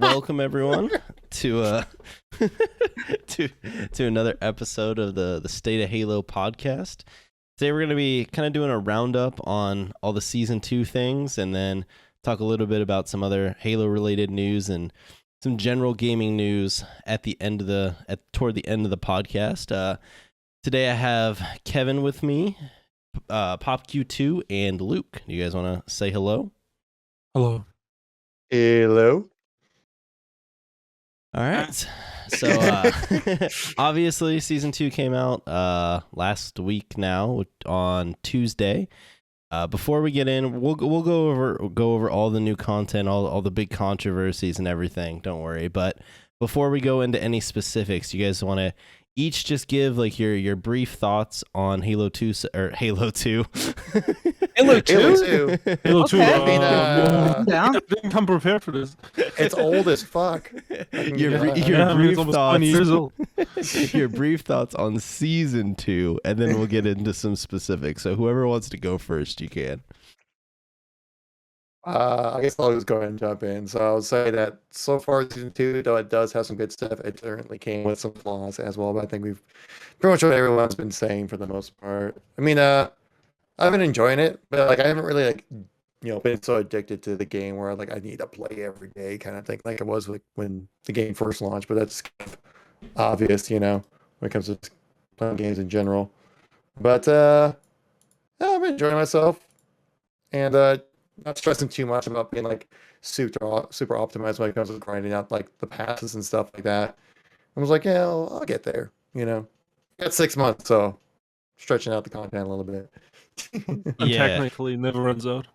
Welcome everyone to to another episode of the State of Halo podcast. Today we're going to be kind of doing a roundup on all the season 2 things, and then talk a little bit about some other Halo related news and some general gaming news at the end of toward the end of the podcast. Today I have Kevin with me, PopQ2, and Luke. Do you guys want to say hello? Hello. Hello. All right. So obviously season 2 came out last week now on Tuesday. Before we get in, we'll go over all the new content, all the big controversies and everything. Don't worry. But before we go into any specifics, you guys want to each just give like your brief thoughts on Halo 2 or Halo 2. Halo 2? Halo 2. Okay. I mean, I didn't come prepared for this. it's old as fuck. Your brief thoughts. Your brief thoughts on season 2, and then we'll get into some specifics. So whoever wants to go first, you can. I guess I'll just go ahead and jump in. So I'll say that so far season 2, though it does have some good stuff, it certainly came with some flaws as well. But I think we've pretty much what everyone's been saying for the most part. I mean, I've been enjoying it, but like I haven't really been so addicted to the game where like I need to play every day kind of thing, like it was like when the game first launched. But that's kind of obvious, when it comes to playing games in general. But I've been enjoying myself, and not stressing too much about being like super optimized when it comes to grinding out like the passes and stuff like that. I was like, yeah, I'll get there. Got 6 months, so stretching out the content a little bit. Yeah. Technically never runs out.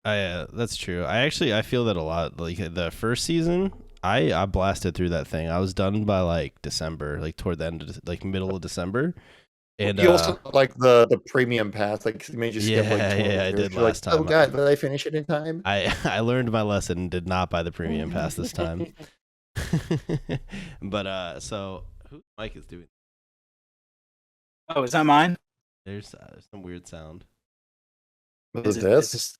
That's true. I feel that a lot. Like the first season, I blasted through that thing. I was done by like December, like toward the end of like middle of December. And you also like the premium pass, like made you skip like 20 I years. did You're last like, time. oh god, did I finish it in time? I learned my lesson and did not buy the premium pass this time. But so whose mic is doing? Oh, is that mine? There's some weird sound. What is this?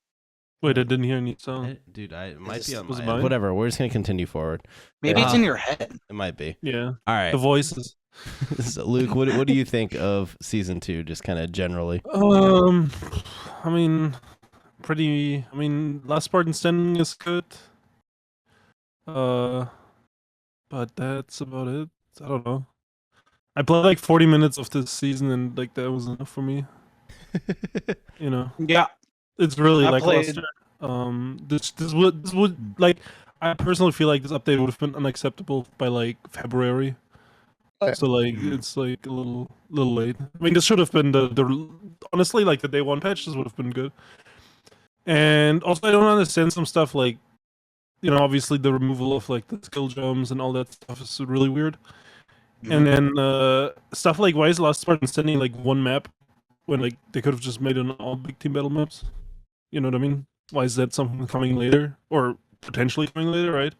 Wait, I didn't hear any sound. Dude, it might be on was it my mine? Whatever. We're just gonna continue forward. Maybe it's in your head. It might be. Yeah. All right. The voices. So, Luke, what do you think of season 2, just kind of generally? I mean, last part in standing is good. But that's about it. I don't know. I played like 40 minutes of this season, and like that was enough for me. Yeah. It's really I like played- this would like I personally feel like this update would have been unacceptable by like February. Okay. So like it's like a little late. I mean, this should have been the honestly like the day one patch. This would have been good. And also, I don't understand some stuff like, obviously the removal of like the skill jumps and all that stuff is really weird. And then stuff like, why is Last Spartan standing like one map when like they could have just made it all big team battle maps? You know what I mean? Why is that something coming later or potentially coming later? Right?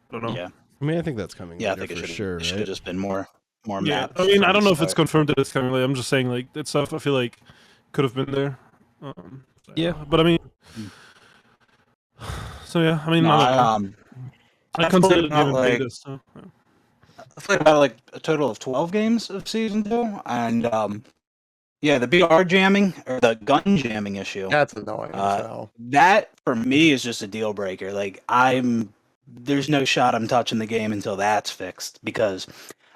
I don't know. Yeah. I mean, I think that's coming. Yeah, I later think for it sure. should have Right? just been more Yeah, maps. I mean, I from don't the know if it's start. confirmed that it's coming later. I'm just saying like that stuff. I feel like could have been there. Yeah. But I mean, so yeah, I mean, No, I I've consider played it about, given like- beta, so yeah. I've played about like a total of 12 games of season 2, and yeah, the BR jamming or the gun jamming issue. That's annoying as hell. That for me is just a deal breaker. Like there's no shot I'm touching the game until that's fixed, because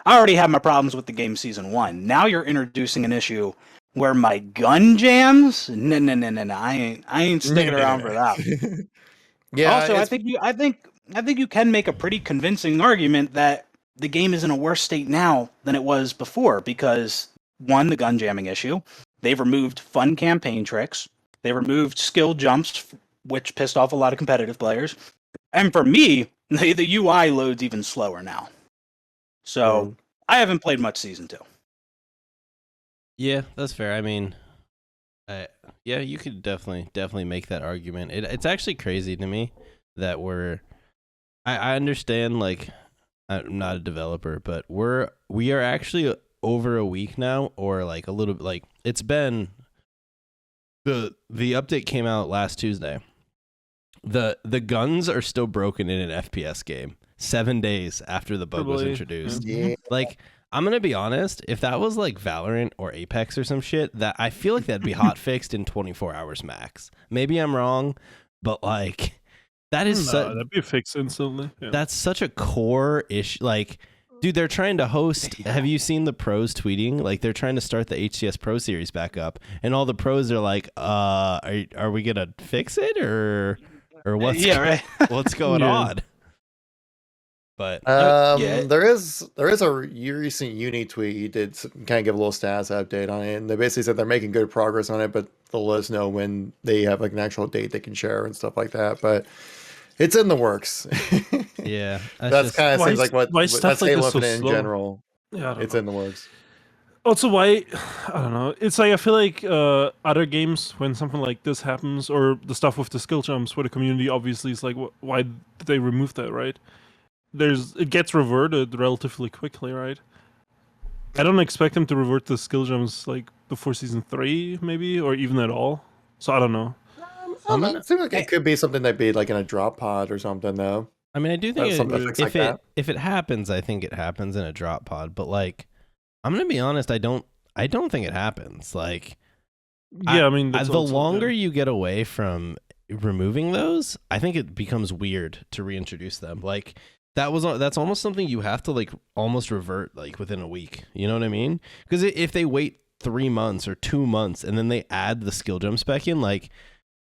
I already have my problems with the game season 1. Now you're introducing an issue where my gun jams? No. I ain't sticking around for that. Yeah. Also, I it's- think you can make a pretty convincing argument that the game is in a worse state now than it was before, because one, the gun jamming issue. They've removed fun campaign tricks. They removed skill jumps, which pissed off a lot of competitive players. And for me, the UI loads even slower now. So I haven't played much season 2. Yeah, that's fair. I mean, yeah, you could definitely make that argument. It's actually crazy to me that I understand, like, I'm not a developer, but we are actually over a week now, or like a little, like it's been the update came out last Tuesday. the guns are still broken in an FPS game 7 days after the bug was Probably, introduced. Yeah. Like, I'm gonna be honest, if that was like Valorant or Apex or some shit, that I feel like that'd be hot fixed in 24 hours max. Maybe I'm wrong, but like that is that'd be fixed instantly. Yeah. that's such a core issue. Like, dude, they're trying to host. Have you seen the pros tweeting? Like, they're trying to start the HCS Pro Series back up, and all the pros are like, are we gonna fix it or what's right. what's going Yeah. on?" But Yeah. There is a recent Uni tweet you did kind of give a little status update on it, and they basically said they're making good progress on it, but they'll let us know when they have like an actual date they can share and stuff like that. But it's in the works. yeah, That's kind of Why seems is- like what why is stuff that's like Halo this so Infinite in slow? general. Yeah, I don't It's know. in the works. Also, why? I don't know. It's like I feel like other games, when something like this happens, or the stuff with the skill jumps, where the community obviously is like, why did they remove that? Right? It gets reverted relatively quickly, right? I don't expect them to revert the skill jumps like before season 3, maybe, or even at all. So I don't know. It seems like it could be something that'd be like in a drop pod or something, though. I mean, I do think Something it- fixed like that. if it happens, I think it happens in a drop pod. But like, I'm gonna be honest, I don't think it happens. Like, Yeah, I mean, that's the also- longer yeah. you get away from removing those, I think it becomes weird to reintroduce them. Like, that's almost something you have to like almost revert like within a week. You know what I mean? Because if they wait 3 months or 2 months and then they add the skill jumps back in, like,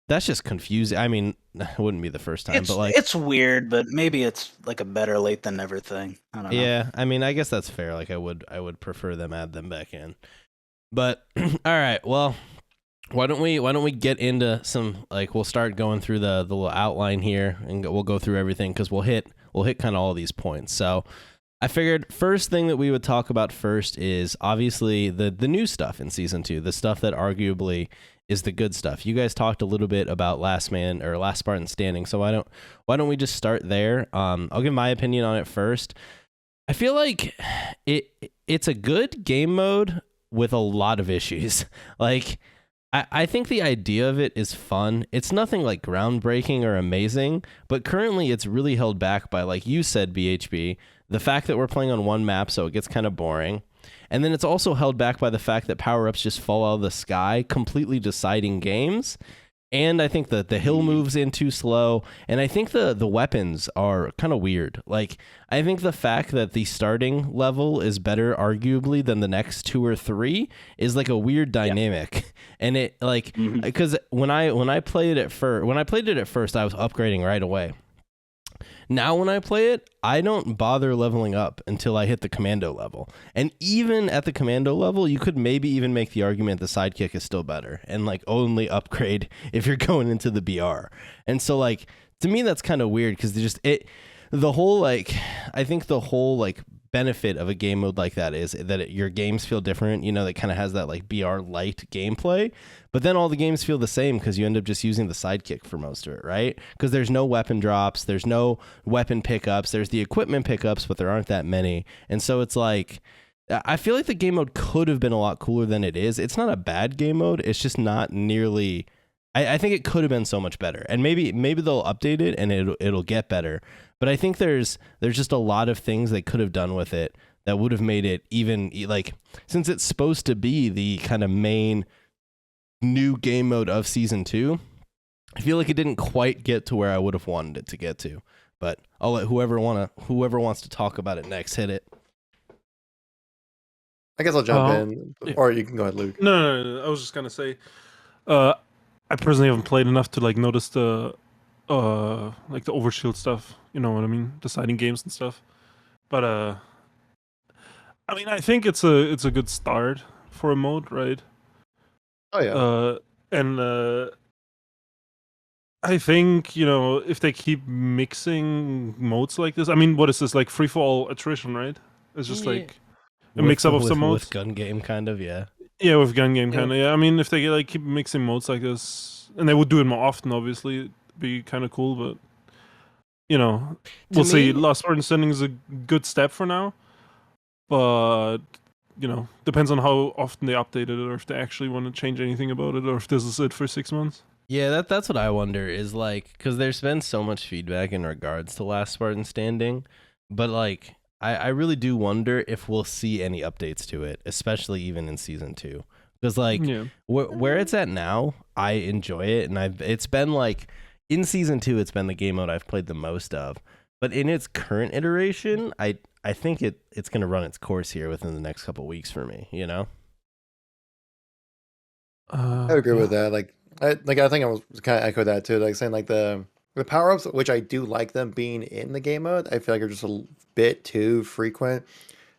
that's just confusing. I mean, it wouldn't be the first time, but like, It's weird, but maybe it's like a better late than never thing. I don't know. yeah, I mean, I guess that's fair. Like, I would prefer them add them back in. But all right, well, why don't we get into some, like, we'll start going through the little outline here, and we'll go through everything because we'll hit kind of all these points. So I figured first thing that we would talk about first is obviously the new stuff in season 2, the stuff that arguably is the good stuff. You guys talked a little bit about Last Spartan Standing, so why don't we just start there? I'll give my opinion on it first. I feel like it's a good game mode with a lot of issues. Like, I think the idea of it is fun. It's nothing like groundbreaking or amazing, but currently it's really held back by, like you said, BHB, the fact that we're playing on one map, so it gets kind of boring. And then it's also held back by the fact that power-ups just fall out of the sky, completely deciding games. And I think that the hill moves in too slow. And I think the weapons are kind of weird. Like, I think the fact that the starting level is better, arguably, than the next 2 or 3 is like a weird dynamic. And it, like, because when I played it at first, I was upgrading right away. Now when I play it, I don't bother leveling up until I hit the commando level. And even at the commando level, you could maybe even make the argument the sidekick is still better and like only upgrade if you're going into the BR. And so, like, to me that's kind of weird because the whole benefit of a game mode like that is that your games feel different, you know, that kind of has that like BR light gameplay, but then all the games feel the same because you end up just using the sidekick for most of it, right? Because there's no weapon drops, there's no weapon pickups, there's the equipment pickups, but there aren't that many. And so it's like, I feel like the game mode could have been a lot cooler than it is. It's not a bad game mode, it's just not nearly, I think it could have been so much better. And maybe they'll update it and it'll get better. But I think there's just a lot of things they could have done with it that would have made it even, like, since it's supposed to be the kind of main new game mode of season 2, I feel like it didn't quite get to where I would have wanted it to get to. But I'll let whoever wants to talk about it next hit it. I guess I'll jump in, or you can go ahead, Luke. No. I was just gonna say, I personally haven't played enough to like notice the like the overshield stuff. You know what I mean? Deciding games and stuff. But I mean, I think it's a good start for a mode, right? Oh yeah. And I think, you know, if they keep mixing modes like this, I mean, what is this, like free for all attrition, right? It's just Yeah. like a mix up of some modes. With gun game, kind of, yeah. Yeah, with gun game kind of. Yeah, I mean, if they like keep mixing modes like this, and they would do it more often, obviously, it'd be kind of cool. But you know, we'll see. Last Spartan Standing is a good step for now, but you know, depends on how often they update it, or if they actually want to change anything about it, or if this is it for 6 months. Yeah, that's what I wonder is like, because there's been so much feedback in regards to Last Spartan Standing, but like, I really do wonder if we'll see any updates to it, especially even in season 2. Because like, Yeah. where it's at now, I enjoy it, and it's been like, in season 2, it's been the game mode I've played the most of, but in its current iteration, I think it's gonna run its course here within the next couple weeks for me, you know? I agree with that. I think I was kind of echo that too. Like saying like the power ups, which I do like them being in the game mode, I feel like are just a bit too frequent.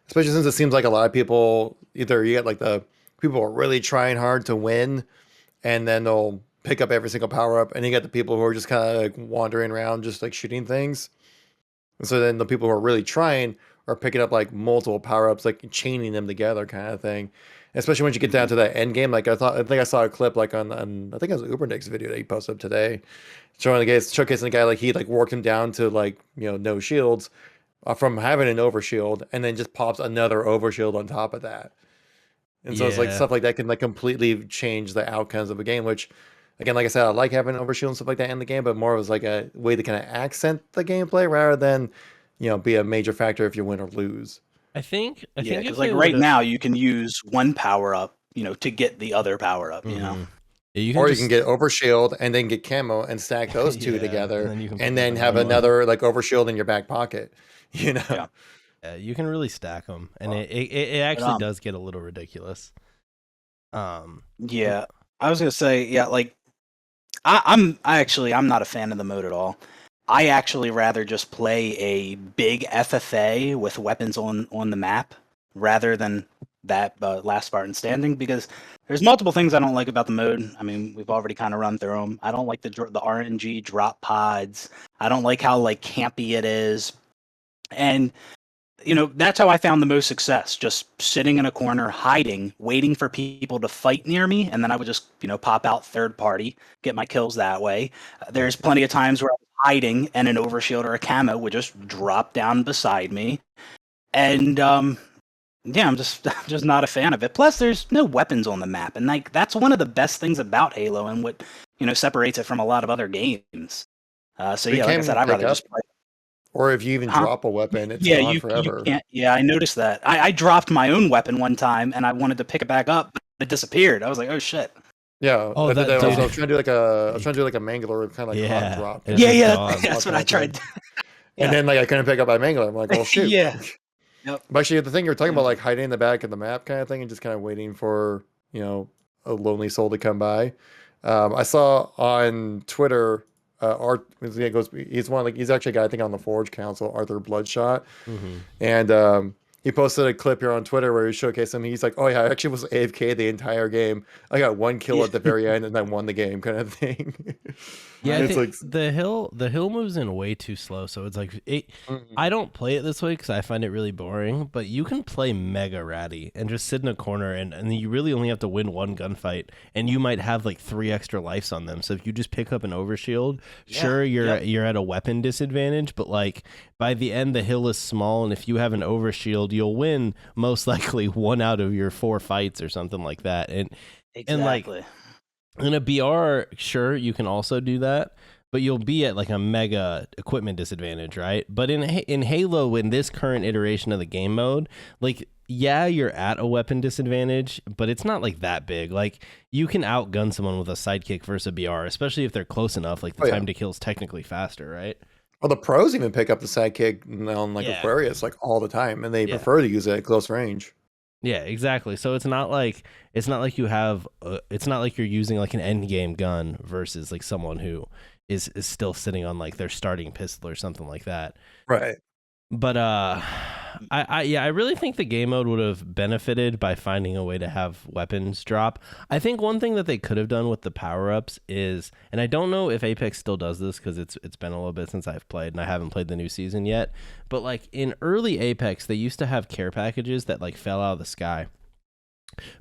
Especially since it seems like a lot of people either you get like the people who are really trying hard to win, and then they'll pick up every single power up, and you get the people who are just kind of like wandering around, just like shooting things. And so then the people who are really trying are picking up like multiple power ups, like chaining them together, kind of thing. Especially once you get down to that end game, like I think I saw a clip like on I think it was Ubernick's video that he posted up today, showing the guy showcasing the guy like he like worked him down to like no shields, from having an overshield, and then just pops another overshield on top of that. And so it's like Yeah. stuff like that can like completely change the outcomes of a game, which again, like I said, I like having overshield and stuff like that in the game, but more of as like a way to kind of accent the gameplay rather than, be a major factor if you win or lose. I think Yeah, if because like they right would've- now you can use one power up, to get the other power up. Mhm. Yeah, You can get overshield and then get camo and stack those two Yeah, together, and then you can and put then them have on. another like overshield in your back pocket. Yeah. You can really stack them, and Well, it actually um, does get a little ridiculous. Yeah, I was gonna say, yeah, like I'm not a fan of the mode at all. I actually rather just play a big FFA with weapons on the map rather than that Last Spartan Standing, because there's multiple things I don't like about the mode. I mean, we've already kind of run through them. I don't like the RNG drop pods. I don't like how like campy it is, and that's how I found the most success. Just sitting in a corner, hiding, waiting for people to fight near me, and then I would just, pop out third party, get my kills that way. There's plenty of times where I was hiding, and an overshield or a camo would just drop down beside me, and yeah, I'm just not a fan of it. Plus, there's no weapons on the map, and like that's one of the best things about Halo, and what separates it from a lot of other games. So You yeah, like I can said, I'd pick rather up, just play. or if you even Huh? drop a weapon, it's Yeah, gone you forever. can't. Yeah, I noticed that. I dropped my own weapon one time, and I wanted to pick it back up, but it disappeared. I was like, oh shit. Yeah, Oh, I did that that. I dude. was trying to do like a mangler kind of like hot Yeah, drop. it's Yeah, just yeah, gone. that's what I tried. And Yeah. then like I couldn't pick up my mangler. I'm like, oh shoot. Yeah. Yep. But actually, the thing you're talking Yeah. about, like hiding in the back of the map kind of thing, and just kind of waiting for a lonely soul to come by. I saw on Twitter, Art. He's actually a guy I think on the Forge Council, Arthur Bloodshot, Mhm. and he posted a clip here on Twitter where he showcased him. He's like, "Oh yeah, I actually was AFK the entire game. I got one kill Yeah. at the very end, and then won the game," kind of thing. Yeah, I It's think like- the hill moves in way too slow, so it's like I don't play it this way because I find it really boring. But you can play mega ratty and just sit in a corner, and you really only have to win one gunfight, and you might have like 3 extra lives on them. So if you just pick up an overshield, sure you're at a weapon disadvantage, but like by the end the hill is small, and if you have an overshield, you'll win most likely 1 out of your 4 fights or something like that. And like, Exactly. in a BR, sure, you can also do that, but you'll be at like a mega equipment disadvantage, right? But in Halo, in this current iteration of the game mode, like, yeah, you're at a weapon disadvantage, but it's not like that big. Like, you can outgun someone with a sidekick versus a BR, especially if they're close enough. Like, the time to kill is technically faster, right? Well, the pros even pick up the sidekick on like Yeah. Aquarius like all the time, and they prefer to use it at close range. Yeah, exactly. So it's not like you have it's not like you're using like an end game gun versus like someone who is still sitting on like their starting pistol or something like that. Right. But I really think the game mode would have benefited by finding a way to have weapons drop. I think one thing that they could have done with the power-ups is, and I don't know if Apex still does this because it's been a little bit since I've played and I haven't played the new season yet, but like in early Apex they used to have care packages that like fell out of the sky.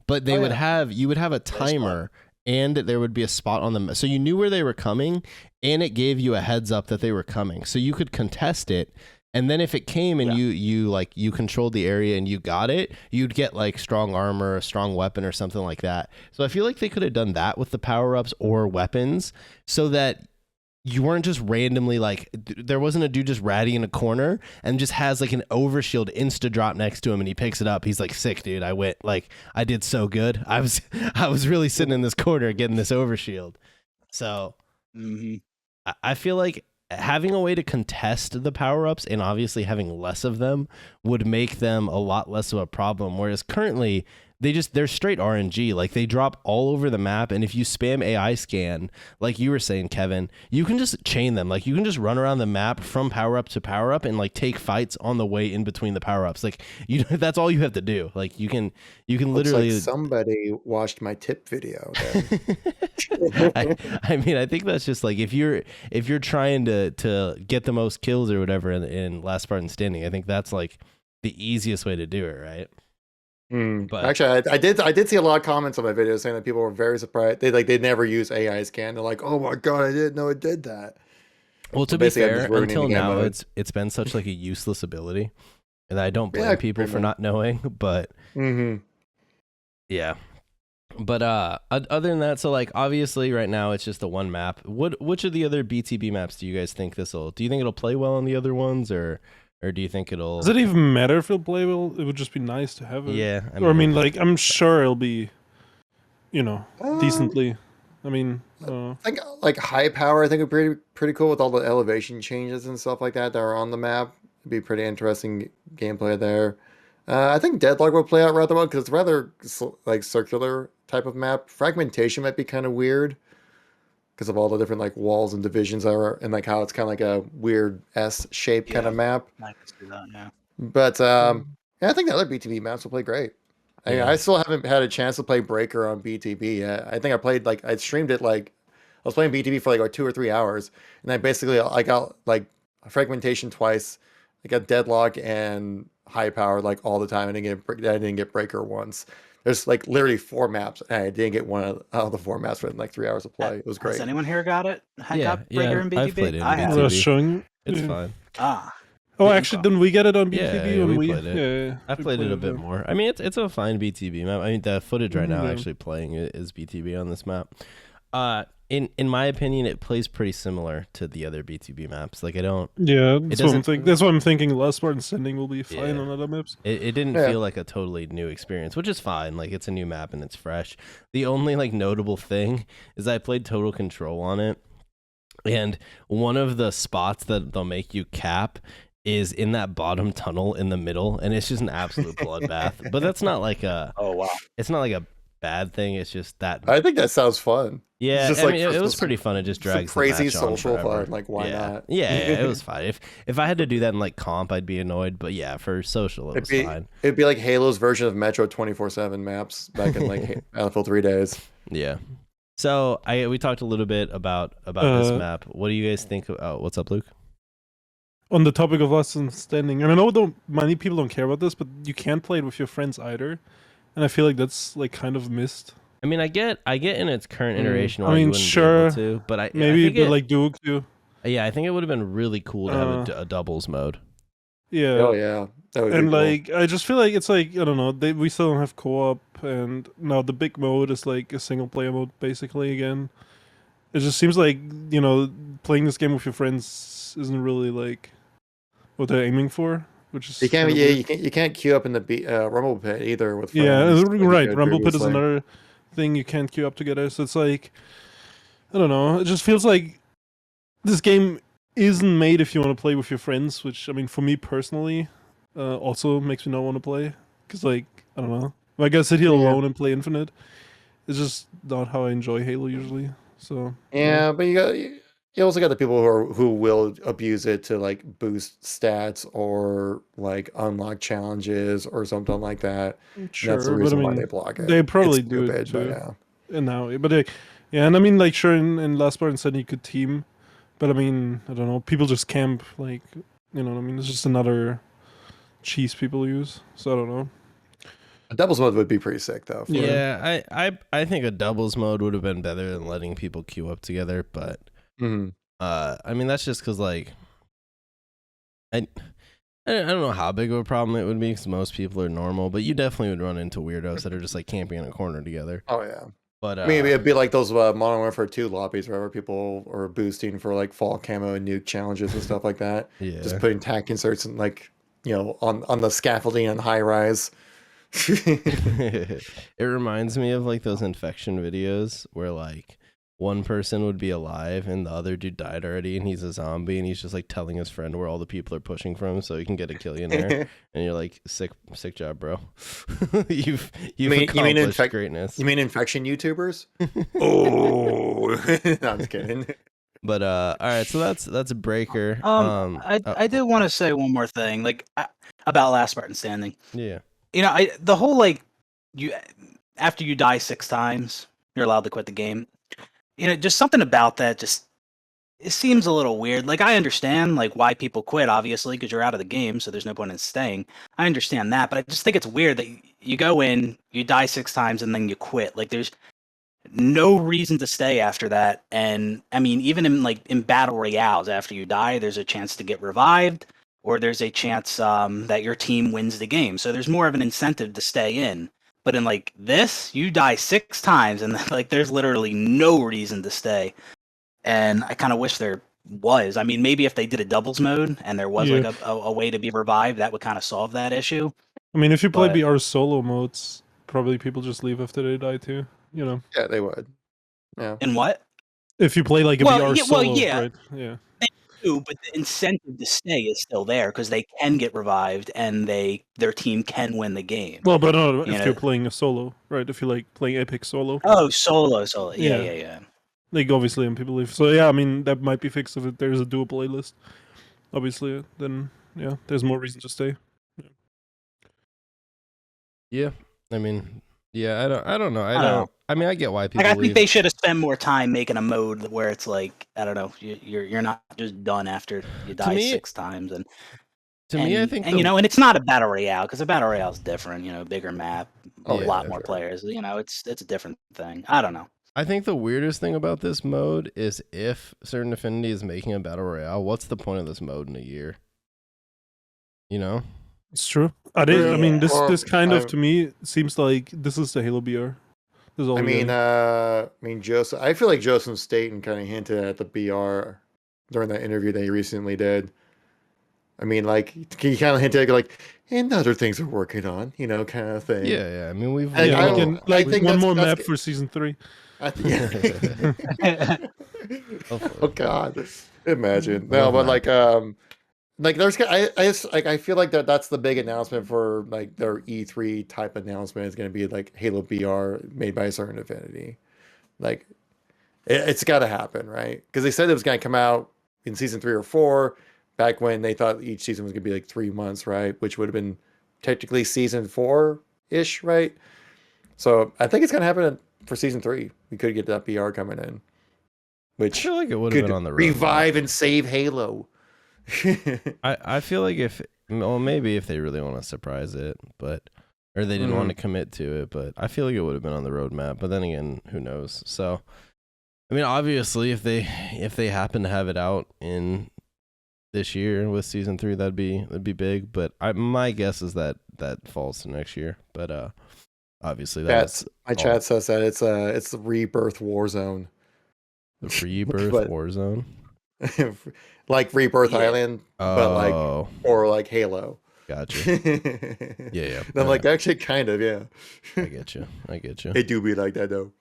But they would have a timer, and there would be a spot on them, so you knew where they were coming, and it gave you a heads up that they were coming, so you could contest it. And then if it came and you controlled the area and you got it, you'd get like strong armor, a strong weapon or something like that. So I feel like they could have done that with the power-ups or weapons so that you weren't just randomly like, there wasn't a dude just ratty in a corner and just has like an overshield insta drop next to him and he picks it up. He's like, sick, dude. I did so good. I was really sitting in this corner getting this overshield. So I feel like having a way to contest the power-ups and obviously having less of them would make them a lot less of a problem. Whereas currently they're straight RNG. Like they drop all over the map. And if you spam AI scan, like you were saying, Kevin, you can just chain them. Like you can just run around the map from power-up to power-up and like take fights on the way in between the power-ups. Like that's all you have to do. Like you can literally. Like somebody watched my tip video. I mean, I think that's just like if you're trying to get the most kills or whatever in Last Spartan Standing, I think that's like the easiest way to do it, right? But actually, I did see a lot of comments on my video saying that people were very surprised. They never use AI scan. They're like, oh my god, I didn't know it did that. Well, to be fair, until now it's been such like a useless ability, and I don't blame people for not knowing. But yeah. But other than that, so like obviously right now it's just the one map. Which of the other BTB maps do you guys think do you think it'll play well on the other ones, or do you think it'll? Does it even matter if it'll play well? It would just be nice to have it. Yeah, I mean, like I'm sure it'll be, decently. I mean, I think like high power. I think would be pretty cool with all the elevation changes and stuff like that are on the map. It'd be pretty interesting gameplay there. I think Deadlock will play out rather well because it's rather like circular type of map. Fragmentation might be kind of weird because of all the different like walls and divisions that are, and like how it's kind of like a weird S-shaped kind of map. I can see that, yeah. But yeah, I think the other BTB maps will play great. I still haven't had a chance to play Breaker on BTB yet. I think I streamed it like I was playing BTB for like 2 or 3 hours, and I got like fragmentation twice. I got Deadlock and high power like all the time. I didn't get Breaker once. There's like literally 4 maps, and I didn't get one out of the 4 maps within like 3 hours of play. It was great. Has anyone here got it? Got Breaker in BTB? I've played it in BTB. It's fine. Oh, actually, didn't we get it on BTB? Yeah, when we played it. Yeah, I played it a bit more. I mean, it's a fine BTB map. I mean, the footage right now actually playing is BTB on this map. In my opinion, it plays pretty similar to the other BTB maps. Like I don't. Yeah, that's what I'm thinking. That's what I'm thinking. Last Spartan Sending will be fine on other maps. It didn't feel like a totally new experience, which is fine. Like it's a new map and it's fresh. The only like notable thing is I played Total Control on it, and one of the spots that they'll make you cap is in that bottom tunnel in the middle, and it's just an absolute bloodbath. But that's not like a. Oh wow! It's not like a bad thing. It's just that. I think that sounds fun. Yeah, just I mean, it was pretty fun. It just drags crazy the match on social forever. fun. Like why not? Yeah, it was fine. If I had to do that in like comp, I'd be annoyed. But yeah, for social, it was fine. It'd be like Halo's version of Metro 24/7 maps back in like Battlefield 3 days. Yeah. So we talked a little bit about this map. What do you guys think? What's up, Luke? On the topic of Last Standing, and I know many people don't care about this, but you can't play it with your friends either, and I feel like that's like kind of missed. I mean, I get in its current iteration. I mean, you sure, be able to, but maybe like Duke too. Yeah, I think it would have been really cool to have a doubles mode. Yeah. Oh yeah. That would be cool. Like, I just feel like it's like I don't know. We still don't have co-op, and now the big mode is like a single player mode basically again. It just seems like playing this game with your friends isn't really like what they're aiming for, which is you can't queue up in the Rumble Pit either with friends. Yeah, right. Rumble Pit is another thing you can't queue up together. So it's like I don't know. It just feels like this game isn't made if you want to play with your friends, which I mean for me personally also makes me not want to play because like I don't know. If I gotta sit here alone and play Infinite, it's just not how I enjoy Halo usually. So but you also got the people who will abuse it to like boost stats or like unlock challenges or something like that. Sure, that's the reason why they block it. They probably it's do stupid, it too. But And now, and I mean like sure in Last Spartan said you could team, but I mean I don't know. People just camp like what I mean. It's just another cheese people use. So I don't know. A doubles mode would be pretty sick though. Yeah, I think a doubles mode would have been better than letting people queue up together, but I mean that's just because like I don't know how big of a problem it would be because most people are normal, but you definitely would run into weirdos that are just like camping in a corner together. Oh yeah. But I mean, it'd be like those Modern Warfare 2 lobbies where people are boosting for like fall camo and nuke challenges and stuff like that. yeah, Just putting tack inserts and like, on the scaffolding on high rise. it reminds me of like those infection videos where like one person would be alive and the other dude died already and he's a zombie and he's just like telling his friend where all the people are pushing from so he can get a killionaire. And you're like, sick job, bro. you've accomplished greatness. You mean infection YouTubers? Oh, no, I'm just kidding. But all right, so that's a breaker. I did want to say one more thing, like about Last Spartan Standing. Yeah. The whole like you after you die 6 times, you're allowed to quit the game. Just something about that it seems a little weird. Like I understand like why people quit, obviously, because you're out of the game, so there's no point in staying. I understand that, but I just think it's weird that you go in, you die 6 times, and then you quit. Like there's no reason to stay after that. And I mean, even in battle royales, after you die, there's a chance to get revived, or there's a chance that your team wins the game. So there's more of an incentive to stay in. But in like this, you die 6 times, and like there's literally no reason to stay. And I kind of wish there was. I mean, maybe if they did a doubles mode and there was like a way to be revived, that would kind of solve that issue. I mean, if you play BR solo modes, probably people just leave after they die too. Yeah, they would. Yeah. And what? If you play like a BR solo, yeah. right? Yeah. But the incentive to stay is still there because they can get revived and their team can win the game. Well, but no, if you're playing a solo, right? If you're like playing epic solo. Oh, solo. Yeah. Like obviously, and people leave. So yeah, I mean that might be fixed if there's a dual playlist. Obviously, then yeah, there's more reason to stay. Yeah, I mean, yeah, I don't know. I mean, I get why people. Like, I think they should have spent more time making a mode where it's like, I don't know, you're not just done after you die 6 times. And to me, I think, and it's not a battle royale because a battle royale is different. Bigger map, a lot more players. It's a different thing. I don't know. I think the weirdest thing about this mode is if Certain Affinity is making a battle royale, what's the point of this mode in a year? It's true. I mean, this kind of to me seems like this is the Halo BR. I mean, Joseph. I feel like Joseph Staten kind of hinted at the BR during that interview that he recently did. I mean, like he kind of hinted like, and other things we're working on, kind of thing. Yeah. I mean, we've I think one more map for season 3. Oh God! Imagine but like there's I feel like that's the big announcement for like their E3 type announcement is going to be like Halo BR made by Certain Affinity. Like it's got to happen, right? Because they said it was going to come out in season 3 or 4 back when they thought each season was going to be like 3 months, right? Which would have been technically season 4-ish, right? So I think it's going to happen for season 3. We could get that BR coming in, which I feel like it would have been on the revive and save Halo. I feel like maybe if they really want to surprise it, or they didn't want to commit to it, but I feel like it would have been on the roadmap. But then again, who knows? So, I mean, obviously, if they happen to have it out in this year with season 3, that'd be big. But my guess is that falls to next year. But obviously, my chat says that it's the Rebirth Warzone. The Rebirth Warzone. Like Rebirth Island, but like or like Halo. Gotcha. Yeah. I'm like, actually, kind of, yeah. I get you. It do be like that though.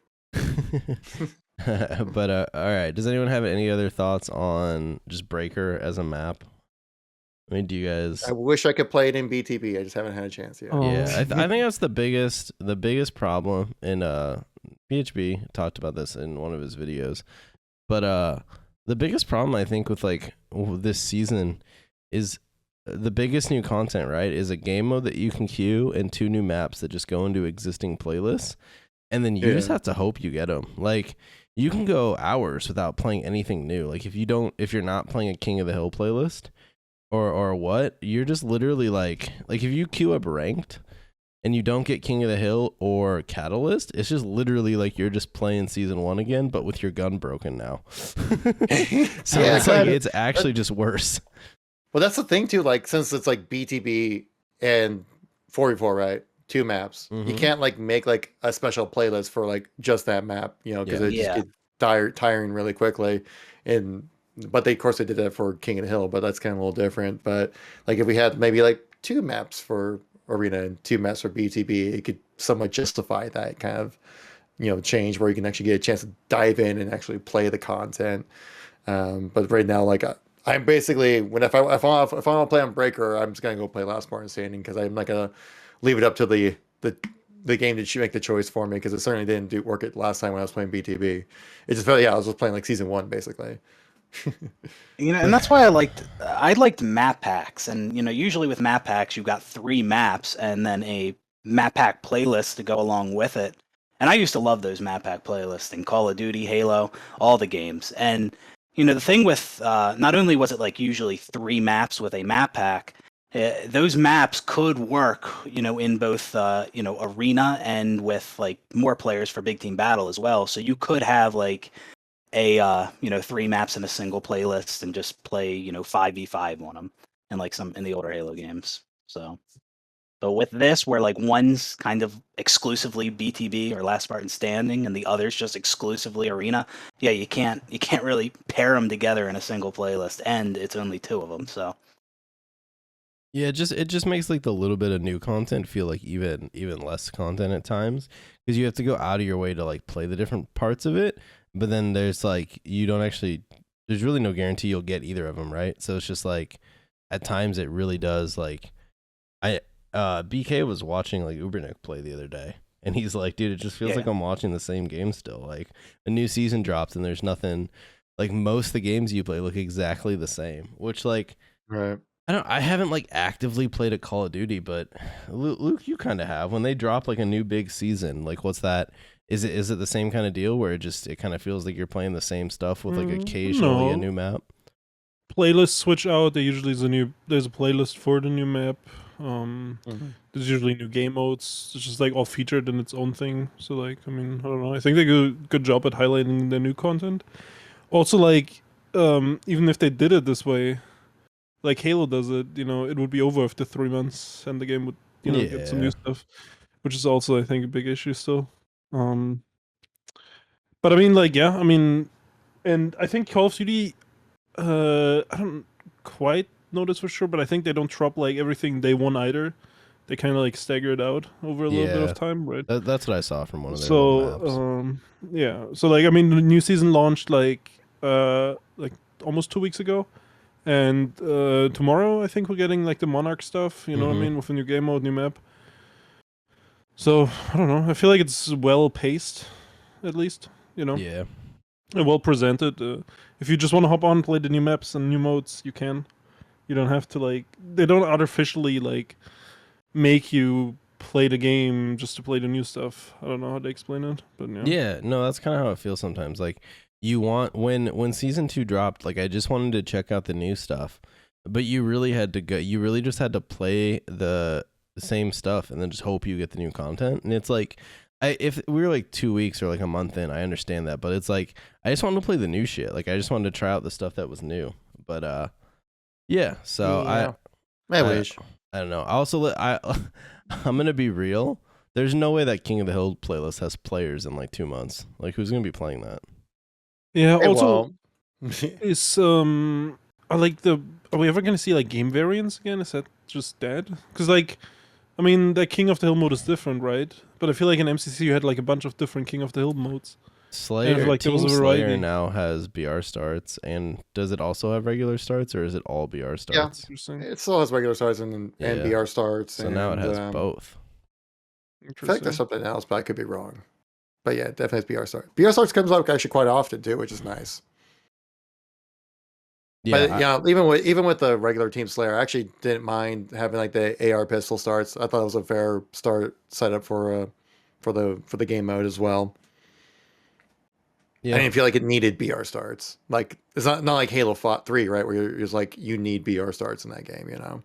But all right. Does anyone have any other thoughts on just Breaker as a map? I mean, do you guys? I wish I could play it in BTB. I just haven't had a chance yet. Yeah, I think that's the biggest problem. In PHB talked about this in one of his videos, but the biggest problem I think with like this season is the biggest new content, right? Is a game mode that you can queue and 2 new maps that just go into existing playlists, and then you just have to hope you get them. Like you can go hours without playing anything new. Like if you're not playing a King of the Hill playlist or what, you're just literally like if you queue up ranked and you don't get King of the Hill or Catalyst, it's just literally like you're just playing season 1 again, but with your gun broken now. So it's actually just worse. Well, that's the thing too. Like, since it's like BTB and 4v4, right? Two maps. You Mhm. can't like make like a special playlist for like just that map, because Yeah. it just Yeah. get tiring really quickly. And but they, of course, they did that for King of the Hill, but that's kind of a little different. But like, if we had maybe like two maps for Arena and two maps for BTB, it could somewhat justify that kind of change where you can actually get a chance to dive in and actually play the content. But right now, like I'm basically if I want to play on Breaker, I'm just gonna go play Last Spartan Standing because I'm not gonna leave it up to the game to make the choice for me because it certainly didn't work it last time when I was playing BTB. It just felt I was just playing like season one basically. And that's why I liked map packs, and usually with map packs you've got 3 maps and then a map pack playlist to go along with it. And I used to love those map pack playlists in Call of Duty, Halo, all the games. And the thing with not only was it like usually 3 maps with a map pack, those maps could work, in both arena and with like more players for big team battle as well. So you could have like a 3 maps in a single playlist and just play 5v5 on them and like some in the older Halo games. So but with this where like one's kind of exclusively BTB or Last Spartan Standing and the other's just exclusively arena, yeah, you can't really pair them together in a single playlist, and it's only 2 of them. So Yeah, it just makes like the little bit of new content feel like even less content at times because you have to go out of your way to like play the different parts of it. But then there's like there's really no guarantee you'll get either of them, right? So it's just like at times it really does like BK was watching like Ubernick play the other day, and he's like, dude, it just feels like I'm watching the same game still. Like a new season drops and there's nothing, like most of the games you play look exactly the same, which like Right. I haven't like actively played a Call of Duty, but Luke, you kind of have. When they drop like a new big season, like what's that? Is it the same kind of deal where it kind of feels like you're playing the same stuff with like occasionally a new map? Playlists switch out. There's a playlist for the new map. There's usually new game modes. It's just like all featured in its own thing. So like, I mean, I don't know. I think they do a good job at highlighting the new content. Also, like, even if they did it this way, like Halo does it, it would be over after 3 months, and the game would, get some new stuff, which is also, I think, a big issue still. But I mean, like, yeah, I mean, and I think Call of Duty, I don't quite know this for sure, but I think they don't drop like everything day one either. They kind of like stagger it out over a little bit of time, right? That's what I saw from one of their maps. Yeah. So like, I mean, the new season launched like almost 2 weeks ago, and tomorrow I think we're getting like the Monarch stuff. You know what I mean, with a new game mode, new map. So I don't know. I feel like it's well paced, at least. Yeah. And well presented. If you just want to hop on, play the new maps and new modes, you can. You don't have to like. They don't artificially like make you play the game just to play the new stuff. I don't know how to explain it, but yeah. Yeah, no, that's kind of how it feels sometimes. Like you want when season 2 dropped, like I just wanted to check out the new stuff, but you really had to go. You really just had to play the same stuff and then just hope you get the new content. And it's like, if we were like 2 weeks or like a month in, I understand that, but it's like I just wanted to play the new shit. Like I just wanted to try out the stuff that was new. But yeah. So Yeah. I wish. I don't know. I also I'm gonna be real. There's no way that King of the Hill playlist has players in like 2 months. Like who's gonna be playing that? Yeah. Hey, Also, well, is are we ever gonna see like game variants again? Is that just dead? Because like, I mean, the King of the Hill mode is different, right? But I feel like in MCC you had like a bunch of different King of the Hill modes. Slayer, like there was Team a Slayer variety. now has BR starts, and does it also have regular starts, or is it all BR starts? Interesting. it still has regular starts and Yeah. BR starts. So now it has I both. feel like Interesting. there's something else, but I could be wrong. But yeah, it definitely has BR starts. BR starts comes up actually quite often too, which is nice. Yeah, But even with the regular Team Slayer, I actually didn't mind having like the AR pistol starts. I thought it was a fair start setup for the game mode as well. yeah. I didn't feel like it needed BR starts. Like it's not like Halo 3, right? Where you're just like you need BR starts in that game, Yeah, I'm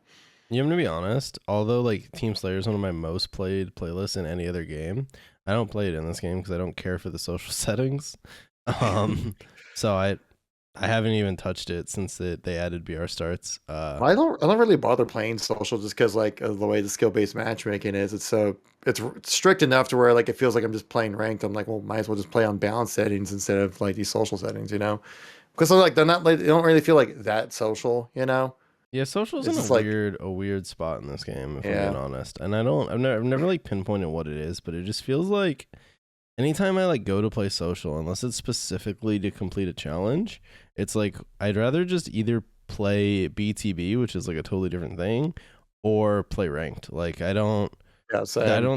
gonna be honest. Although like Team Slayer is one of my most played playlists in any other game, I don't play it in this game because I don't care for the social settings. So I haven't even touched it since they added BR starts. I don't really bother playing social just because like of the way the skill based matchmaking is. It's strict enough to where like it feels like I'm just playing ranked. I'm like, well, might as well just play on balanced settings instead of like these social settings, you know? Because like they're not like they don't really feel like that social, you know? Yeah, social's It's in just like a weird spot in this game, if I'm yeah. being honest. And I've never like pinpointed what it is, but it just feels like anytime I like go to play social, unless it's specifically to complete a challenge, it's like I'd rather just either play BTB, which is like a totally different thing, or play ranked. Like I don't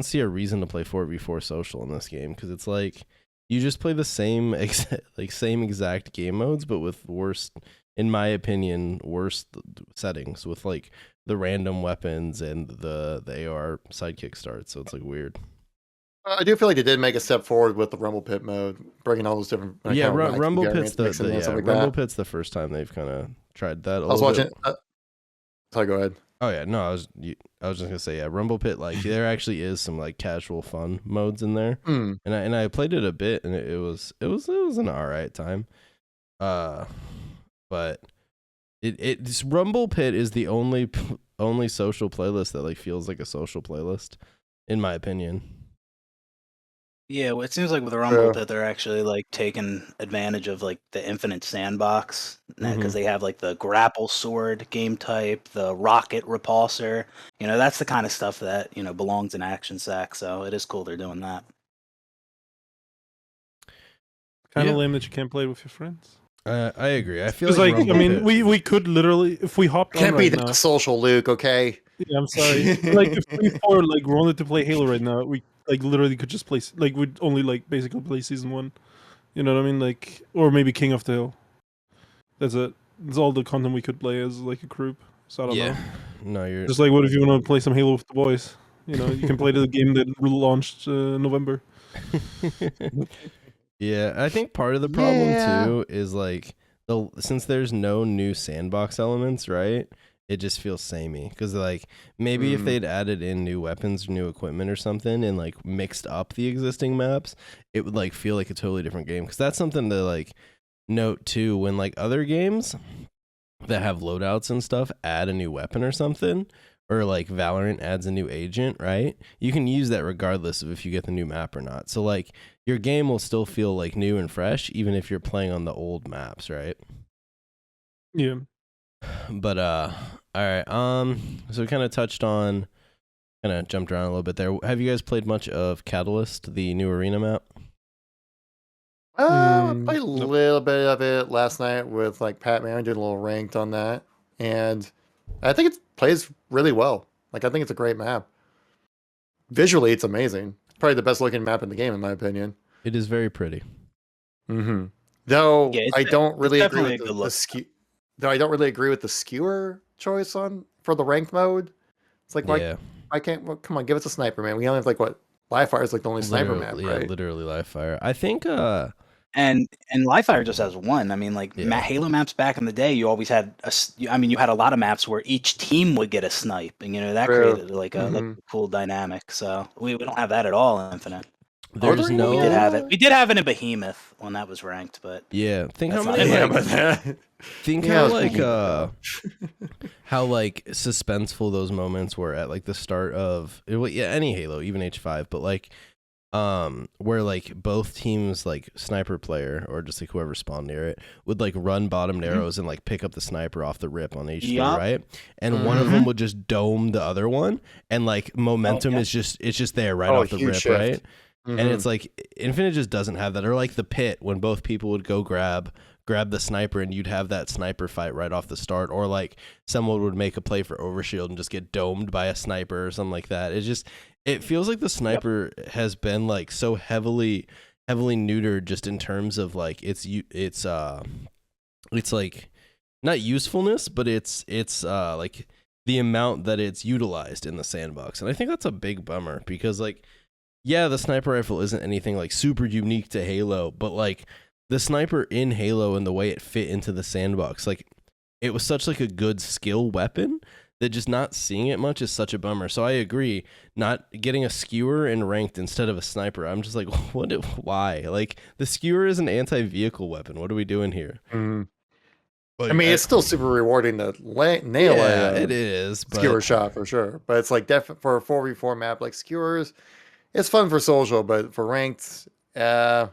see a reason to play 4v4 social in this game because it's like you just play the same same exact game modes, but with worse, in my opinion, worse settings with like the random weapons and the AR sidekick starts. So it's like weird. I do feel like they did make a step forward with the Rumble Pit mode, bringing all those different Rumble Pit's Rumble Pit's the first time they've kind of tried that. I was watching. Sorry, go ahead. Oh yeah, no, I was just gonna say Rumble Pit, like there actually is some like casual fun modes in there, and I played it a bit, and it was an alright time, but this Rumble Pit is the only social playlist that like feels like a social playlist, in my opinion. Yeah, well, it seems like with Rumble that they're actually like taking advantage of like the infinite sandbox because they have like the grapple sword game type, the rocket repulsor. You know, that's the kind of stuff that belongs in Action Sack. So it is cool they're doing that. Kind of lame that you can't play it with your friends. I agree. I feel like we could literally, if we hopped on can't be right that now, social, Luke. Okay. Yeah, I'm sorry. Like if we four like wanted to play Halo right now, we like literally could just play like we'd only like basically play season 1. You know what I mean? Like or maybe King of the Hill. That's it. That's all the content we could play as like a group. So I don't know. No, you're just like what if you want to play some Halo with the boys? You know, you can play the game that launched November. Yeah, I think part of the problem too is like since there's no new sandbox elements, right? It just feels samey because like maybe if they'd added in new weapons, new equipment or something and like mixed up the existing maps, it would like feel like a totally different game. Because that's something to like note too when like other games that have loadouts and stuff add a new weapon or something, or like Valorant adds a new agent, right? You can use that regardless of if you get the new map or not. So like your game will still feel like new and fresh even if you're playing on the old maps, right? Yeah. But all right. So we kind of touched on, kind of jumped around a little bit there. Have you guys played much of Catalyst, the new arena map? I played a little bit of it last night with like Pat Man. Did a little ranked on that, and I think it plays really well. Like I think it's a great map. Visually, it's amazing. It's probably the best looking map in the game, in my opinion. It is very pretty. Though I don't really agree with the skew. Though I don't really agree with the skewer choice for the ranked mode. It's like why can't? Well, come on, give us a sniper, man. We only have like what Livefire is like the only sniper map, right? Yeah, literally Livefire. I think. And Livefire just has one. I mean, like Halo maps back in the day, you always had you had a lot of maps where each team would get a snipe, and that created like a cool dynamic. So we don't have that at all in Infinite. There's no. We did have it. We did have it in Behemoth when that was ranked, but think how many. Think how like how like suspenseful those moments were at like the start of any Halo, even H5, but like where like both teams like sniper player or just like whoever spawned near it would like run bottom arrows and like pick up the sniper off the rip on H3, right? And one of them would just dome the other one, and like momentum is just there right off the rip, shift. Right? And it's like Infinite just doesn't have that, or like the pit when both people would go grab the sniper and you'd have that sniper fight right off the start, or like someone would make a play for overshield and just get domed by a sniper or something like that. It feels like the sniper has been like so heavily neutered just in terms of like it's like not usefulness, but it's like the amount that it's utilized in the sandbox. And I think that's a big bummer because like the sniper rifle isn't anything like super unique to Halo, but like the sniper in Halo and the way it fit into the sandbox, like it was such like a good skill weapon that just not seeing it much is such a bummer. So I agree, not getting a skewer in ranked instead of a sniper. I'm just like, why? Like the skewer is an anti-vehicle weapon. What are we doing here? I mean, it's still super rewarding to nail it is, but skewer shot for sure. But it's like for a 4v4 map like skewers, it's fun for social, but for ranked, I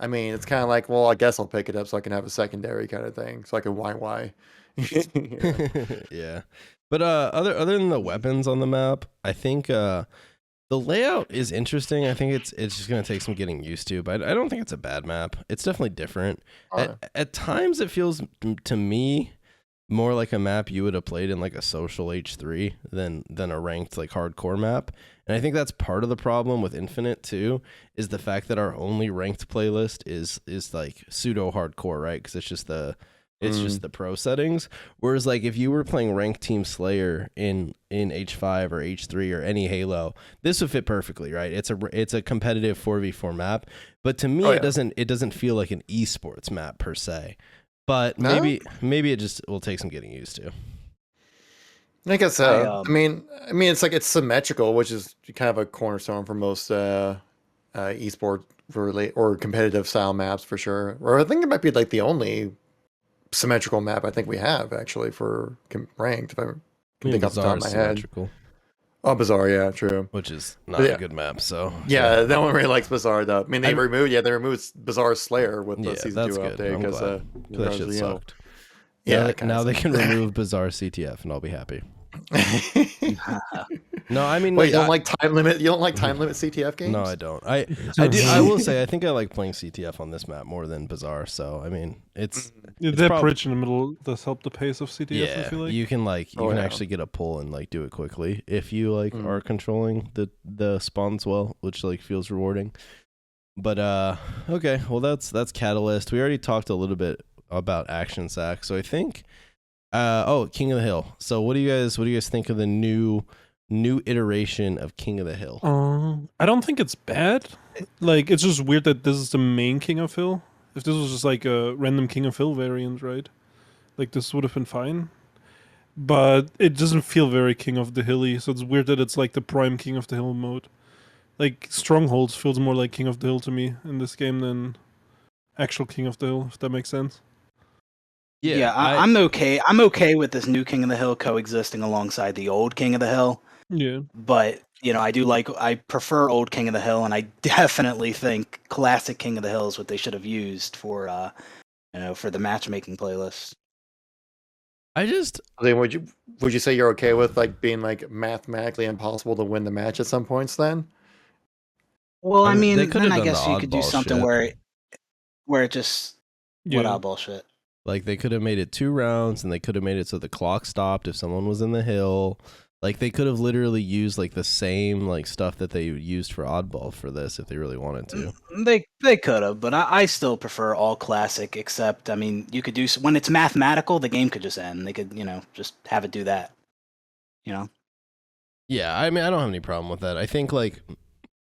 mean, it's kind of like, well, I guess I'll pick it up so I can have a secondary kind of thing, so I can YY. yeah. But other than the weapons on the map, I think the layout is interesting. I think it's just gonna take some getting used to, but I don't think it's a bad map. It's definitely different. At times, it feels to me more like a map you would have played in like a social H3 than a ranked like hardcore map. And I think that's part of the problem with Infinite too, is the fact that our only ranked playlist is like pseudo hardcore, right? Because it's just the pro settings. Whereas like if you were playing ranked Team Slayer in H5 or H3 or any Halo, this would fit perfectly, right? It's a competitive 4v4 map, but to me it doesn't feel like an esports map per se. But maybe it just will take some getting used to. I guess so. I mean, it's like it's symmetrical, which is kind of a cornerstone for most esport or competitive style maps for sure. Or I think it might be like the only symmetrical map I think we have actually for ranked. If I can think off the top of my head. Oh, Bazaar, yeah, true. Which is not a good map, so yeah, no one really likes Bazaar though. I mean, they removed Bazaar Slayer with the season 2 update because that shit sucked. Yeah, now they can remove Bazaar CTF, and I'll be happy. No, I mean, wait, you don't like time limit? You don't like time limit CTF games? No, I don't. I do. I will say, I think I like playing CTF on this map more than Bazaar. So, I mean, it's that bridge in the middle does help the pace of CTF. Yeah, I feel like you can actually get a pull and like do it quickly if you like are controlling the spawns well, which like feels rewarding. But okay, well that's Catalyst. We already talked a little bit about Action Sack, so I think. King of the Hill. So what do you guys think of the new iteration of King of the Hill? I don't think it's bad. Like, it's just weird that this is the main King of Hill. If this was just like a random King of Hill variant, right? Like, this would have been fine. But it doesn't feel very King of the Hilly, so it's weird that it's like the prime King of the Hill mode. Like, Strongholds feels more like King of the Hill to me in this game than actual King of the Hill, if that makes sense. Yeah, I'm okay. I'm okay with this new King of the Hill coexisting alongside the old King of the Hill. Yeah. But, I prefer old King of the Hill, and I definitely think classic King of the Hill is what they should have used for the matchmaking playlist. Then would you say you're okay with like being like mathematically impossible to win the match at some points then? Well, I mean then I guess you could do something where it just what oddball shit. Like, they could have made it 2 rounds, and they could have made it so the clock stopped if someone was in the hill. Like, they could have literally used, like, the same, like, stuff that they used for Oddball for this if they really wanted to. They could have, but I still prefer all classic, except, I mean, you could do... When it's mathematical, the game could just end. They could, just have it do that. Yeah, I mean, I don't have any problem with that. I think, like,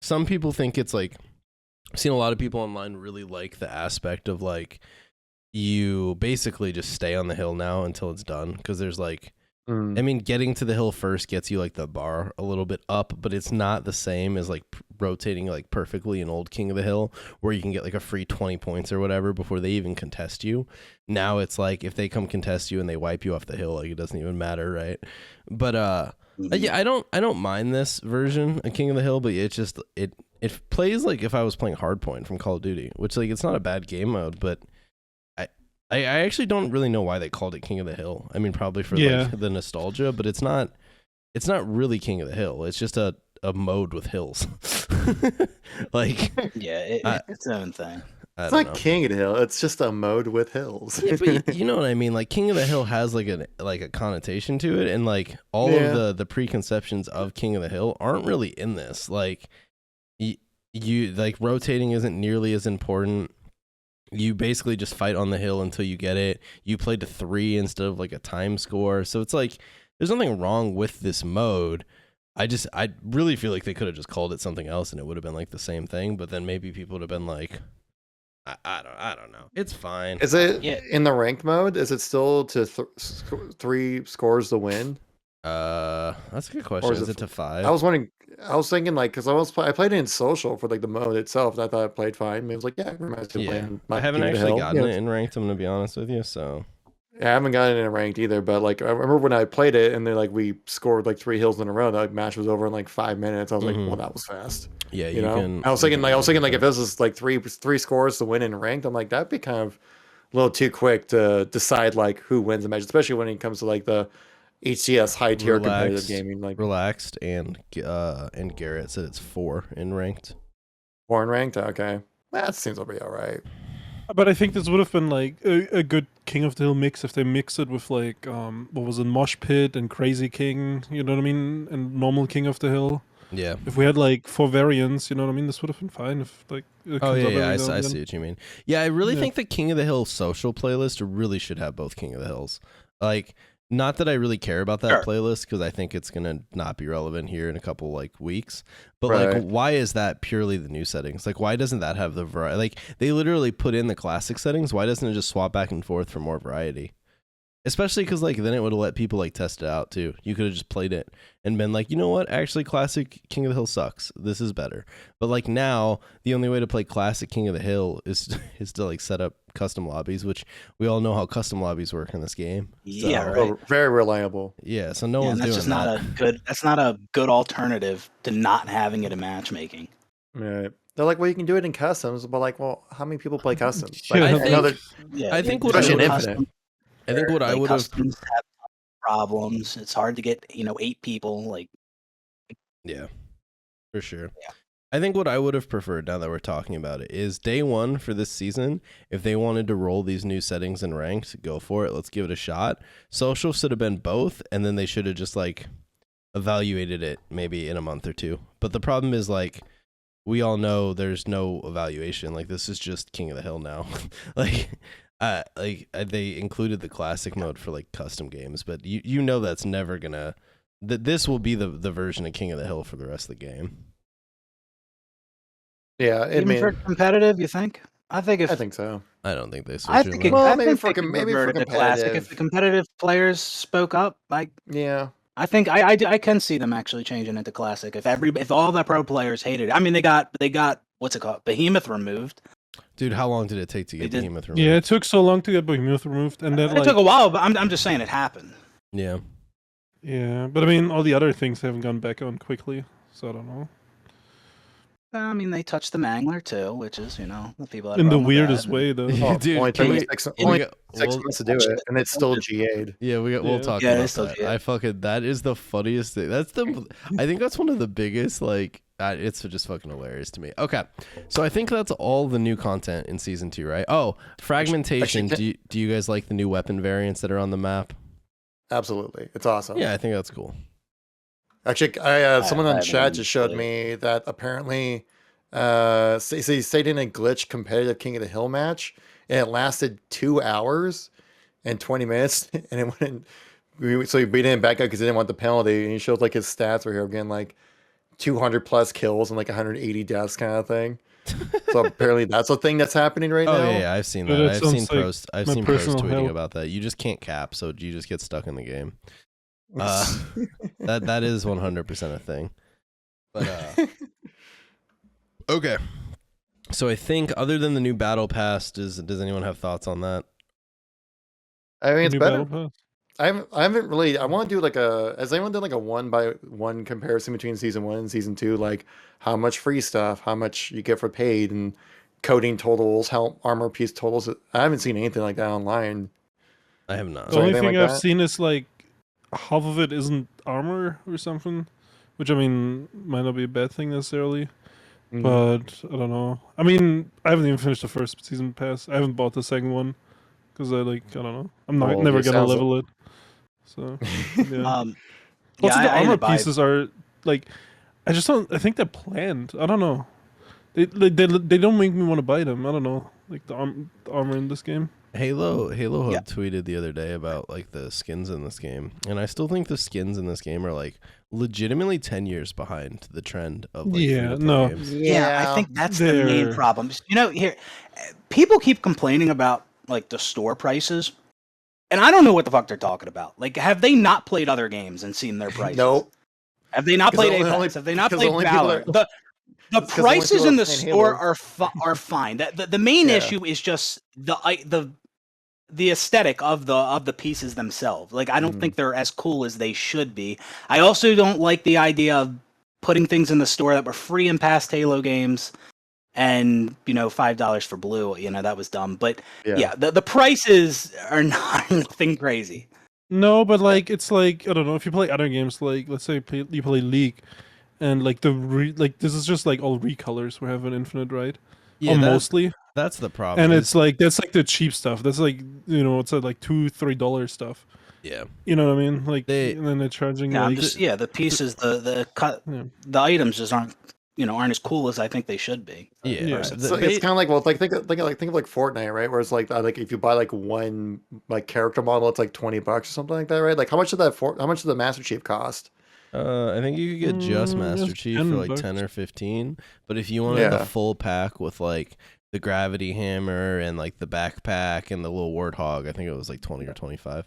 some people think it's, like... I've seen a lot of people online really like the aspect of, like... You basically just stay on the hill now until it's done, because there's like I mean, getting to the hill first gets you like the bar a little bit up, but it's not the same as like rotating like perfectly in old King of the Hill where you can get like a free 20 points or whatever before they even contest you. Now it's like if they come contest you and they wipe you off the hill, like it doesn't even matter, right? But yeah, I don't mind this version of King of the Hill, but it just it plays like if I was playing Hardpoint from Call of Duty, which like it's not a bad game mode, but I actually don't really know why they called it King of the Hill. I mean, probably for like the nostalgia, but it's not really King of the Hill. It's just a mode with hills. Like, yeah, it's its own thing. It's not King of the Hill. It's just a mode with hills. Yeah, but you know what I mean? Like, King of the Hill has like a connotation to it, and like all of the preconceptions of King of the Hill aren't really in this. Like, you like rotating isn't nearly as important. You basically just fight on the hill until you get it. You play to 3 instead of like a time score. So it's like there's nothing wrong with this mode. I really feel like they could have just called it something else and it would have been like the same thing. But then maybe people would have been like, I don't know. It's fine. Is it in the ranked mode? Is it still to 3 scores to win? That's a good question. Is it to 5? I was thinking like because I played it in social for like the mode itself. And I thought it played fine. It was like it reminds me of playing. I haven't actually gotten it in ranked. I'm gonna be honest with you. So Yeah, I haven't gotten it in ranked either, but like I remember when I played it and then like we scored like 3 hills in a row. That match was over in like 5 minutes. I was like, well, that was fast. Yeah, You know, can. I was thinking like if this was like three scores to win in ranked, I'm like that'd be kind of a little too quick to decide like who wins the match, especially when it comes to like the HCS high tier competitive gaming. Like relaxed and Garrett said it's 4 in ranked. 4 in ranked, okay, that seems to be all right. But I think this would have been like a good King of the Hill mix if they mixed it with like what was it, Mosh Pit and Crazy King, you know what I mean, and normal King of the Hill. Yeah. If we had like 4 variants, you know what I mean, this would have been fine. If like it Oh comes up yeah, every I now and see then. what you mean. Yeah, I really think the King of the Hill social playlist really should have both King of the Hills. Like, not that I really care about that playlist because I think it's gonna not be relevant here in a couple like weeks. But like, why is that purely the new settings? Like, why doesn't that have the variety? Like, they literally put in the classic settings. Why doesn't it just swap back and forth for more variety? Especially because like then it would have let people like test it out too. You could have just played it and been like, you know what? Actually, classic King of the Hill sucks. This is better. But like now, the only way to play classic King of the Hill is to like set up custom lobbies, which we all know how custom lobbies work in this game. Yeah, So, right. Very reliable. Yeah, so no one's that's doing just that. not a good. That's not a good alternative to not having it in matchmaking. Right. They're like, well, you can do it in customs, but like, well, how many people play customs? Yeah, Like, I think- I think what I especially in would've- Infinite. I think what I would have. Customs have problems. It's hard to get 8 people. Like, Yeah, for sure. Yeah. I think what I would have preferred, now that we're talking about it, is day 1 for this season. If they wanted to roll these new settings in ranked, go for it. Let's give it a shot. Social should have been both, and then they should have just like evaluated it maybe in a month or 2. But the problem is like we all know there's no evaluation. Like this is just King of the Hill now. They included the classic mode for like custom games, but you know that's never gonna. This will be the version of King of the Hill for the rest of the game. Yeah, even for competitive, you think? I think so. I don't think they switch I it. think though. Well, I maybe think for they could maybe revert for it to classic. competitive. If the competitive players spoke up, Yeah. I think I can see them actually changing it to classic. If all the pro players hated it, I mean they got what's it called, Behemoth removed. Dude, how long did it take to get Behemoth removed? Yeah, it took so long to get Behemoth removed, and then It took a while, but I'm just saying it happened. Yeah. Yeah, but I mean, all the other things haven't gone back on quickly, so I don't know. I mean, they touched the Mangler too, which is the people that In the run with weirdest that. way, though. Oh, Dude, only can took we- me 6 we only got- 6 we'll- months to do it, and it's still GA'd. Yeah, we'll talk Yeah, about it's still that. GA. That is the funniest thing. I think that's one of the biggest, like, it's just fucking hilarious to me. Okay, so I think that's all the new content in Season 2, right? Oh, fragmentation. Actually, Do you guys like the new weapon variants that are on the map? Absolutely, it's awesome. Yeah, I think that's cool. Actually, someone I on haven't chat just showed played me that apparently, they stayed in a glitch competitive King of the Hill match, and it lasted 2 hours and 20 minutes, and it went. So he beat him back up because he didn't want the penalty, and he showed like his stats were here again, like 200 plus kills and like 180 deaths, kind of thing. So apparently that's a thing that's happening right Oh now. yeah, I've seen But that. it I've seen sounds like pros. I've my seen pros personal tweeting hell. about that. You just can't cap, so you just get stuck in the game. That is 100% a thing. But okay. So I think other than the new battle pass, does anyone have thoughts on that? I mean, it's New better. Battle Pass. I haven't really. I want to do like has anyone done like a 1-by-1 comparison between season 1 and season 2? Like how much free stuff, how much you get for paid, and coding totals, how armor piece totals. I haven't seen anything like that online. I have not. The only anything thing like I've that? seen is like half of it isn't armor or something, which I mean might not be a bad thing necessarily, Mhm. but I don't know. I mean, I haven't even finished the first season pass. I haven't bought the second one because I don't know. I'm not Well, never it gonna sounds level it. So yeah. Also, Also, the I armor didn't buy it. pieces are like, I just don't. I think they're planned. I don't know. They don't make me want to buy them. I don't know. Like the armor in this game. Halo Yeah. had tweeted the other day about like the skins in this game, and I still think the skins in this game are like legitimately 10 years behind the trend of like Yeah, free-to-play no. games. Yeah, I think that's the main They're- problem. Here, people keep complaining about like the store prices, and I don't know what the fuck they're talking about. Like, have they not played other games and seen their prices? Nope. Have they not Because played only- Apex? Have they not because played only people Valor? are- The It's 'cause only prices people in are the playing store Halo. are fine. The main Yeah. issue is just the aesthetic of the pieces themselves. Like, I don't Mhm. think they're as cool as they should be. I also don't like the idea of putting things in the store that were free in past Halo games, and $5 for blue. That was dumb. But yeah, the prices are not anything crazy. No, but like it's like I don't know if you play other games like let's say you play League, and like like this is just like all recolors. We have an infinite, right? Yeah, Or mostly, that's the problem. and is- it's like that's like the cheap stuff. That's like it's like $2-3 stuff. yeah. You know what I mean? Like They- and then they're charging Yeah, like I'm just the pieces, the cut, yeah. the items just aren't as cool as I think they should be. Yeah, Yeah. It's kind of like think of like Fortnite, right? Where it's like if you buy like one like character model, it's like $20 or something like that, right? Like how much did the Master Chief cost? I think you could get just Master it's Chief for like $10. 10 or 15, but if you wanted the Yeah. full pack with like the gravity hammer and like the backpack and the little warthog, I think it was like 20 or 25.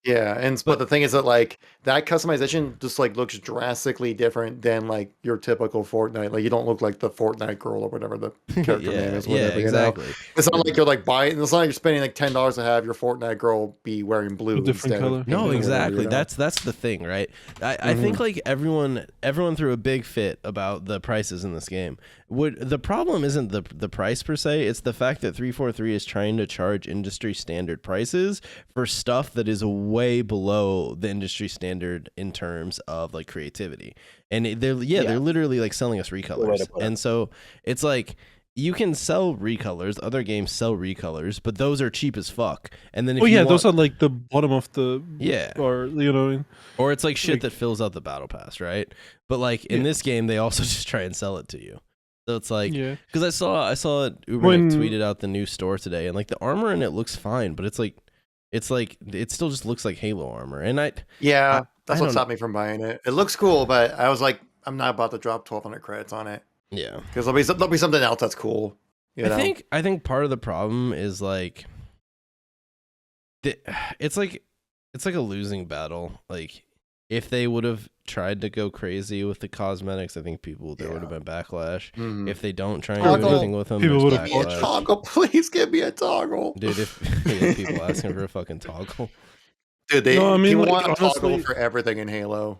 Yeah, but the thing is that like that customization just like looks drastically different than like your typical Fortnite. Like you don't look like the Fortnite girl or whatever the character name is. Whatever, exactly. It's not like you're like buying. It's not like you're spending like $10 to have your Fortnite girl be wearing blue A different instead color. of No, pink or exactly. whatever, That's the thing, right? I think like everyone threw a big fit about the prices in this game. The problem isn't the price per se, it's the fact that 343 is trying to charge industry standard prices for stuff that is way below the industry standard in terms of like creativity. And they're literally like selling us recolors. And so it's like you can sell recolors, other games sell recolors, but those are cheap as fuck. And then if those are like the bottom of the or you know what I mean? or it's like shit like- that fills out the battle pass, right? But like in this game they also just try and sell it to you. So it's like because I saw Ubernick tweeted out the new store today, and like the armor in it looks fine, but it's like it still just looks like Halo armor. And that's what stopped me from buying it. It looks cool, but I was like, I'm not about to drop 1,200 credits on it. Yeah, because there'll be something else that's cool. I think part of the problem is like it's like a losing battle. Like if they would have tried to go crazy with the cosmetics, I think there would have been backlash. If they don't try and do anything with them, people there's would have Give me a toggle, please give me a toggle. Dude, if people asking for a fucking toggle. Dude, people want a honestly, toggle for everything in Halo.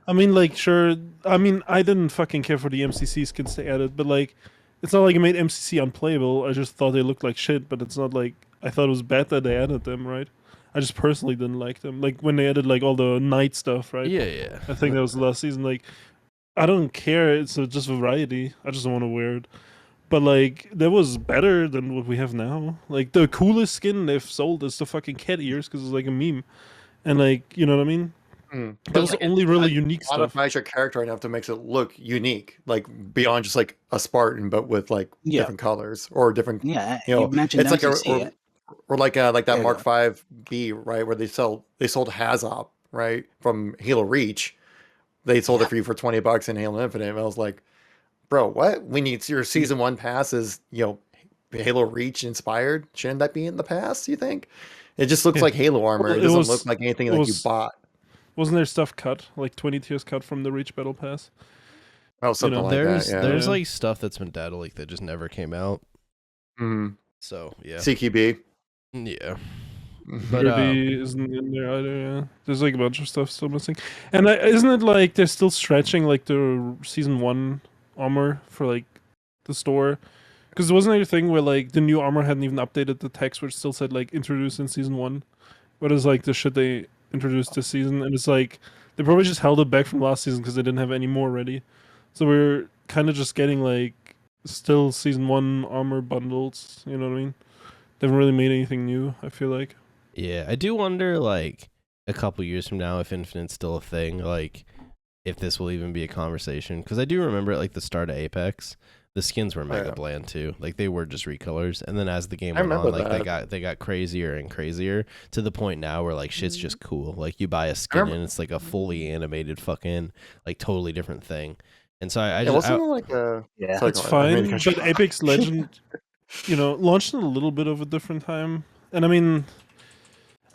I mean, like, sure. I mean, I didn't fucking care for the MCC skins they added, but like, it's not like it made MCC unplayable. I just thought they looked like shit, but it's not like I thought it was bad that they added them, right? I just personally didn't like them. Like when they added like all the night stuff, right? Yeah. I think that was the last season. Like, I don't care. It's just variety. I just don't want to wear it. But like, that was better than what we have now. Like the coolest skin they've sold is the fucking cat ears because it's like a meme, and like you know what I mean. That was the only really unique stuff. Modifies your character enough to makes it look unique, like beyond just like a Spartan, but with like different colors or different. Yeah, you mentioned it's like MCC, or like that Mark 5B, right, where they sold Hazop, right, from Halo Reach. They sold it for you for $20 in Halo Infinite. And I was like, bro, what? We need your season 1 pass is Halo Reach inspired. Shouldn't that be in the pass? You think? It just looks like Halo armor. Well, it doesn't look like anything like you bought. Wasn't there stuff cut, like 20 tiers cut from the Reach Battle Pass? Oh, something like that. Yeah. There's like stuff that's been data leaked that just never came out. So yeah. CQB. Yeah. But isn't in there either. Yeah, there's like a bunch of stuff still missing, and isn't it like they're still stretching like the season 1 armor for like the store? Because wasn't there a thing where like the new armor hadn't even updated the text, which still said like introduced in season 1? What is like the shit they introduced this season? And it's like they probably just held it back from last season because they didn't have any more ready. So we're kind of just getting like still season 1 armor bundles. You know what I mean? They haven't really made anything new, I feel like. Yeah, I do wonder, like, a couple years from now, if Infinite's still a thing, like, if this will even be a conversation. Because I do remember at, like, the start of Apex, the skins were mega bland, too. Like, they were just recolors. And then as the game went on, like, they got crazier and crazier to the point now where, like, shit's just cool. Like, you buy a skin and it's, like, a fully animated fucking, like, totally different thing. And so I just... wasn't like a... Yeah, it's fine, but Apex Legend, launched in a little bit of a different time. And I mean...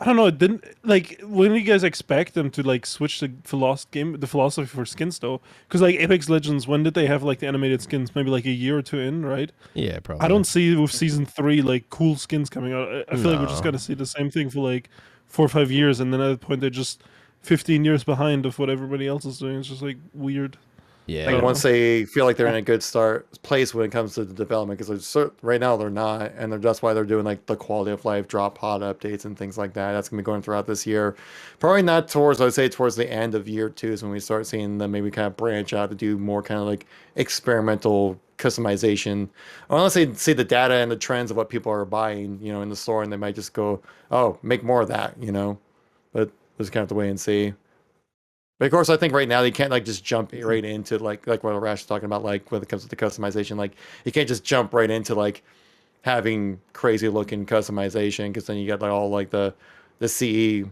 I don't know. It didn't like. When do you guys expect them to like switch the philosophy for skins though? Because like Apex Legends, when did they have like the animated skins? Maybe like a year or two in, right? Yeah, probably. I don't see with season 3 like cool skins coming out. I feel like we're just No. gonna see the same thing for like 4 or 5 years, and then at that point they're just 15 years behind of what everybody else is doing. It's just like weird. Yeah. Like don't once they feel like they're in a good place when it comes to the development, because right now they're not, and that's why they're doing like the quality of life drop pod updates and things like that. That's gonna be going throughout this year. Probably not towards, I'd say towards the end of year 2 is when we start seeing them maybe kind of branch out to do more kind of like experimental customization. Unless they see the data and the trends of what people are buying, in the store, and they might just go, oh, make more of that, But just kind of have to wait and see. But of course, I think right now they can't like just jump right into like what Rash is talking about, like when it comes to the customization. Like you can't just jump right into like having crazy looking customization, because then you got like all like the CE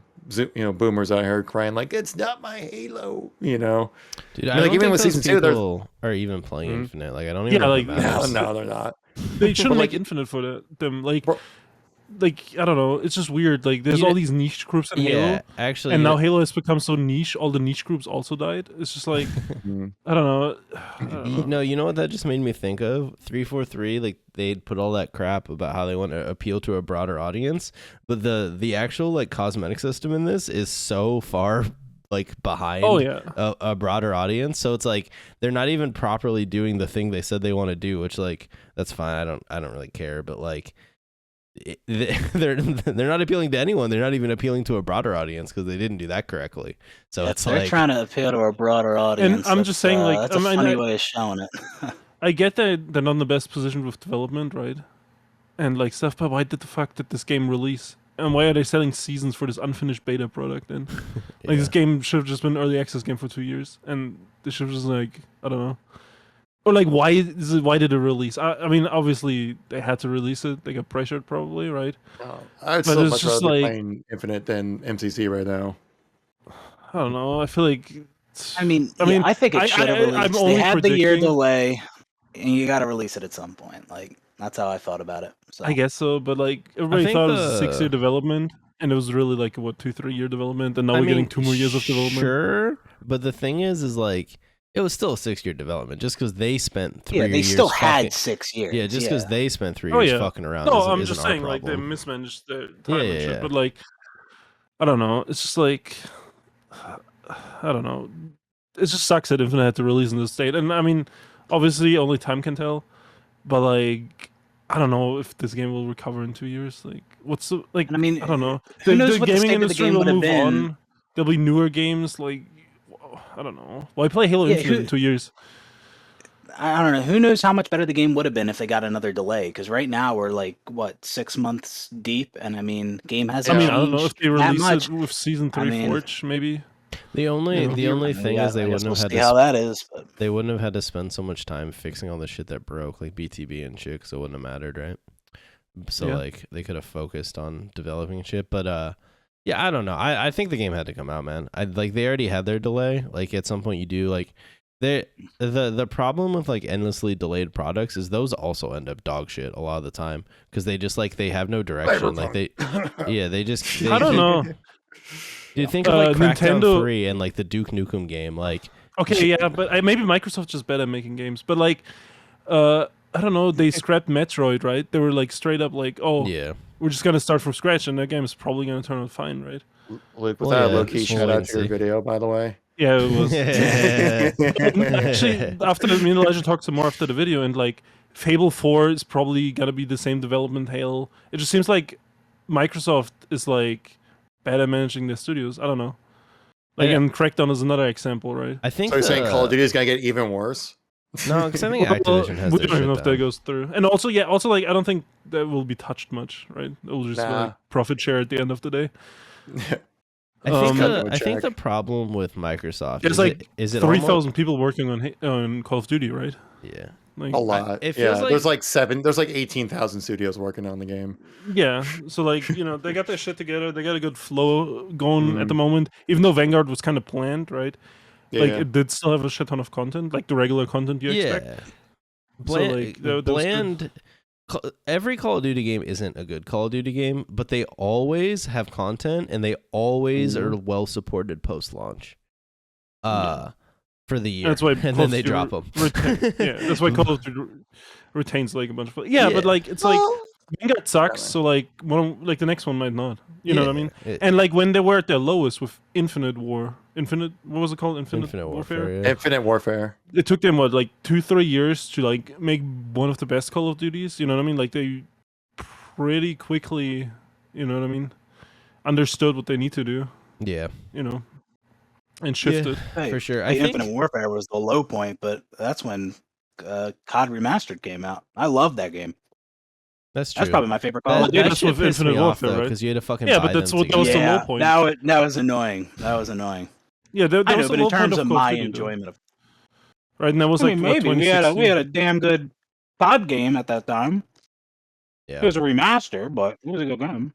boomers out here crying like it's not my Halo. Dude, I like, don't even think with those season 2, there's people are even playing Mhm. Infinite. Like I don't even Yeah, know like, if it matters. no, they're not. They shouldn't like- make Infinite for them. Like, Bro- like I don't know. It's just weird. Like there's Yeah. all these niche groups in Halo. Yeah, actually, And now Halo has become so niche, all the niche groups also died. It's just like, Mhm. I don't know. I don't know. you know what that just made me think of? 343, like they'd put all that crap about how they want to appeal to a broader audience, but the actual like cosmetic system in this is so far like behind Oh, yeah. a broader audience. So it's like they're not even properly doing the thing they said they want to do, which like that's fine. I don't really care, but like they're not appealing to anyone. They're not even appealing to a broader audience because they didn't do that correctly. So it's They're like trying to appeal to a broader audience. I'm just saying, like, that's a I mean, funny way of showing it. I get that they're not in the best position with development, right? And like stuff, but why did the fuck did this game release? And why are they selling seasons for this unfinished beta product then? Like this game should have just been an early access game for 2 years, and they should have just like, I don't know. Or like why did it release? I mean, obviously they had to release it. They got pressured probably, right? I would But still it's much just rather be like- playing Infinite than MCC right now. I don't know. I feel like I mean, I I think it I- should have I- I'm released. They only had the year predicting- delay, and you got to release it at some point. Like that's how I thought about it. So I guess so, but like everybody think thought it was a the- 6-year development, and it was really like what 2-3 year development, and now I we're getting mean, 2 more years of development. Sure, but the thing is like it was still a 6-year development just because they spent 3 yeah, years. they still fucking- had 6 years. Yeah, just because they spent 3 Oh, years yeah. fucking around. No, isn't- I'm isn't just our saying like they problem. mismanaged their time Yeah, and yeah, shit. yeah. But like, I don't know. It's just like, I don't know. It just sucks that Infinite had to release in this state, and I mean, obviously only time can tell. But like, I don't know if this game will recover in 2 years. Like, what's the like? And I mean, I don't know. who knows the what the gaming state of the industry game will would have move been. on. There'll be newer games. Like, I don't know. Why play Halo Yeah, Infinite in 2 years? I don't know. Who knows how much better the game would have been if they got another delay? Because right now we're like what 6 months deep, and I mean, game hasn't I mean, changed I don't know if they that release much. it with season 3 I mean- Forge, maybe. The only Yeah. the only thing is they I guess wouldn't have we'll had see to how that is. But they wouldn't have had to spend so much time fixing all the shit that broke, like BTB and shit, because it wouldn't have mattered, right? So Yeah. like they could have focused on developing shit, but yeah, I don't know. I think the game had to come out, man. I like they already had their delay. Like at some point you do like the problem with like endlessly delayed products is those also end up dog shit a lot of the time because they just like they have no direction. Like they they just I don't know. Do you think of like Crackdown Nintendo- 3 and like the Duke Nukem game? Like Okay, yeah, but maybe Microsoft's just better at making games. But like, I don't know. They scrapped Metroid, right? They were like straight up like, oh, yeah. we're just gonna start from scratch, and that game is probably gonna turn out fine, right? Luke, was Well, that a yeah, low-key we'll shout wait out and to your see. video, by the way? Yeah, it was. Yeah. Actually, after me and Elijah talked some more after the video, and like Fable 4 is probably gonna be the same development hell. It just seems like Microsoft is like bad at managing their studios. I don't know. Like, Yeah. and Crackdown is another example, right? I think So you're saying Call of the- Duty is gonna get even worse? No, because I think Well, Activision has we their don't even shit know if that down. goes through. And also, yeah, also like I don't think that will be touched much, right? It will just be Nah. like profit share at the end of the day. I think, Um, I think the problem with Microsoft There's is like is it 3,000 people working on Call of Duty, right? Yeah. Like, A lot. it feels Yeah, like- there's like 18,000 studios working on the game. yeah. So like they got their shit together. They got a good flow going Mhm. at the moment. Even though Vanguard was kind of planned, right? Yeah, Like yeah. it did still have a shit ton of content, like the regular content you expect. Yeah. So, like, that was good. every Call of Duty game isn't a good Call of Duty game, but they always have content and they always are well supported post launch. For the year, That's why and then they drop them. That's why Call of Duty retains like a bunch of. Yeah, but like it's like Vanguard sucks, so like the next one might not. You know what I mean? And like when they were at their lowest with Infinite, what was it called? Infinite Warfare. Yeah. Infinite Warfare. It took them what, like 2-3 years to like make one of the best Call of Duties. You know what I mean? Like they pretty quickly, you know what I mean, understood what they need to do. Yeah, you know, and shifted for sure. I think Infinite Warfare was the low point, but that's when COD Remastered came out. I love that game. That's true. That's probably my favorite Call of Duty. That's with Infinite Warfare, right? Because you had to fucking but that's what that was the low point. Now that was annoying. That was annoying. Yeah, that I know, was the but low in terms point of my enjoyment of, right, and that was like maybe we had a damn good COD game at that time. Yeah, it was a remaster, but it was a good game.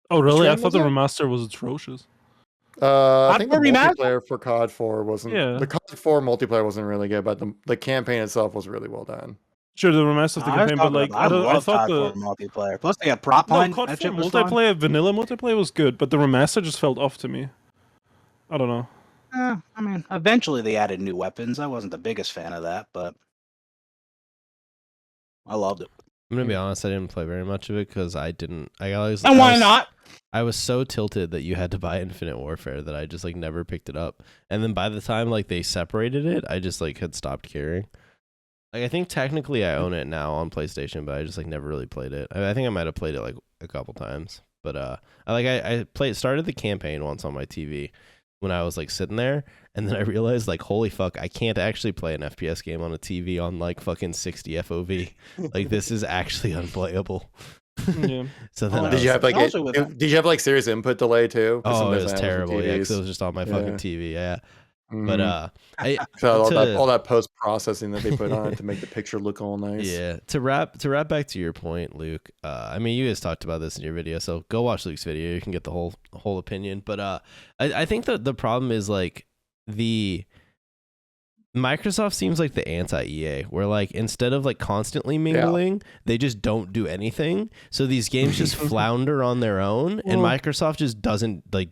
Oh really? I thought the remaster was atrocious. I think the multiplayer for COD 4 wasn't. Yeah. The COD 4 multiplayer wasn't really good, but the campaign itself was really well done. Sure, the remaster of the campaign, but like I thought the multiplayer. Plus, they had prop hunt. COD 4 multiplayer, vanilla multiplayer was good, but the remaster just felt off to me. I don't know. I mean, eventually they added new weapons. I wasn't the biggest fan of that, but I loved it. I'm gonna be honest. I didn't play very much of it because I didn't. And why not? I was so tilted that you had to buy Infinite Warfare that I just like never picked it up. And then by the time like they separated it, I just like had stopped caring. Like I think technically I own it now on PlayStation, but I just like never really played it. I think I might have played it like a couple times, but I started the campaign once on my TV when I was like sitting there, and then I realized like holy fuck, I can't actually play an FPS game on a TV on like fucking 60 FOV. Like this is actually unplayable. Yeah. So then did you have like serious input delay too? Oh, it was terrible. Yeah, because it was just on my fucking TV. Yeah. Mm-hmm. But all that post processing that they put on it to make the picture look all nice. Yeah. To wrap back to your point, Luke. I mean, you guys talked about this in your video, so go watch Luke's video. You can get the whole opinion. But I think that the problem is like the Microsoft seems like the anti-EA, where like instead of like constantly mingling, they just don't do anything. So these games just flounder on their own, and Microsoft just doesn't like.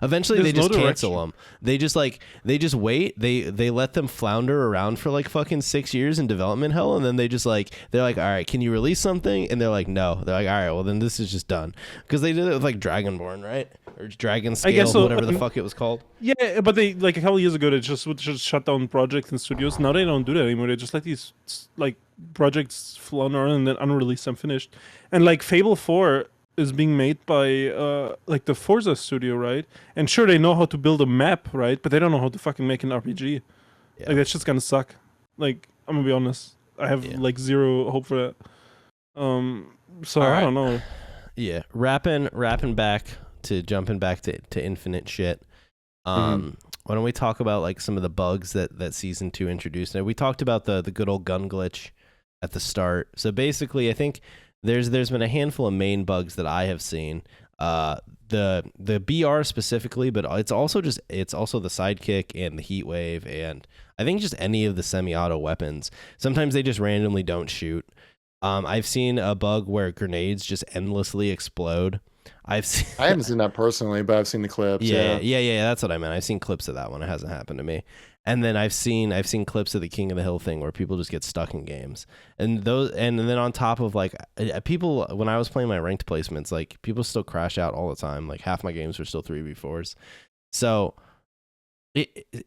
Eventually, they just cancel them. They just wait. They let them flounder around for like fucking 6 years in development hell, and then they're like, all right, can you release something? And they're like, no. They're like, all right, well then this is just done, because they did it with like Dragonborn, right? Or Dragon Scale, so, whatever the fuck it was called. Yeah, but they like a couple years ago they just shut down projects and studios. Now they don't do that anymore. They just let these like projects flounder and then unreleased unfinished. And like Fable 4 is being made by like the Forza studio, right? And sure, they know how to build a map, right? But they don't know how to fucking make an RPG. Yeah. Like that's just gonna suck. Like I'm gonna be honest, I have like zero hope for that. So I don't know. Yeah, wrapping back to jumping back to Infinite shit. Why don't we talk about like some of the bugs that season 2 introduced? Now we talked about the good old gun glitch at the start. So basically, I think there's been a handful of main bugs that I have seen. The BR specifically, but it's also the sidekick and the heat wave, and I think just any of the semi-auto weapons. Sometimes they just randomly don't shoot. I've seen a bug where grenades just endlessly explode. I haven't seen that personally, but I've seen the clips. Yeah, that's what I meant. I've seen clips of that one. It hasn't happened to me. And then I've seen clips of the King of the Hill thing where people just get stuck in games. And then on top of like people, when I was playing my ranked placements, like people still crash out all the time. Like half my games were still 3v4s. So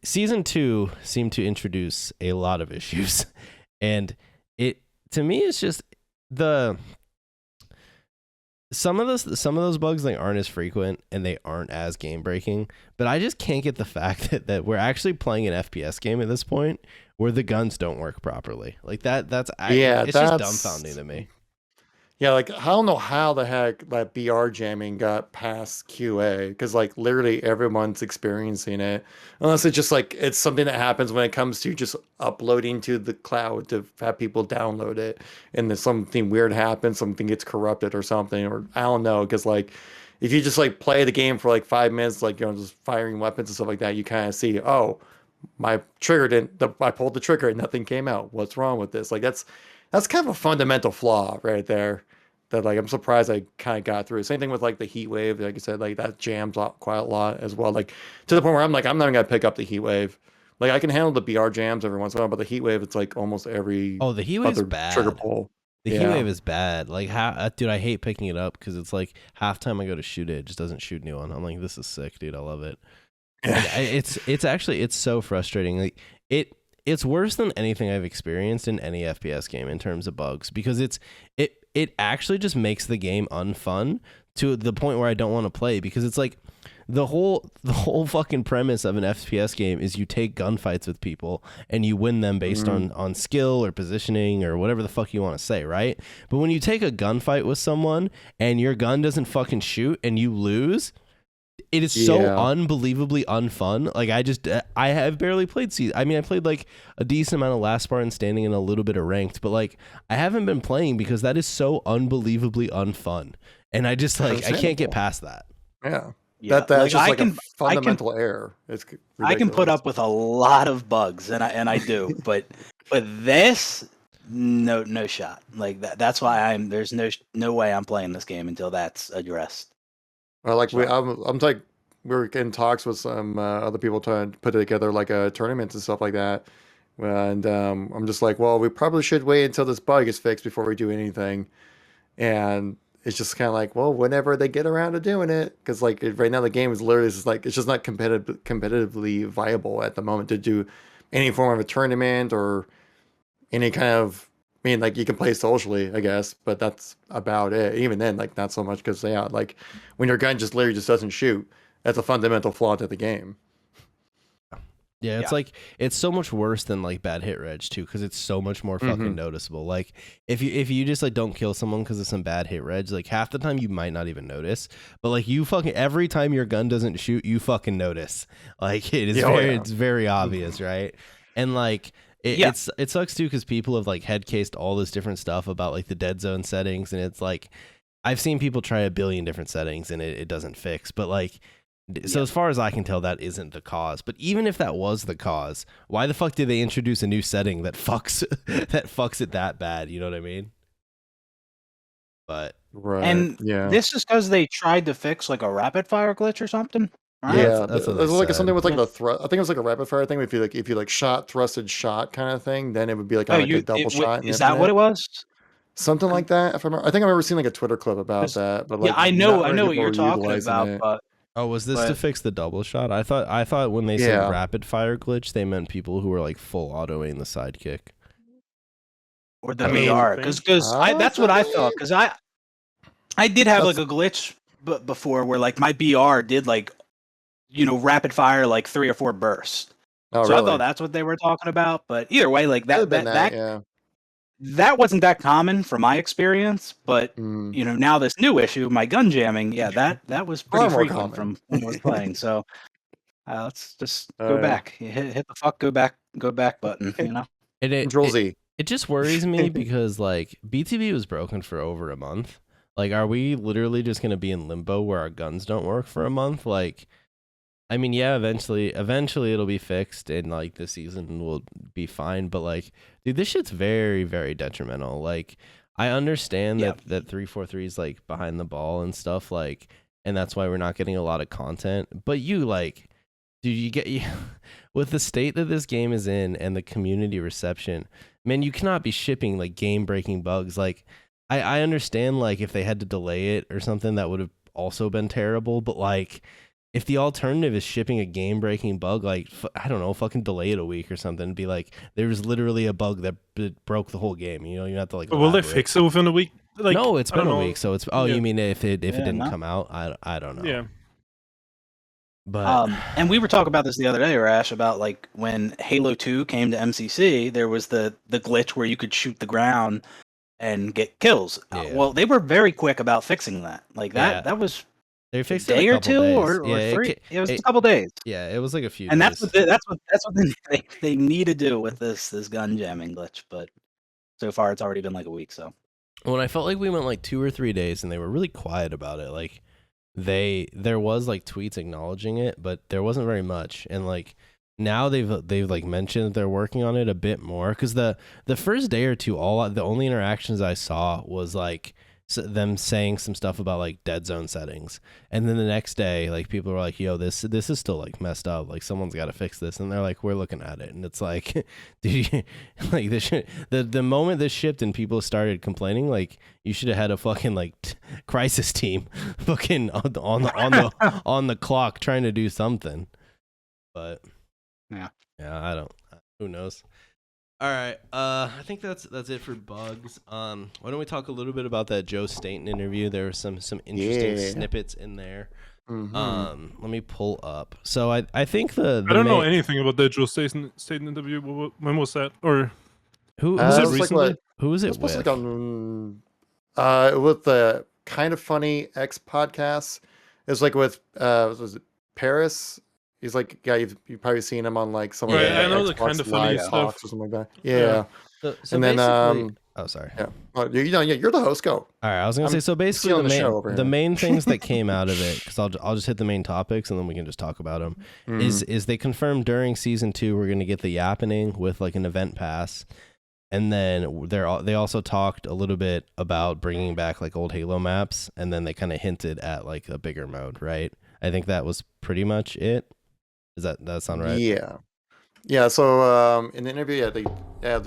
season 2 seemed to introduce a lot of issues. And to me, it's just some of those bugs like aren't as frequent and they aren't as game breaking, but I just can't get the fact that we're actually playing an FPS game at this point where the guns don't work properly. Like it's just dumbfounding to me. Yeah, like I don't know how the heck that BR jamming got past QA, because like literally everyone's experiencing it, unless it's just like it's something that happens when it comes to just uploading to the cloud to have people download it, and then something weird happens, something gets corrupted or something, or I don't know, because like if you just like play the game for like 5 minutes, like just firing weapons and stuff like that, you kind of see, oh, my trigger I pulled the trigger and nothing came out. What's wrong with this? Like that's that's kind of a fundamental flaw right there. That like I'm surprised I kind of got through. Same thing with like the heat wave. Like I said, like that jams out quite a lot as well. Like to the point where I'm like, I'm not gonna pick up the heat wave. Like I can handle the BR jams every once in a while, but the heat wave, it's like almost every Oh, the heat wave's other bad. trigger pull. The heat wave is bad. Like, dude, I hate picking it up because it's like half time I go to shoot it, it just doesn't shoot anyone. I'm like, this is sick, dude. I love it. Like, it's so frustrating. Like it's worse than anything I've experienced in any FPS game in terms of bugs because it actually just makes the game unfun to the point where I don't want to play because it's like the whole fucking premise of an FPS game is you take gunfights with people and you win them based on skill or positioning or whatever the fuck you want to say, right? But when you take a gunfight with someone and your gun doesn't fucking shoot and you lose, it is so unbelievably unfun. Like I have barely played season. I mean, I played like a decent amount of Last Spartan Standing and a little bit of Ranked, but like I haven't been playing because that is so unbelievably unfun. And I just like I can't get past that. Yeah. Yeah, That's just like a fundamental error. It's ridiculous. I can put up with a lot of bugs, and I do, but this, no shot. Like that's why there's no way I'm playing this game until that's addressed. Well, like I'm like we're in talks with some other people trying to put together like a tournament and stuff like that, and I'm just like, well, we probably should wait until this bug is fixed before we do anything, and it's just kind of like, well, whenever they get around to doing it, because like right now the game is literally just like it's just not competitively viable at the moment to do any form of a tournament or any kind of. I mean, like you can play socially, I guess, but that's about it. Even then, like not so much because like when your gun just literally just doesn't shoot, that's a fundamental flaw to the game. Yeah, it's like it's so much worse than like bad hit reg too, because it's so much more fucking noticeable. Like if you just like don't kill someone because of some bad hit reg, like half the time you might not even notice, but like you fucking every time your gun doesn't shoot, you fucking notice. Like it is it's very obvious, right? And like it sucks too because people have like head cased all this different stuff about like the dead zone settings, and it's like I've seen people try a billion different settings and it doesn't fix, but like. So as far as I can tell, that isn't the cause. But even if that was the cause, why the fuck did they introduce a new setting that fucks it that bad? You know what I mean? But this is because they tried to fix like a rapid fire glitch or something. Right? Yeah, that's like something with like the thrust. I think it was like a rapid fire thing. If you like shot thrusted shot kind of thing, then it would be like, a double shot. Is that what it was? Something like that. I think I remember seeing like a Twitter clip about that. But like, I know what you're talking about. But oh, was this to fix the double shot? I thought when they said rapid fire glitch, they meant people who were like full autoing the sidekick. Or the VR, because that's what I thought. Because I did have like a glitch before where like my BR did like, rapid fire like 3 or 4 bursts. Oh, so really? I thought that's what they were talking about. But either way, like that wasn't that common from my experience, but now this new issue, my gun jamming, that was pretty frequent from when I was playing. So let's just go back, hit the fuck go back button. Control Z. It just worries me because like BTB was broken for over a month. Like, are we literally just gonna be in limbo where our guns don't work for a month? Like, I mean, yeah, eventually it'll be fixed and like the season will be fine. But like, dude, this shit's very, very detrimental. Like, I understand that 343 is like behind the ball and stuff, like, and that's why we're not getting a lot of content. But dude, with the state that this game is in and the community reception, man, you cannot be shipping like game breaking bugs. Like, I understand like if they had to delay it or something, that would have also been terrible. But like, if the alternative is shipping a game-breaking bug, like, I don't know, fucking delay it a week or something, and be like, there was literally a bug that broke the whole game. You have to like. But will they fix it within a week? Like, no, it's been a week, so it's. Oh, you mean if it didn't come out? I don't know. Yeah. But and we were talking about this the other day, Rash, about like when Halo 2 came to MCC, there was the glitch where you could shoot the ground and get kills. Yeah. Well, they were very quick about fixing that. Like that was. They fixed a day it or two or 3. It was a couple days. Yeah, it was like a few. And days. that's what they need to do with this gun jamming glitch. But so far, it's already been like a week. So when I felt like we went like 2 or 3 days, and they were really quiet about it. Like there was like tweets acknowledging it, but there wasn't very much. And like now they've like mentioned that they're working on it a bit more, because the first day or two, the only interactions I saw was like them saying some stuff about like dead zone settings, and then the next day like people were like, yo, this is still like messed up, like someone's got to fix this, and they're like, we're looking at it, and it's like dude, like the moment this shipped and people started complaining, like you should have had a fucking like crisis team fucking on the clock trying to do something. But yeah, I don't, who knows. All right, I think that's it for bugs. Why don't we talk a little bit about that Joe Staten interview? There were some interesting snippets in there. Let me pull up. So I think I don't know anything about that Joe Staten interview. When was that? Or who was it like recently? Who was it with? with? With the Kind of Funny X podcast. It was like with was it Paris? He's like, yeah, you've probably seen him on like some of the I know the Xbox Kind of Funny Live stuff talks or something like that. Yeah. So And then oh, sorry. yeah. Well, you're the host. Go. All right, I was gonna say, so basically stealing the show over the here. main things that came out of it, because I'll just hit the main topics and then we can just talk about them. Is they confirmed during season 2 we're gonna get the Yappening with like an event pass, and then they also talked a little bit about bringing back like old Halo maps, and then they kind of hinted at like a bigger mode, right? I think that was pretty much it. Does that sound right? Yeah. So in the interview, they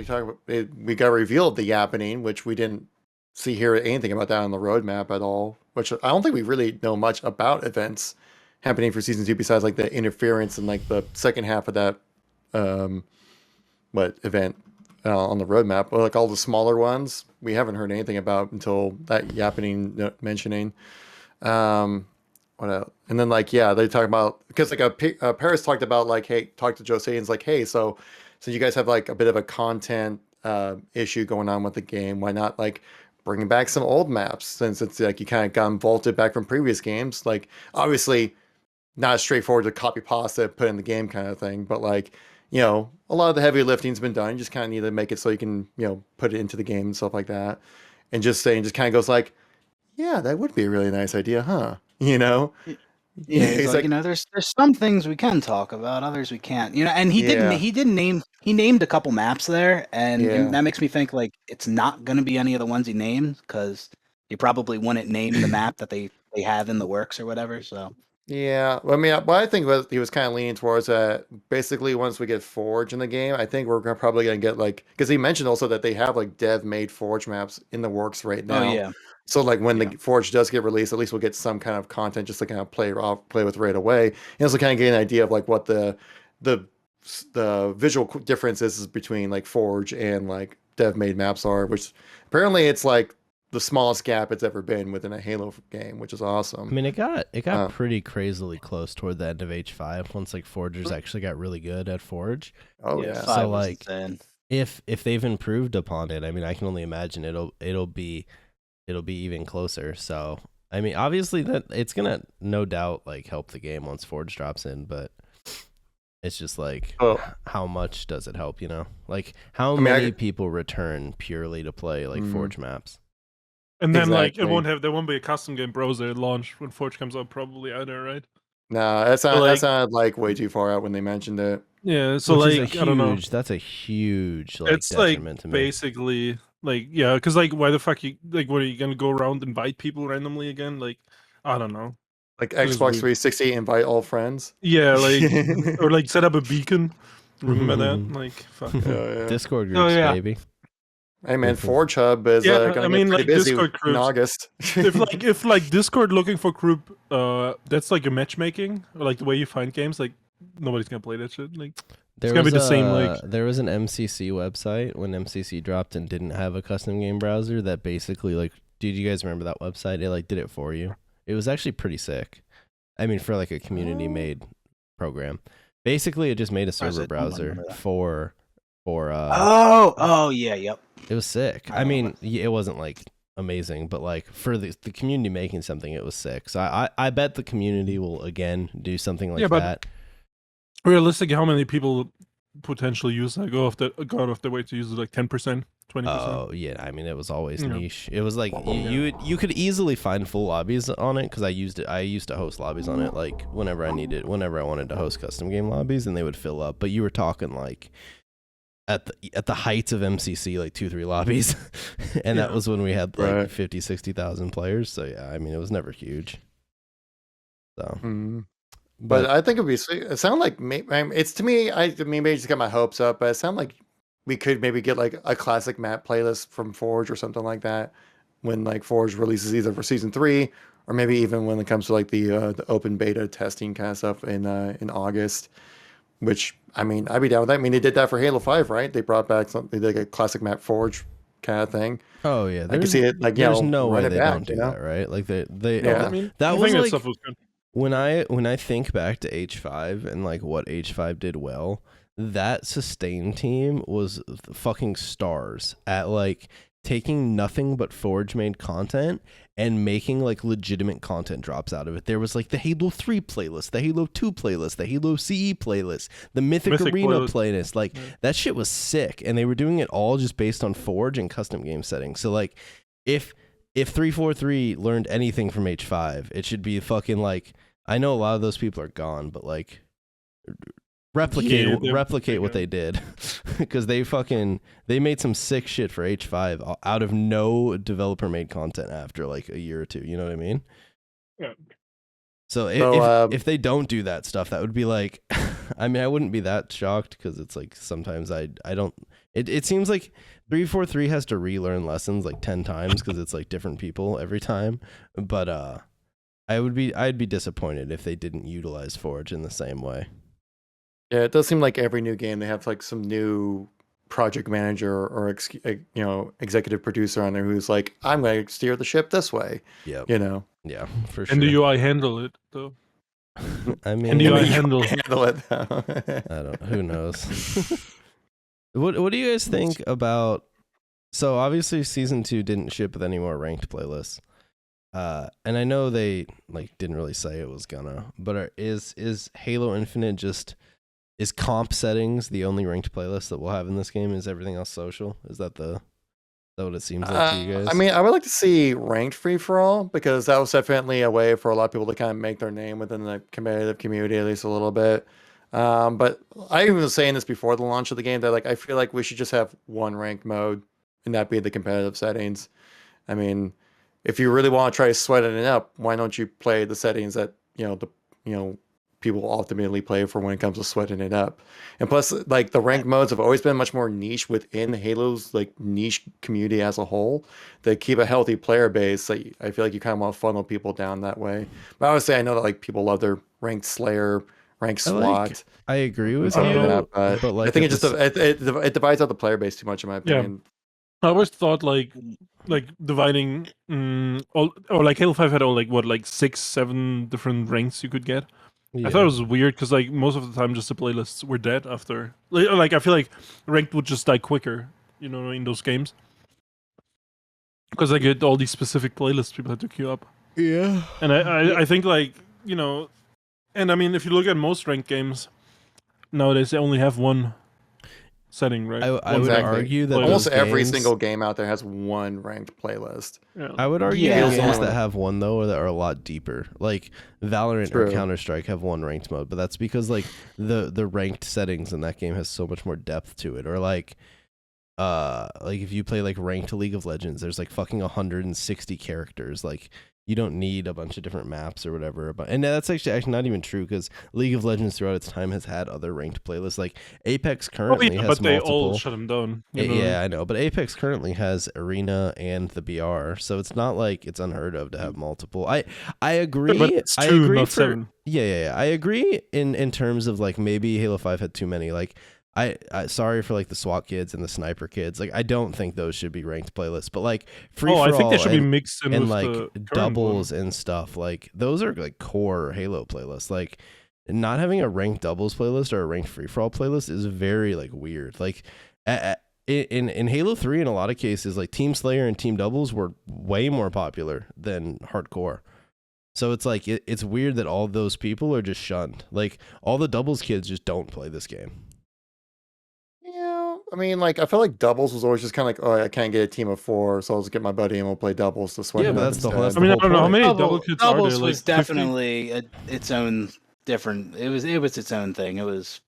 talk about we got revealed the Yappening, which we didn't see here anything about that on the roadmap at all. Which I don't think we really know much about events happening for season 2 besides like the interference and like the second half of that event on the roadmap. But like all the smaller ones, we haven't heard anything about until that Yappening mentioning. What else? And then like they talk about, because like Paris talked about like, hey, talk to Joe Satan's like, hey, so you guys have like a bit of a content issue going on with the game, why not like bringing back some old maps, since it's like you kind of gotten vaulted back from previous games, like obviously not as straightforward to copy pasta put in the game kind of thing, but like, you know, a lot of the heavy lifting's been done, you just kind of need to make it so you can, you know, put it into the game and stuff like that. And just kind of goes like, yeah, that would be a really nice idea, huh? You know? Yeah, he's like, you know, there's some things we can talk about, others we can't. You know, and he named a couple maps there, and that makes me think like it's not going to be any of the ones he named, because he probably wouldn't name the map that they have in the works or whatever. So yeah, well, I mean, what I think he was kind of leaning towards that. Basically, once we get Forge in the game, I think we're probably going to get like, because he mentioned also that they have like dev-made Forge maps in the works right now. Oh yeah. So like when the Forge does get released, at least we'll get some kind of content just to kind of play with right away, and also kind of get an idea of like what the visual difference is between like Forge and like dev-made maps are, which apparently it's like the smallest gap it's ever been within a Halo game, which is awesome. I mean, it got pretty crazily close toward the end of H5 once like Forgers actually got really good at Forge. Oh yeah. So like if they've improved upon it, I mean, I can only imagine it'll be even closer. So I mean, obviously that it's gonna no doubt like help the game once Forge drops in, but it's just like how much does it help, you know? Like how many people return purely to play like Forge maps? And then like there won't be a custom game browser at launch when Forge comes out probably either, right? No, that sounded like way too far out when they mentioned it. Yeah, so which like is I don't know. That's a huge like it's detriment like to me. basically like because like why the fuck you like what are you gonna go around and invite people randomly again? Like I don't know. Like Xbox 360 invite all friends. Yeah, like or like set up a beacon. Remember that? Like fuck. Discord groups, baby. Hey man, Forge Hub is gonna get pretty busy in August. if Discord looking for group, that's like a matchmaking, or like the way you find games, like nobody's gonna play that shit. Like it's gonna be the same. Like there was an MCC website when MCC dropped and didn't have a custom game browser that basically like, dude, you guys remember that website? It like did it for you. It was actually pretty sick. I mean, for like a community made program. Basically, it just made a server browser for yep. It was sick. I mean, it wasn't like amazing, but like for the community making something, it was sick. So I bet the community will again do something like that. Realistically, how many people potentially use go out of their way to use it? Like 10%, 20%. Oh yeah, I mean it was always Yeah. niche. It was like you could easily find full lobbies on it because I used it. I used to host lobbies on it like whenever I wanted to host custom game lobbies, and they would fill up. But you were talking like at the heights of MCC, like 2-3 lobbies, and that was when we had like Right. 50,000-60,000 players. So yeah, I mean it was never huge. So, But I think it'd be sweet. It sounds like it's to me. I maybe I just got my hopes up, but it sounds like we could maybe get like a classic map playlist from Forge or something like that when like Forge releases either for season 3 or maybe even when it comes to like the open beta testing kind of stuff in August. Which I mean, I'd be down with that. I mean, they did that for Halo 5, right? They brought back something like a classic map Forge kind of thing. oh yeah, I can see it like there's no way run it they back, don't do that, right? Like they Yeah. I mean, that I was think that like stuff was good. when I think back to H5 and like what H5 did well, that sustain team was fucking stars at like taking nothing but Forge made content and making like legitimate content drops out of it. There was like the Halo 3 playlist, the Halo 2 playlist, the Halo CE playlist, the Mythic Arena playlist. Like that shit was sick, and they were doing it all just based on Forge and custom game settings. So like if 343 learned anything from H5, it should be fucking like, I know a lot of those people are gone, but like replicate what they did because they made some sick shit for H5 out of no developer made content after like a year or two. You know what I mean? Yeah. So if they don't do that stuff, that would be like, I mean, I wouldn't be that shocked because it's like sometimes I don't. It seems like 343 has to relearn lessons like 10 times because it's like different people every time. But I'd be disappointed if they didn't utilize Forge in the same way. Yeah, it does seem like every new game they have like some new project manager or executive producer on there who's like, I'm going to steer the ship this way. Yeah. Yeah, for sure. And the UI handle it though. I mean, And the UI handle. Handle it though. I don't. Who knows? What do you guys think about? So obviously, season 2 didn't ship with any more ranked playlists, and I know they like didn't really say it was gonna. But is Halo Infinite is comp settings the only ranked playlist that we'll have in this game? Is everything else social? Is that what it seems like to you guys? I mean, I would like to see ranked free for all because that was definitely a way for a lot of people to kind of make their name within the competitive community at least a little bit. But I even was saying this before the launch of the game that like I feel like we should just have one ranked mode and that be the competitive settings. I mean, if you really want to try sweating it up, why don't you play the settings that people ultimately play for when it comes to sweating it up? And plus, like the ranked modes have always been much more niche within Halo's like niche community as a whole. They keep a healthy player base. So I feel like you kind of want to funnel people down that way. But obviously, I know that like people love their ranked Slayer, ranked SWAT. I agree with something you, like that, but like I think it divides out the player base too much in my opinion. I always thought like dividing or like Halo 5 had all like 6-7 different ranks you could get. Yeah. I thought it was weird because like most of the time just the playlists were dead after. Like I feel like ranked would just die quicker, in those games. Because I get all these specific playlists people had to queue up. Yeah. And I think like, and I mean if you look at most ranked games nowadays they only have one setting, right? I would argue that almost every games, single game out there has one ranked playlist. Yeah. I would argue Yeah. the games that have one though are that are a lot deeper. Like Valorant or True. Counter-Strike have one ranked mode, but that's because like the ranked settings in that game has so much more depth to it. Or like if you play like ranked League of Legends, there's like fucking 160 characters. Like you don't need a bunch of different maps or whatever. And that's actually not even true because League of Legends throughout its time has had other ranked playlists. Like Apex currently has but they multiple. all shut them down. Yeah, I know. But Apex currently has Arena and the BR, so it's not like it's unheard of to have multiple. I agree. But it's I two, agree not for, seven. Yeah. I agree in terms of like maybe Halo 5 had too many. Like I sorry for like the SWAT kids and the sniper kids. Like I don't think those should be ranked playlists. But like free for all, I think they should be mixed in and with like the current doubles one. and stuff. Like those are like core Halo playlists. Like not having a ranked doubles playlist or a ranked free for all playlist is very like weird. Like in Halo 3 in a lot of cases like Team Slayer and Team Doubles were way more popular than hardcore. So it's like it's weird that all those people are just shunned. Like all the doubles kids just don't play this game. Yeah, I mean, like I felt like doubles was always just kind of like, oh, I can't get a team of 4, so I'll just get my buddy and we'll play doubles to sweat Yeah, it but up that's the whole- instead. I mean, I whole don't know how point. many double kits are there. Doubles Like was 50? definitely its own different. It was its own thing. It was.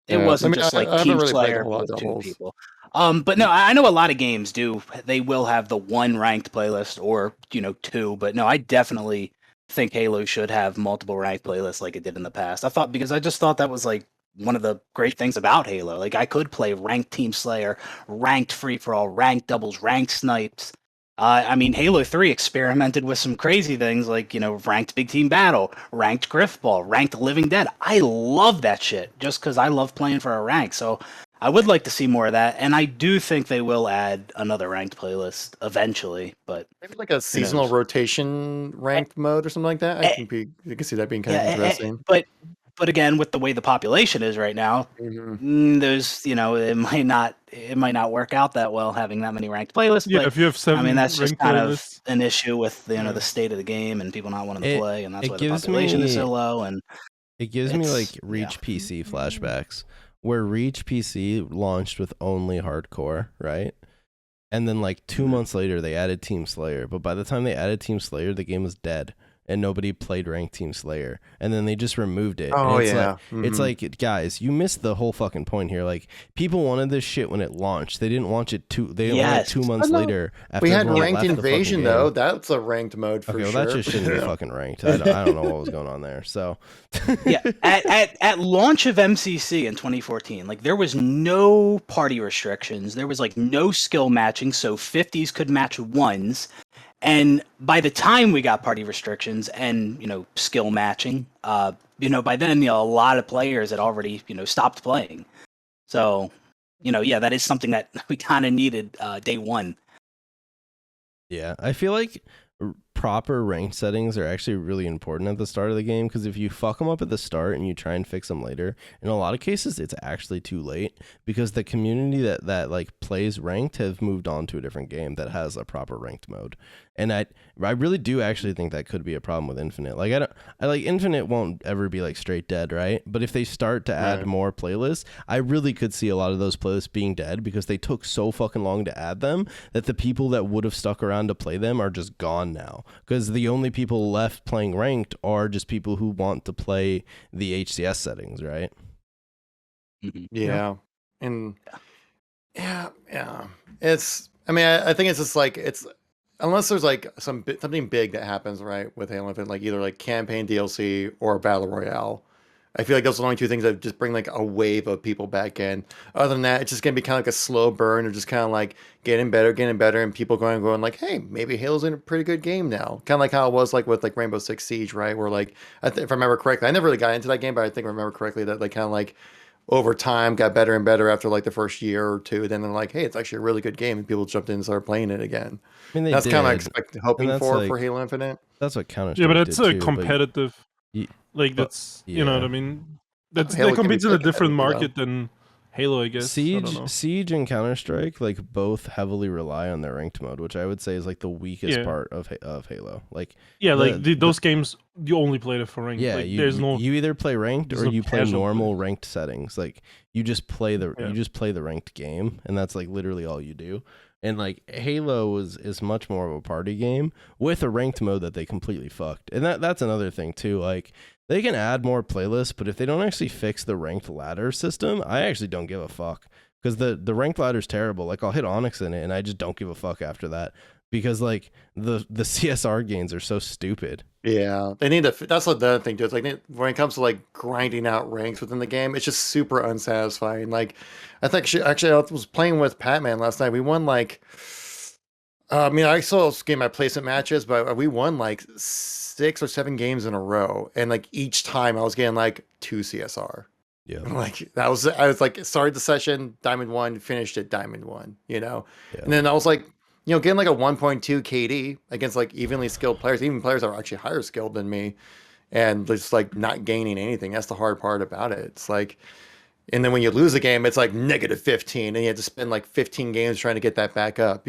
It Yeah, wasn't I mean, just like I haven't Team really played a Slayer whole lot with of 2 doubles. people. But no, I know a lot of games do. They will have the one ranked playlist or 2. But no, I definitely think Halo should have multiple ranked playlists like it did in the past. I just thought that was like one of the great things about Halo. Like I could play ranked Team Slayer, ranked free for all, ranked doubles, ranked snipes. I mean, Halo 3 experimented with some crazy things like, ranked Big Team Battle, ranked Griffball, ranked Living Dead. I love that shit just because I love playing for a rank. So I would like to see more of that. And I do think they will add another ranked playlist eventually. But Maybe like a seasonal knows? rotation ranked mode or something like that. Eh, You can see that being kind of yeah, interesting. but again, with the way the population is right now, there's it might not work out that well having that many ranked playlists. Yeah, But if you have I mean, 7 that's just ranked kind of playlists. an issue with Yeah. the state of the game and people not wanting to It- play, and that's it why the gives population is so me- low. And It gives me like It's- Reach yeah. PC flashbacks, where Reach PC launched with only hardcore, right? And then like 2 months later, they added Team Slayer. But by the time they added Team Slayer, the game was dead, and nobody played ranked Team Slayer. And then they just removed it. Oh, and it's yeah. like, it's like, guys, you missed the whole fucking point here. Like, people wanted this shit when it launched. They didn't want it They didn't want it Yes. 2 months no. later. After We had everyone ranked left the fucking invasion game. though. That's a ranked mode for Okay, well, sure. that just shouldn't be fucking ranked. I don't know what was going on there. So, yeah, at launch of MCC in 2014, like there was no party restrictions. There was like no skill matching, so 50s could match 1s. And by the time we got party restrictions and skill matching, by then a lot of players had already stopped playing. So yeah, that is something that we kind of needed day one. yeah, I feel like proper ranked settings are actually really important at the start of the game, because if you fuck them up at the start and you try and fix them later, in a lot of cases it's actually too late, because the community that like plays ranked have moved on to a different game that has a proper ranked mode. And I really do actually think that could be a problem with Infinite. Like I like Infinite won't ever be like straight dead, right? But if they start to add more playlists, I really could see a lot of those playlists being dead, because they took so fucking long to add them that the people that would have stuck around to play them are just gone now. Because the only people left playing ranked are just people who want to play the HCS settings, right? Mm-hmm. Yeah. And yeah. It's, I mean, I think it's just like, it's, unless there's like something big that happens, right, with Halo Infinite, like either like campaign DLC or Battle Royale. I feel like those are the only two things that just bring like a wave of people back in. Other than that, it's just gonna be kind of like a slow burn, or just kind of like getting better, and people going like, hey, maybe Halo's in a pretty good game now. Kind of like how it was like with like Rainbow Six Siege, right? Where like, if I remember correctly, I never really got into that game, but I think I remember correctly that like kind of like over time got better and better after like the first year or two. Then they're like, hey, it's actually a really good game, and people jumped in and started playing it again. I mean, That's kind of hoping that's for like- Halo Infinite. That's what Counter Yeah, but Strike it's did a too, but competitive. Ye- Like that's you know yeah. what I mean. That's Halo that can be competes in a so different competitive, market than Halo, I guess. I don't know. Siege and Counter Strike like both heavily rely on their ranked mode, which I would say is like the weakest Yeah. part of Halo. Like Yeah, like the- those games, you only play it for ranked. yeah, like, you there's no. you either play ranked there's or no you play casual normal play. ranked settings. Like you just play the Yeah. you just play the ranked game, and that's like literally all you do. And like Halo is much more of a party game with a ranked mode that they completely fucked. And that's another thing too. Like they can add more playlists, but if they don't actually fix the ranked ladder system, I actually don't give a fuck. Because the ranked ladder is terrible. Like I'll hit Onyx in it, and I just don't give a fuck after that. Because like the CSR gains are so stupid. Yeah, they need to. That's the other thing too. It's like when it comes to like grinding out ranks within the game, it's just super unsatisfying. Like, I think actually I was playing with Patman last night. We won like, I mean, I still get my placement matches, but we won like 6 or 7 games in a row, and like each time I was getting like 2 CSR. Yeah. Like I was like started the session Diamond 1, finished at Diamond 1, you know, Yeah. and then I was like, getting like a 1.2 KD against like evenly skilled players, even players that are actually higher skilled than me, and just like not gaining anything. That's the hard part about it. It's like, and then when you lose a game, it's like -15, and you have to spend like 15 games trying to get that back up.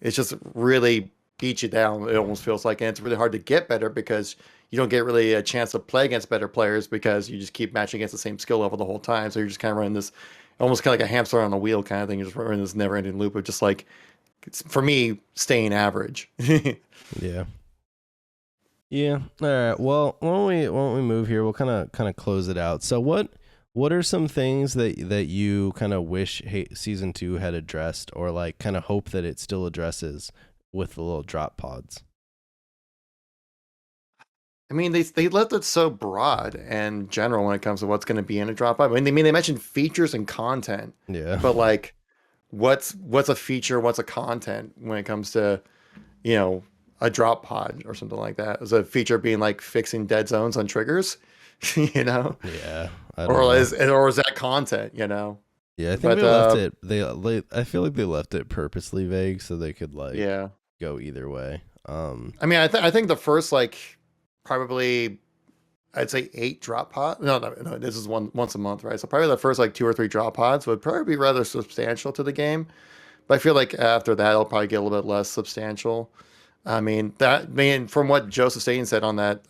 It's just really beats you down. It almost feels like, and it's really hard to get better because you don't get really a chance to play against better players because you just keep matching against the same skill level the whole time. So you're just kind of running this almost kind of like a hamster on a wheel kind of thing. You're just in this never-ending loop of just like, it's, for me, staying average. Yeah. Yeah. All right. Well, why don't we move here? We'll kind of close it out. So what are some things that you kind of wish season 2 had addressed, or like kind of hope that it still addresses with the little drop pods? I mean, they left it so broad and general when it comes to what's going to be in a drop pod. I mean, they mentioned features and content. Yeah. But like, what's a feature? What's a content when it comes to, you know, a drop pod or something like that? Is a feature being like fixing dead zones on triggers, you know? Yeah. Or is that content, you know? Yeah, I think they left it. I feel like they left it purposely vague so they could like go either way. I mean, I think the first like probably I'd say 8 drop pods. No, this is once a month, right? So probably the first like 2 or 3 drop pods would probably be rather substantial to the game. But I feel like after that, it'll probably get a little bit less substantial. I mean, from what Joseph Staten said on that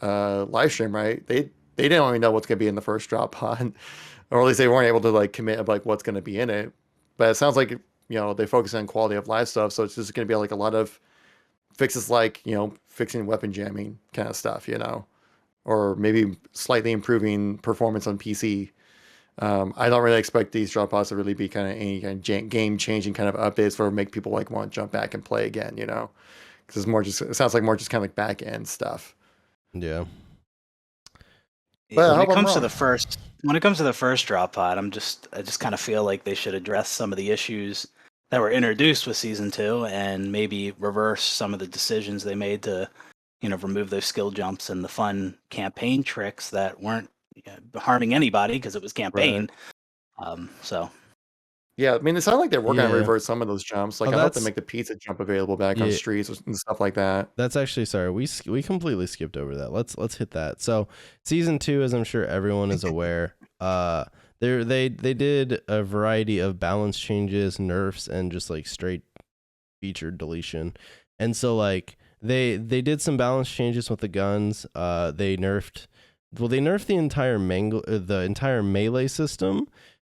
live stream, right? They didn't even know what's going to be in the first drop pod, or at least they weren't able to like commit of like what's going to be in it. But it sounds like, you know, they focus on quality of life stuff, so it's just going to be like a lot of fixes, like, you know, fixing weapon jamming kind of stuff, you know, or maybe slightly improving performance on PC. I don't really expect these drop pods to really be kind of any kind of game changing kind of updates for make people like want to jump back and play again, you know, because it sounds like more just kind of like back end stuff. Yeah. But when it comes to the first drop pod, I just kind of feel like they should address some of the issues that were introduced with season 2 and maybe reverse some of the decisions they made to, you know, remove those skill jumps and the fun campaign tricks that weren't harming anybody because it was campaign. Right. Yeah, I mean, it sounded like they're working on reverse some of those jumps. Like, I hope they make the pizza jump available back on streets and stuff like that. That's actually, sorry, we completely skipped over that. Let's hit that. So, season 2, as I'm sure everyone is aware, they did a variety of balance changes, nerfs, and just like straight feature deletion. And so, like, they did some balance changes with the guns. They nerfed the entire melee system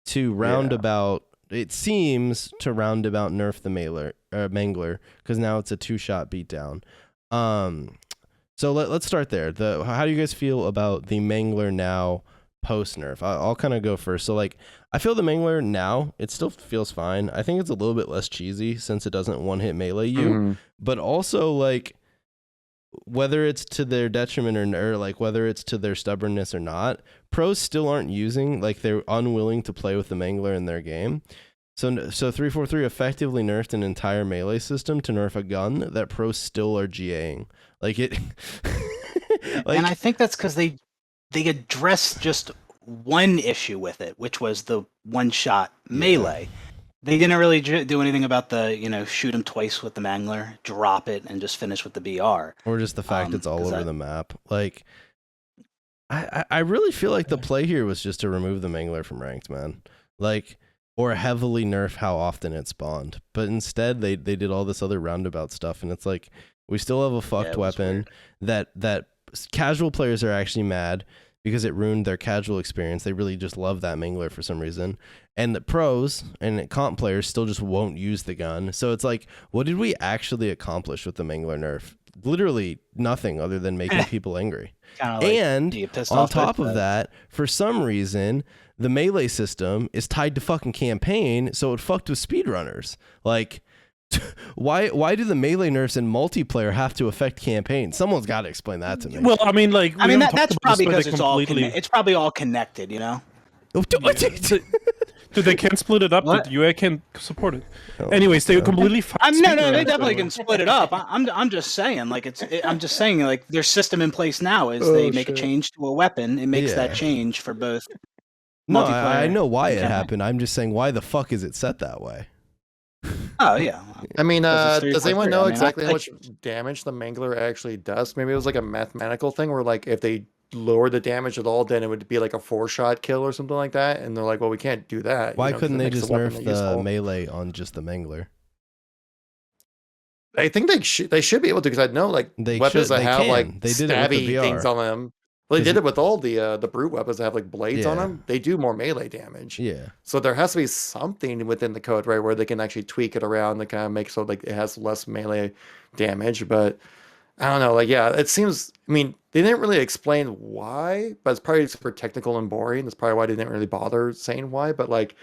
to roundabout. It seems to roundabout nerf the Mangler, because now it's a 2-shot beatdown. So let's start there. How do you guys feel about the Mangler now post nerf? I'll kind of go first. So like, I feel the Mangler now, it still feels fine. I think it's a little bit less cheesy since it doesn't one-hit melee you, but also like, whether it's to their detriment or like whether it's to their stubbornness or not, pros still aren't using, like, they're unwilling to play with the Mangler in their game. So 343 effectively nerfed an entire melee system to nerf a gun that pros still are GAing. Like it and I think that's because they addressed just one issue with it, which was the one-shot melee. They didn't really do anything about the, you know, shoot him twice with the Mangler, drop it, and just finish with the BR. Or just the fact it's all over the map. Like, I really feel like the play here was just to remove the Mangler from ranked, man. Like, or heavily nerf how often it spawned. But instead, they did all this other roundabout stuff, and it's like, we still have a fucked weapon that casual players are actually mad because it ruined their casual experience. They really just love that Mangler for some reason. And the pros and comp players still just won't use the gun. So it's like, what did we actually accomplish with the Mangler nerf? Literally nothing other than making people angry. Like, and on top of that, for some reason, the melee system is tied to fucking campaign, so it fucked with speedrunners. Like, why do the melee nerfs in multiplayer have to affect campaign? Someone's got to explain that to me. Well, I mean, like, that's probably because it's probably all connected, you know. Dude, they can't split it up. The UI can't support it. Anyways, they completely. No, they definitely can split it up. I'm just saying, like, I'm just saying, like, their system in place now is they make a change to a weapon. It makes that change for both. No, I know why it happened. I'm just saying, why the fuck is it set that way? Oh yeah. I mean, does anyone know exactly how much damage the Mangler actually does? Maybe it was like a mathematical thing where, like, if they lower the damage at all, then it would be like a 4-shot kill or something like that. And they're like, well, we can't do that. Why couldn't they just nerf the melee on just the Mangler? I think they should be able to, because I know, like, weapons that have like they did stabby it with the VR. things on them. Well, they did it with all the brute weapons that have like blades on Yeah. them. They do more melee damage. Yeah. So there has to be something within the code, right, where they can actually tweak it around to kind of make so like it has less melee damage. But I don't know, like yeah, it seems. I mean, they didn't really explain why, but it's probably super technical and boring. That's probably why they didn't really bother saying why. But like,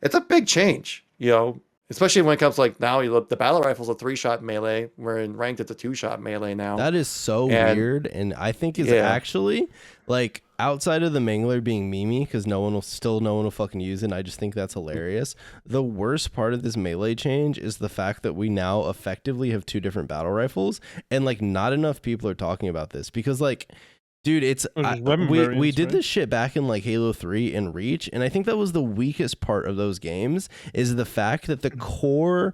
it's a big change, you know, especially when it comes to, like now you look, the battle rifle's a 3-shot melee. We're in ranked, it's a 2-shot melee now. That is so And- weird, and I think is Yeah. actually like outside of the mangler being memey because no one will fucking use it. And I just think that's hilarious. The worst part of this melee change is the fact that we now effectively have 2 different battle rifles, and like not enough people are talking about this because like. Dude, it's weapon we variants, did right? this shit back in like Halo 3 and Reach, and I think that was the weakest part of those games is the fact that the core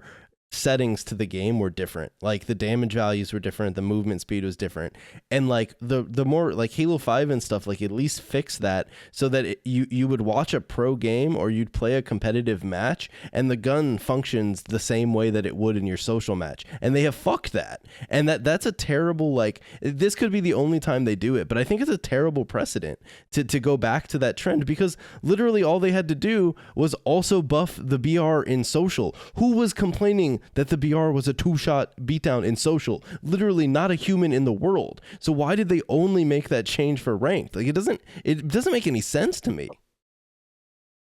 settings to the game were different. Like the damage values were different, the movement speed was different, and like the more like Halo 5 and stuff like at least fix that so that you would watch a pro game or you'd play a competitive match and the gun functions the same way that it would in your social match, and they have fucked that, and that's a terrible, like this could be the only time they do it, but I think it's a terrible precedent to go back to that trend because literally all they had to do was also buff the BR in social. Who was complaining that the BR was a 2-shot beatdown in social? Literally not a human in the world. So why did they only make that change for ranked? Like it doesn't make any sense to me.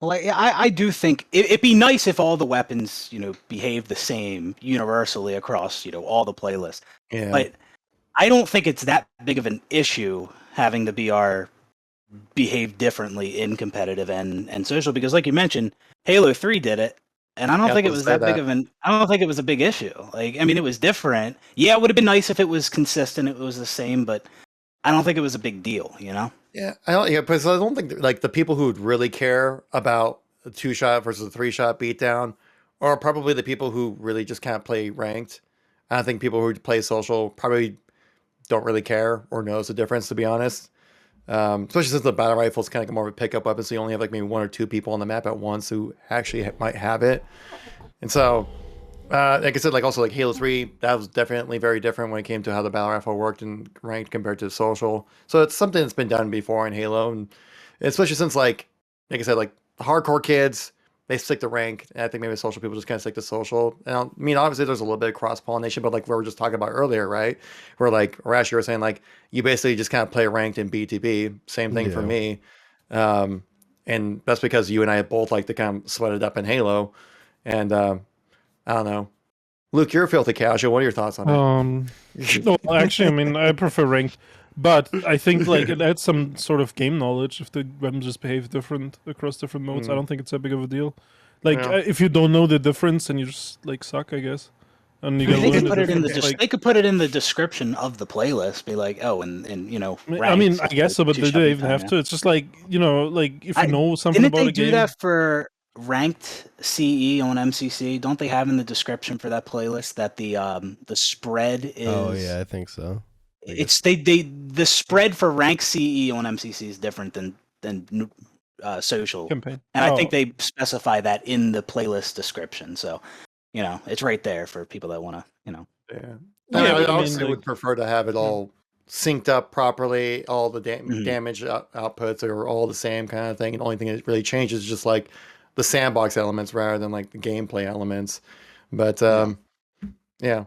Well, I do think it'd be nice if all the weapons, behave the same universally across, all the playlists. Yeah. But I don't think it's that big of an issue having the BR behave differently in competitive and social because, like you mentioned, Halo 3 did it, and I don't think it was that big of an. I don't think it was a big issue. Like, I mean, it was different. Yeah, it would have been nice if it was consistent. It was the same, but I don't think it was a big deal. Yeah, but I don't think like the people who would really care about a 2-shot versus a 3-shot beatdown are probably the people who really just can't play ranked. I think people who play social probably don't really care or knows the difference, to be honest. Especially since the battle rifle is kind of more of a pickup weapon, so you only have like maybe 1 or 2 people on the map at once who actually might have it. And so, like I said, like also like Halo 3, that was definitely very different when it came to how the battle rifle worked and ranked compared to social. So it's something that's been done before in Halo, and especially since like I said, like the hardcore kids, they stick to ranked, and I think maybe social people just kind of stick to social. And I mean, obviously there's a little bit of cross pollination, but like we were just talking about earlier, right? Where like Rash, you were saying like you basically just kind of play ranked in BTB. Same thing for me, and that's because you and I both like to kind of sweat it up in Halo, and I don't know. Luke, you're a filthy casual. What are your thoughts on it? No, actually, I mean, I prefer ranked, but I think like it adds some sort of game knowledge if the weapons just behave different across different modes. I don't think it's that big of a deal. Like Yeah. if you don't know the difference and you just like suck, I guess. And you They gotta could learn put it in the difference, like, they could put it in the description of the playlist. Be like, oh, and I mean, ranks, I guess so, but do 2-shot they even beatdown, have yeah. to? It's just like like if you know something Didn't about they a do game. that for ranked CE on MCC? Don't they have in the description for that playlist that the spread is? Oh yeah, I think so. It's the spread for ranked CE on MCC is different than social, Campaign. and I Oh. think they specify that in the playlist description. So, it's right there for people that want to, Yeah. Yeah, I but I obviously mean, would like- prefer to have it all synced up properly, all the Mhm. damage outputs are all the same kind of thing. And the only thing that really changes is just like the sandbox elements rather than like the gameplay elements. But yeah,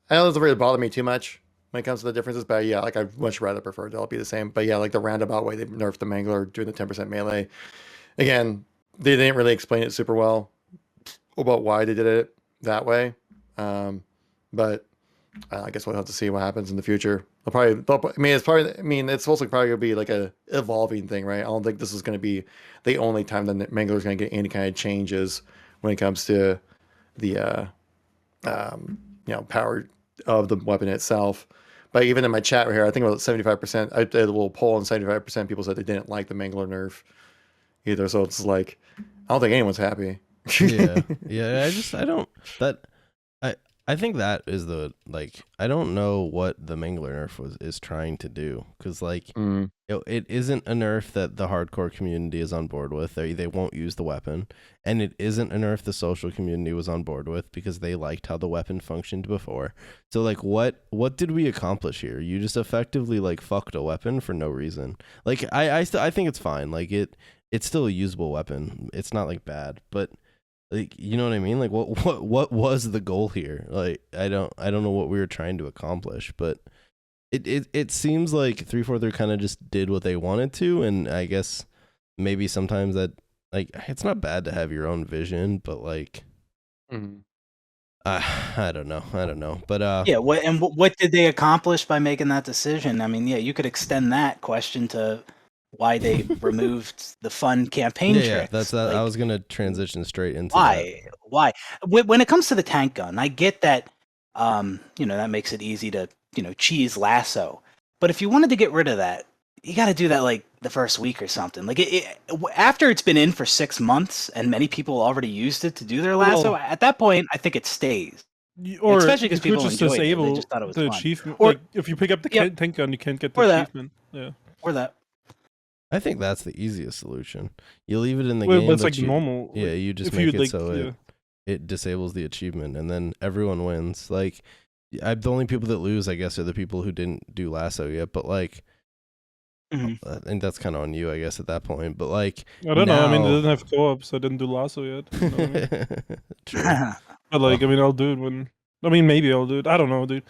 I know it doesn't really bother me too much when it comes to the differences. But yeah, like I'd much rather prefer it to all be the same. But yeah, like the roundabout way they nerfed the Mangler doing the 10% melee. Again, they didn't really explain it super well about why they did it that way. But I guess we'll have to see what happens in the future. It's also probably gonna be like a evolving thing, right? I don't think this is gonna be the only time that Mangler is gonna get any kind of changes when it comes to the power of the weapon itself. But even in my chat right here, I think about 75%. I did a little poll, and 75% people said they didn't like the Mangler nerf either. So it's like I don't think anyone's happy. Yeah. I don't I think that is the I don't know what the Mangler nerf is trying to do, because it isn't a nerf that the hardcore community is on board with. They won't use the weapon, and it isn't a nerf the social community was on board with because they liked how the weapon functioned before. So what did we accomplish here? You just effectively fucked a weapon for no reason. I think it's fine. It's still a usable weapon. It's not bad, but. You know what I mean? What was the goal here? I don't know what we were trying to accomplish, but it seems like 343 kind of just did what they wanted to, and I guess maybe sometimes that it's not bad to have your own vision, but I don't know, but yeah. What did they accomplish by making that decision? I mean, yeah, you could extend that question to why they removed the fun campaign tricks. Yeah, that's that. I was gonna transition straight into why. Why? When it comes to the tank gun, I get that. That makes it easy to cheese lasso. But if you wanted to get rid of that, you got to do that the first week or something. After it's been in for 6 months and many people already used it to do their lasso, at that point, I think it stays. Or especially because people just enjoyed it. disable They just thought it was the fun. achievement. Or if you pick up the tank gun, you can't get the Or that. achievement. Yeah. or that. I think that's the easiest solution. You leave it in the Well, game, but it's but normal. Yeah, you just if make you, it so it disables the achievement, and then everyone wins. The only people that lose, I guess, are the people who didn't do lasso yet. But and that's kind of on you, I guess, at that point. But I don't know. I mean, it doesn't have co-op, so I didn't do lasso yet. You know what I mean? True. But I mean, I'll do it when. I mean, maybe I'll do it. I don't know, dude.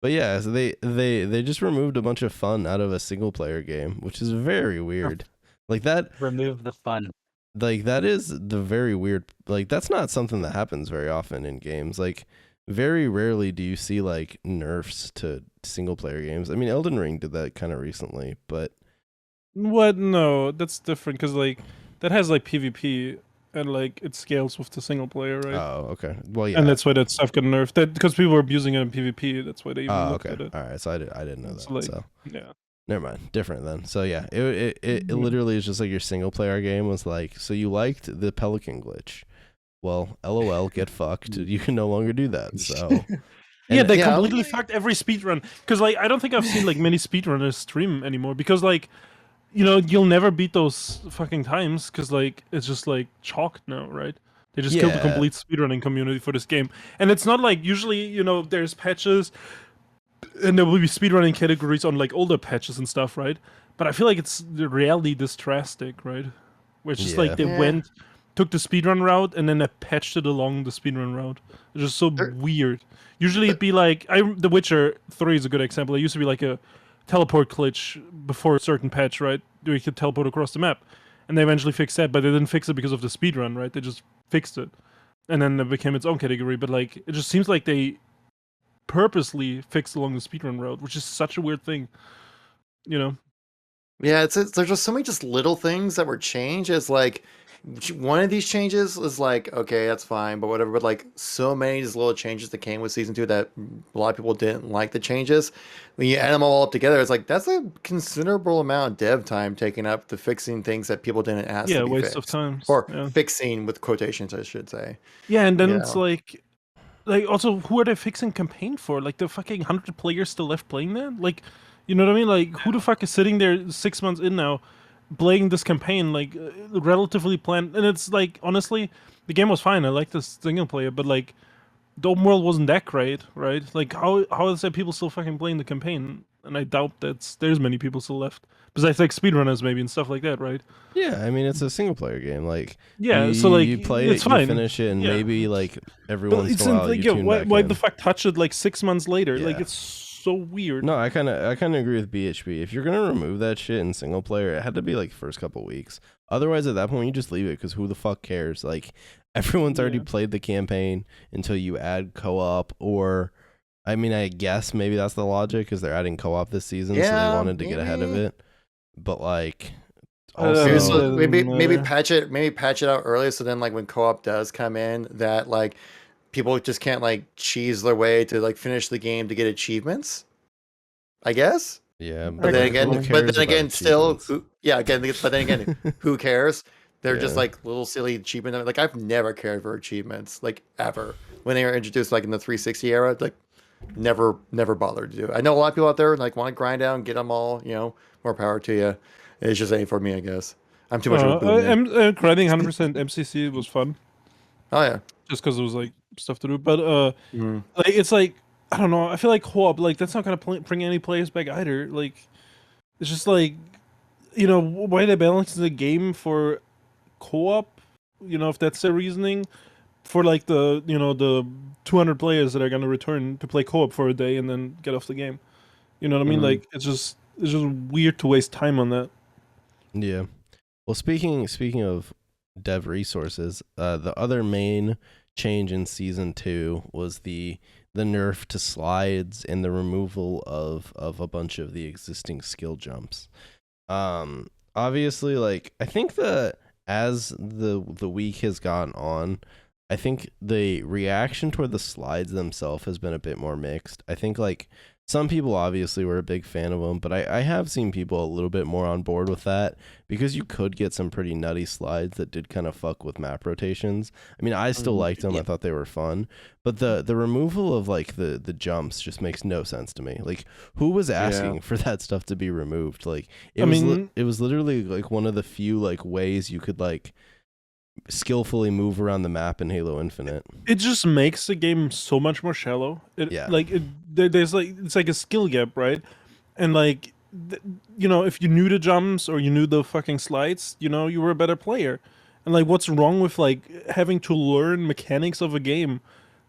But yeah, so they just removed a bunch of fun out of a single player game, which is very weird. That Remove the fun. That is the very weird. That's not something that happens very often in games. Very rarely do you see nerfs to single player games. I mean, Elden Ring did that kind of recently, but what? No, that's different because that has PvP and it scales with the single player, right? Oh, okay. Well, yeah, and that's why that stuff got nerfed. That because people were abusing it in PvP. That's why they even looked okay. at it. All right, so I didn't know that. So yeah. Never mind. Different then. So yeah, it literally is just your single player game was so you liked the Pelican glitch. Well, LOL, get fucked. You can no longer do that. So yeah, they completely fucked every speedrun. Because I don't think I've seen many speedrunners stream anymore. Because you'll never beat those fucking times. Because it's just chalked now, right? They just killed the complete speedrunning community for this game. And it's not usually there's patches. And there will be speedrunning categories on older patches and stuff, right? But I feel it's rarely this drastic, right? Where it's just they took the speedrun route and then they patched it along the speedrun route. It's just so weird. Usually it'd be The Witcher 3 is a good example. It used to be a teleport glitch before a certain patch, right? Where you could teleport across the map. And they eventually fixed that, but they didn't fix it because of the speedrun, right? They just fixed it. And then it became its own category. But it just seems they purposely fixed along the speedrun road, which is such a weird thing, Yeah, there's just so many just little things that were changed. It's one of these changes is okay, that's fine, but whatever. But so many just little changes that came with season 2 that a lot of people didn't like the changes. When you add them all up together, it's that's a considerable amount of dev time taken up to fixing things that people didn't ask. Yeah, to be waste fixed. of time. Or fixing with quotations, I should say. Yeah, and then it's also, who are they fixing campaign for? The fucking 100 players still left playing that? You know what I mean? Who the fuck is sitting there 6 months in now, playing this campaign, relatively planned? And it's honestly, the game was fine. I like this single player, but the open world wasn't that great, right? How is there people still fucking playing the campaign? And I doubt there's many people still left. Besides speedrunners maybe and stuff like that, right? Yeah, I mean it's a single player game. You play it's it, fine. You finish it, and maybe every but once in a while you tune back why in. the fuck touch it 6 months later? Yeah. It's so weird. No, I kind of agree with BHB. If you're gonna remove that shit in single player, it had to be first couple weeks. Otherwise, at that point, you just leave it because who the fuck cares? Everyone's already played the campaign until you add co-op, or I mean, I guess maybe that's the logic because they're adding co-op this season, so they wanted to get ahead of it. But also maybe patch it out early, so then when co-op does come in, that people just can't cheese their way to finish the game to get achievements, I guess. Yeah, but then again, who cares? They're just little silly achievement. I've never cared for achievements, ever. when they were introduced, like in the 360 era, like never bothered to do it. I know a lot of people out there like want to grind out and get them all. More power to you. It's just ain't for me, I guess. I'm too much of a boomer. Grinding 100% MCC was fun. Oh yeah. Just because it was like stuff to do, but Mhm. like it's like I don't know. I feel like co-op, like that's not gonna bring any players back either. Like it's just like why they balance the game for co-op. If that's their reasoning for like the 200 players that are gonna return to play co-op for a day and then get off the game. You know what I mean? Mhm. Like it's just weird to waste time on that. Yeah. Well, speaking of dev resources, the other main change in season 2 was the nerf to slides and the removal of a bunch of the existing skill jumps. Obviously, like I think as the week has gone on, I think the reaction toward the slides themselves has been a bit more mixed. I think like some people obviously were a big fan of them, but I have seen people a little bit more on board with that because you could get some pretty nutty slides that did kind of fuck with map rotations. I mean, I still liked them. I thought they were fun, but the removal of like the jumps just makes no sense to me. Like, who was asking for that stuff to be removed? Like, it was literally like one of the few like ways you could like skillfully move around the map in Halo Infinite. It just makes the game so much more shallow. There's like it's like a skill gap, right? And like if you knew the jumps or you knew the fucking slides, you were a better player. And like, what's wrong with like having to learn mechanics of a game?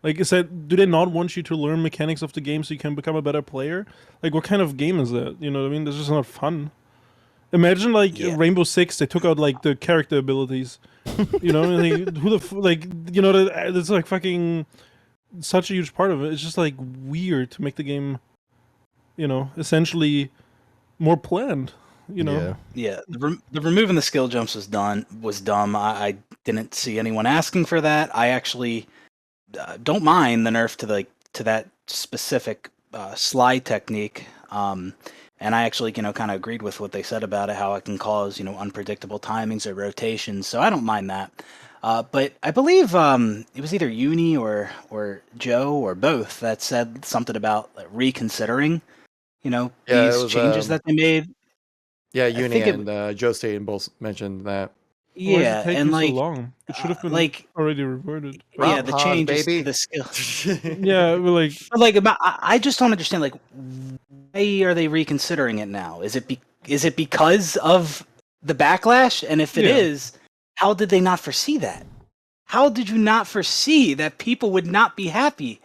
Like, do they not want you to learn mechanics of the game so you can become a better player? Like, what kind of game is that? You know what I mean? That's just not fun. Imagine like Rainbow Six, they took out like the character abilities. That's like fucking such a huge part of it. It's just like weird to make the game, essentially more planned. The removing the skill jumps was dumb. I didn't see anyone asking for that. I actually don't mind the nerf to that specific slide technique. And I actually, kind of agreed with what they said about it, how it can cause, unpredictable timings or rotations. So I don't mind that. But I believe it was either Uni or Joe or both that said something about reconsidering, these changes that they made. Yeah, Uni and Joe Staten both mentioned that. Why is it taking and like so long? It should have been already reverted. The changes to the skill. Yeah, but I just don't understand. Like, why are they reconsidering it now? Is it because of the backlash? And if it is, how did they not foresee that? How did you not foresee that people would not be happy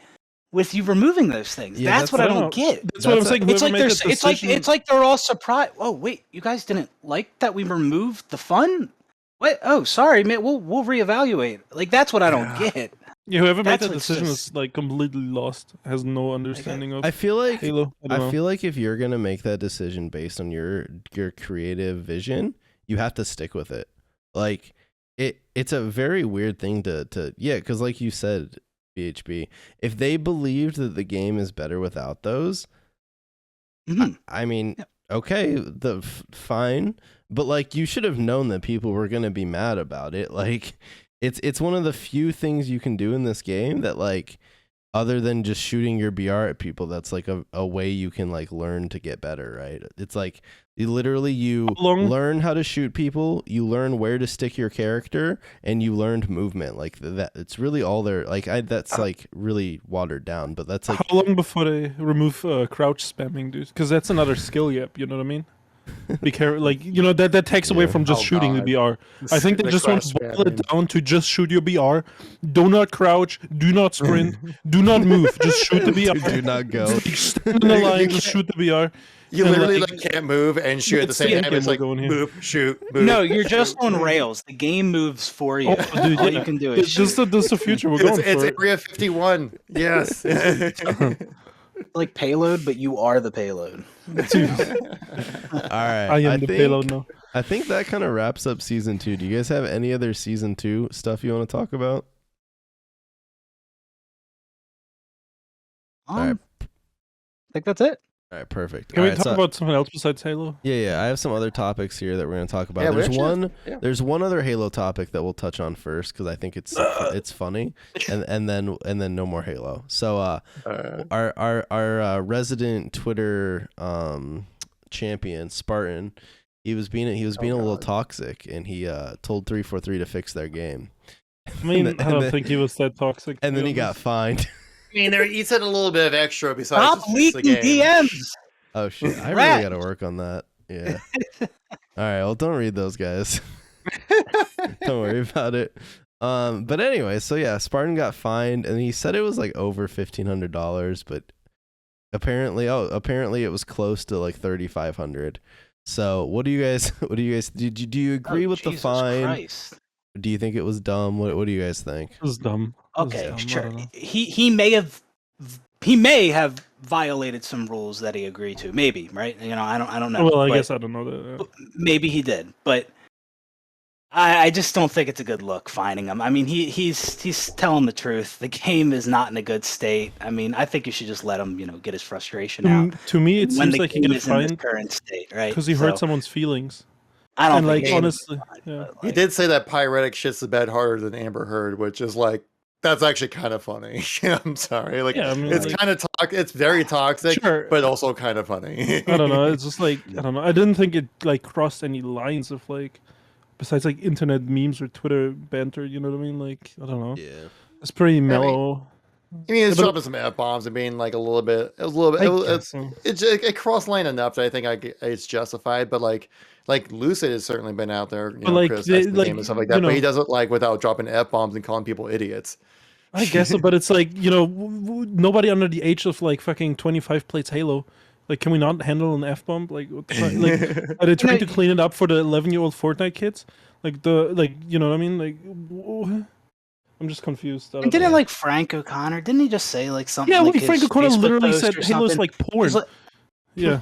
with you removing those things? Yeah, that's what I don't get. That's what I'm saying. It's like they're all surprised. Oh wait, you guys didn't like that we removed the fun? What? Oh, sorry, man. We'll reevaluate. Like, that's what I don't get. Yeah, whoever made that decision is like completely lost. Has no understanding of. I feel like Halo. I feel like if you're gonna make that decision based on your creative vision, you have to stick with it. Like, it's a very weird thing to because like you said, BHB, if they believed that the game is better without those, I mean, okay, fine. But like, you should have known that people were gonna be mad about it. Like, it's one of the few things you can do in this game that, like, other than just shooting your BR at people, that's like a way you can like learn to get better, right? It's like you learn how to shoot people, you learn where to stick your character, and you learned movement. Like that, it's really all there. Like that's like really watered down, but that's like how long before they remove crouch spamming, dude? Because that's another skill gap. You know what I mean? Be careful, like that takes away from just shooting the BR. I think they just want to boil it down to just shoot your BR. Do not crouch. Do not sprint. Do not move. Just shoot the BR. Do not go. Stand in the line. Just shoot the BR. You literally can't move and shoot at the same time. It's like move, shoot, move. No, you're just on rails. The game moves for you. Oh, dude, all you can do is this is the future we're going for. It's Area 51. Yes. Like payload, but you are the payload. All right. I am the payload now. I think that kind of wraps up season 2. Do you guys have any other season 2 stuff you want to talk about? All right. I think that's it. All right, perfect. Can All we right, talk so- about something else besides Halo? Yeah. I have some other topics here that we're going to talk about. Yeah, we there's actually one. have- yeah. There's one other Halo topic that we'll touch on first because I think it's funny, and then no more Halo. So our resident Twitter champion Spartan, he was being a little God. toxic, and he told 343 to fix their game. I mean, And I don't then- think he was that toxic. And then he got fined. I mean, he said a little bit of extra besides Stop just fix the leaking game. DMs. Oh shit! I Rat. really got to work on that. Yeah. All right. Well, don't read those guys. Don't worry about it. But anyway, so yeah, Spartan got fined, and he said it was like over $1,500, but apparently it was close to like 3,500. So what do you guys? Do you agree with the Jesus fine? Christ. Do you think it was dumb? What do you guys think? It was dumb. It was Okay, dumb, I sure. don't know. He may have violated some rules that he agreed to. Maybe, right? You know, I don't know. Well, I but guess I don't know that. maybe he did, but I just don't think it's a good look fining him. I mean, he's telling the truth. The game is not in a good state. I mean, I think you should just let him, get his frustration out. To me, it when seems the like he game got is in this fined current state, right? because he So, hurt someone's feelings. I don't And think like he honestly, should be fined, yeah. but, He like, did say that Pyretic shits the bed harder than Amber Heard, which is like that's actually kind of funny. I'm sorry, like Yeah, I mean, it's like- kind of it's very toxic, Sure. but also kind of funny. I don't know. It's just like I don't know. I didn't think it like crossed any lines of like, besides like internet memes or Twitter banter. You know what I mean? Like I don't know. Yeah. It's pretty mellow. I mean, it's But- dropping some F bombs and being like a little bit. It was a little bit. I It, was, guess so. it crossed line enough that I think it's justified. But like Lucid has certainly been out there, But, like, criticizing the like, game and stuff like you that. But know- he does it like without dropping F bombs and calling people idiots. I guess so, but it's like nobody under the age of like fucking 25 plays Halo. Like, can we not handle an F bomb? Like, what the fuck? Like, are they trying to clean it up for the 11-year-old Fortnite kids? Like you know what I mean? Like, I'm just confused. I and don't didn't know. like Frank O'Connor? Didn't he just say like something? Yeah, like well, Frank his O'Connor Facebook literally post said or Halo's something? like porn. He's like- Yeah.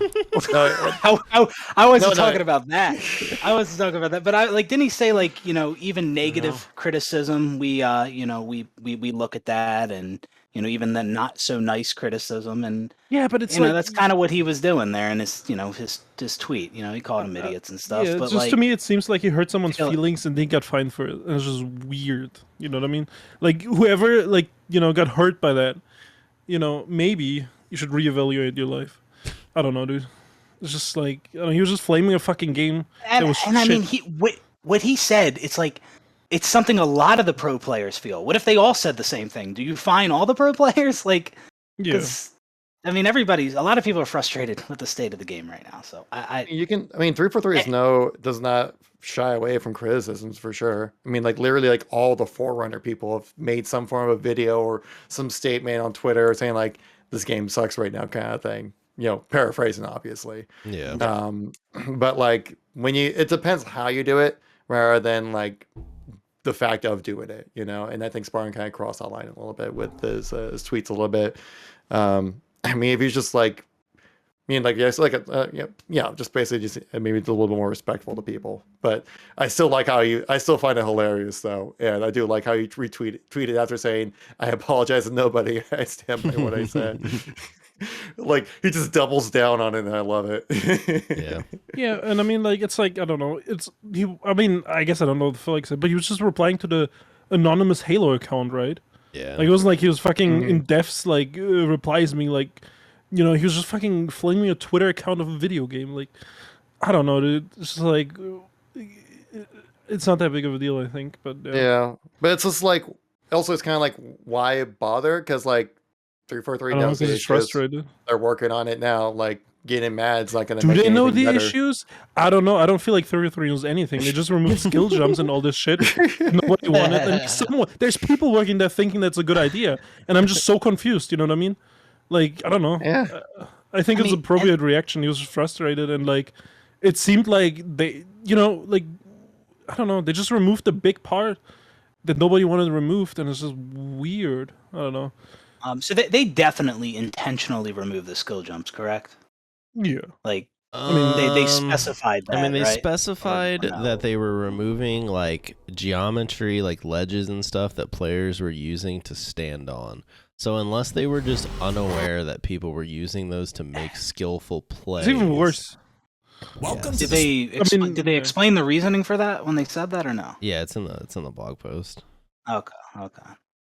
I wasn't No, no. talking about that. I wasn't talking about that. But I like, didn't he say like, even negative criticism, we look at that, and even the not so nice criticism, and Yeah, but it's that's kind of what he was doing there in his his tweet. He called them idiots and stuff. Yeah, but just like, to me, it seems like he hurt someone's feel- feelings and they got fined for it. And it's just weird. You know what I mean? Like whoever got hurt by that, maybe you should reevaluate your life. I don't know, dude. It's just like he was just flaming a fucking game. and, that was and I mean, shit. what he said, it's like, it's something a lot of the pro players feel. What if they all said the same thing? Do you fine all the pro players? Like, Yeah. 'cause, I mean, a lot of people are frustrated with the state of the game right now. So I 343 does not shy away from criticisms for sure. I mean, like literally, like all the Forerunner people have made some form of video or some statement on Twitter saying like this game sucks right now, kind of thing. Paraphrasing obviously. Yeah. But like it depends how you do it rather than like the fact of doing it, and I think Spartan kind of crossed that line a little bit with his tweets a little bit. I mean, if he's just like, just basically just maybe it's a little bit more respectful to people. But I still like I still find it hilarious though, and I do like how you tweeted after saying, "I apologize to nobody. I stand by what I said." Like he just doubles down on it, and I love it. Yeah. Yeah, and I mean, like, it's like I don't know. I mean, I guess I don't know what the fuck he said, but he was just replying to the anonymous Halo account, right? Yeah. Like it wasn't like he was fucking in depths like replies me like, he was just fucking flaming a Twitter account of a video game. Like, I don't know, dude. It's just like it's not that big of a deal, I think. But Yeah, but it's just like also it's kind of like why bother? Because like 343 I don't know, knows the 'cause he's issues. frustrated. They're working on it now. Like getting mad is not going to Do make they know anything the better. issues? I don't know. I don't feel like 33 knows anything. They just removed skill jumps and all this shit. Nobody wanted. And there's people working there thinking that's a good idea, and I'm just so confused. You know what I mean? Like I don't know. Yeah. I think I it's mean, appropriate reaction. He was frustrated and like, it seemed like they, like, I don't know. They just removed the big part that nobody wanted removed, and it's just weird. I don't know. so they definitely intentionally remove the skill jumps, correct? Yeah. Like They specified that. I mean, they right? specified Or no? that they were removing like geometry, like ledges and stuff that players were using to stand on. So unless they were just unaware that people were using those to make skillful plays, It's even worse. Welcome Yes. to Did they explain the reasoning for that when they said that or no? Yeah, it's in the blog post. Okay.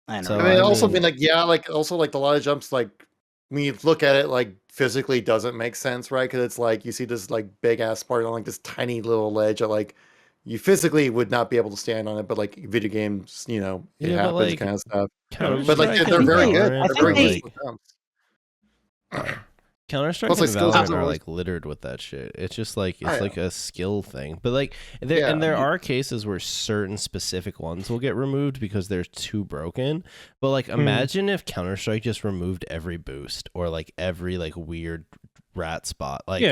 I know. So, I mean, also mean- been like, yeah, like also like a lot of jumps, like when you look at it, like physically doesn't make sense, right? Because it's like you see this like big ass part on like this tiny little ledge that like you physically would not be able to stand on it, but like video games, it Yeah, but, happens, like, kind of stuff. Counter-Strike But like and they're very good. Valorant They're are, very like, good jumps. Counter-Strike Plus, and like, skills Valorant are are always- like littered with that shit. It's just like Oh, yeah. like a skill thing. But like there are cases where certain specific ones will get removed because they're too broken. But like imagine if Counter-Strike just removed every boost or like every like weird rat spot. Like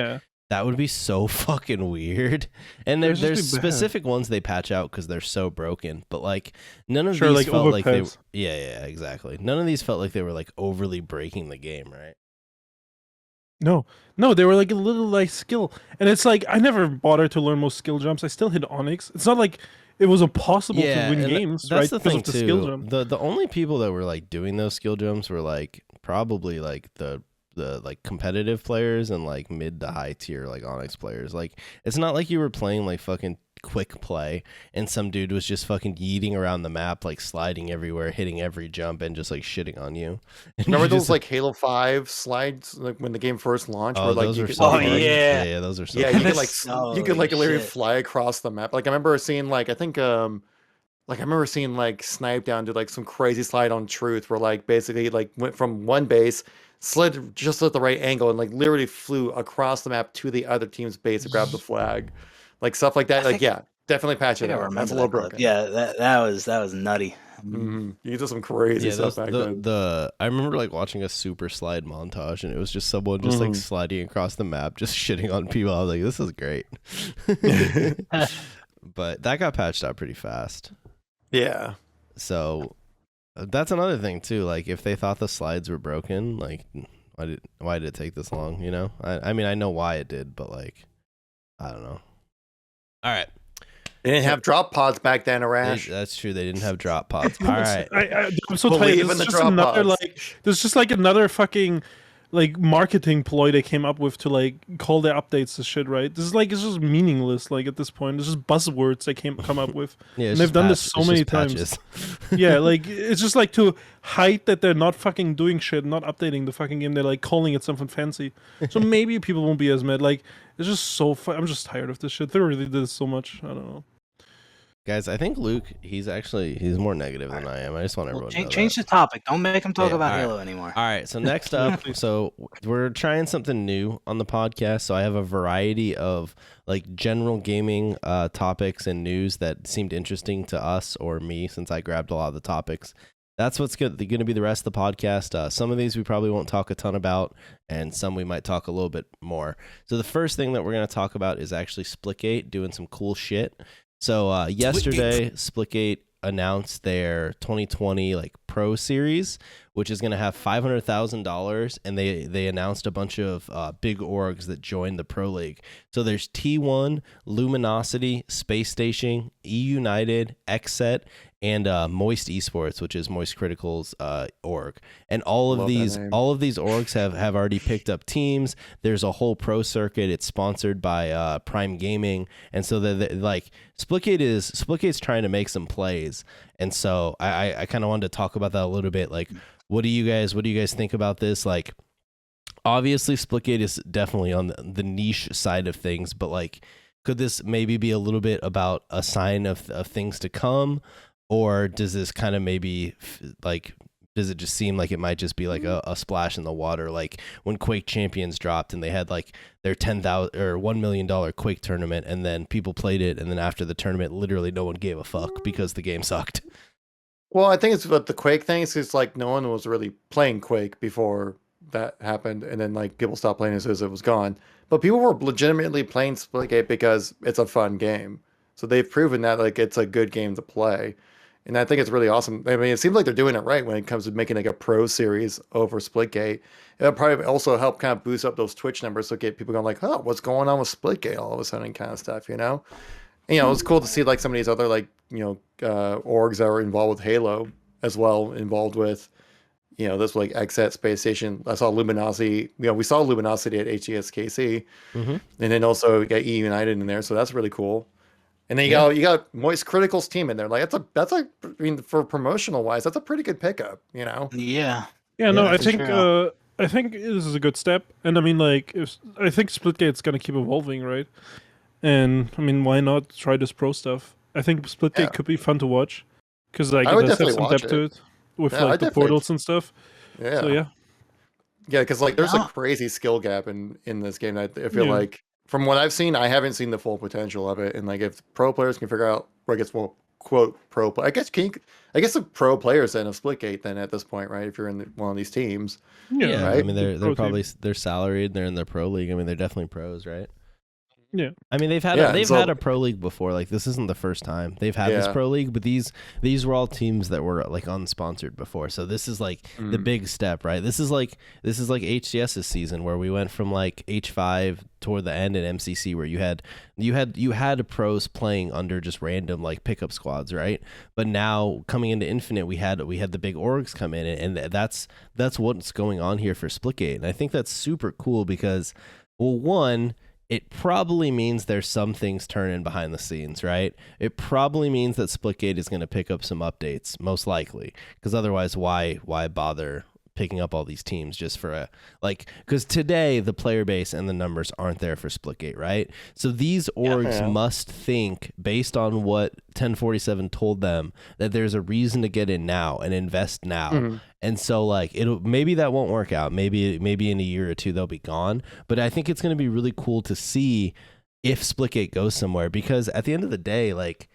that would be so fucking weird. And there's specific ones they patch out because they're so broken. But like none of these like felt like they overpass. yeah, exactly. None of these felt like they were like overly breaking the game, right? No, they were like a little like skill, and it's like I never bothered to learn most skill jumps. I still hit Onyx. It's not like it was impossible to win and games, that's right? the because thing of the skill too. jump. The only people that were like doing those skill jumps were like probably like the like competitive players and like mid to high tier like Onyx players. Like it's not like you were playing like fucking quick play and some dude was just fucking yeeting around the map, like sliding everywhere, hitting every jump and just like shitting on you. And Remember you those just, like Halo 5 slides, like when the game first launched, oh, where like those you are could, so Oh, fun. yeah. yeah, those are so yeah, fun. you could like you could like Holy literally shit. fly across the map. Like I remember seeing like I think like I remember seeing like Snipe down do like some crazy slide on Truth where like basically like went from one base, slid just at the right angle and like literally flew across the map to the other team's base to grab the flag. Like stuff like that. I Like think- yeah, definitely patch I it think I out. That's remember a little that clip. broken. Yeah, that was nutty. You did some crazy Yeah, stuff those, back then. I remember like watching a super slide montage and it was just someone just like sliding across the map, just shitting on people. I was like, this is great. But that got patched out pretty fast. Yeah. So that's another thing too. Like if they thought the slides were broken, like why did it take this long? You know, I mean I know why it did, but like I don't know. All right, They didn't have drop pods back then, Arash. that's true. They didn't have drop pods. All right, I'm so tired. Believe This in the is just drop another pods. like there's just like another fucking like marketing ploy they came up with to like call their updates to shit, right? This is like it's just meaningless. Like at this point, it's just buzzwords they come up with. yeah, And they've done this so many times. Yeah, like it's just like to hide that they're not fucking doing shit, not updating the fucking game. They're like calling it something fancy. So maybe people won't be as mad. Like it's just so. I'm just tired of this shit. They really did this so much. I don't know. Guys, I think Luke, he's more negative than I am. I just want everyone to know Change that. the topic. Don't make him talk Yeah, about all right. Halo anymore. All right, so next up, so we're trying something new on the podcast. So I have a variety of like general gaming topics and news that seemed interesting to us or me, since I grabbed a lot of the topics. That's what's going to be the rest of the podcast. Some of these we probably won't talk a ton about, and some we might talk a little bit more. So the first thing that we're going to talk about is actually Splitgate doing some cool shit. So yesterday, Splitgate announced their 2020 like Pro Series, which is going to have $500,000, and they announced a bunch of big orgs that joined the Pro League. So there's T1, Luminosity, Space Station, E United, XSET, and Moist Esports, which is Moist Critical's org. And all of Love that these name. orgs have already picked up teams. There's a whole pro circuit. It's sponsored by Prime Gaming, and so like Splitgate's trying to make some plays. And so I kind of wanted to talk about that a little bit. Like, what do you guys think about this? Like, obviously Splitgate is definitely on the niche side of things, but like, could this maybe be a little bit about a sign of things to come? Or does this kind of maybe like, does it just seem like it might just be like a splash in the water? Like when Quake Champions dropped and they had like their $10,000 or $1 million Quake tournament, and then people played it, and then after the tournament, literally no one gave a fuck because the game sucked. Well, I think it's what the Quake thing is. It's like no one was really playing Quake before that happened, and then like people stopped playing as soon as it was gone. But people were legitimately playing Splitgate because it's a fun game. So they've proven that like it's a good game to play. And I think it's really awesome. I mean, it seems like they're doing it right when it comes to making like a pro series over Splitgate. It'll probably also help kind of boost up those Twitch numbers, so get people going like, oh, what's going on with Splitgate all of a sudden, kind of stuff, you know? And, you know, it's cool to see like some of these other like, you know, orgs that are involved with Halo as well, involved with, you know, this like XSET Space Station. I saw Luminosity. You know, we saw Luminosity at HGSKC, and then also you got E United in there, so that's really cool. And then you got Moist Critical's team in there. Like that's I mean, for promotional wise, that's a pretty good pickup, you know. Yeah. Yeah, no, I for think sure. I think this is a good step, and I mean, like, I think Splitgate's gonna keep evolving, right? And I mean, why not try this pro stuff? I think Splitgate Yeah. could be fun to watch because like I it would does have definitely some watch depth to it with Yeah, I like the definitely- portals and stuff. Yeah, So yeah, yeah, because like there's a Yeah. crazy skill gap in this game. I feel Yeah. like from what I've seen, I haven't seen the full potential of it. And like if pro players can figure out, or I guess well, quote pro, I guess I guess the pro players then of Splitgate then at this point, right? If you're in one of these teams, Yeah, right? I mean they're Pro team. probably they're salaried. They're in the pro league. I mean they're definitely pros, right? Yeah. I mean they've had Yeah, they've so- had a pro league before. Like this isn't the first time they've had this Yeah. pro league, but these were all teams that were like unsponsored before. So this is like the big step, right? This is like HCS's season where we went from like H5 toward the end at MCC where you had pros playing under just random like pickup squads, right? But now coming into Infinite, we had the big orgs come in, and that's what's going on here for Splitgate, and I think that's super cool because, well, one, it probably means there's some things turning behind the scenes, right? It probably means that Splitgate is going to pick up some updates, most likely, because otherwise, why bother picking up all these teams just for a like? Because today the player base and the numbers aren't there for Splitgate, right? So these orgs Yeah. must think, based on what 1047 told them, that there's a reason to get in now and invest now. And so like maybe that won't work out. Maybe in a year or two they'll be gone. But I think it's going to be really cool to see if Splitgate goes somewhere, because at the end of the day, like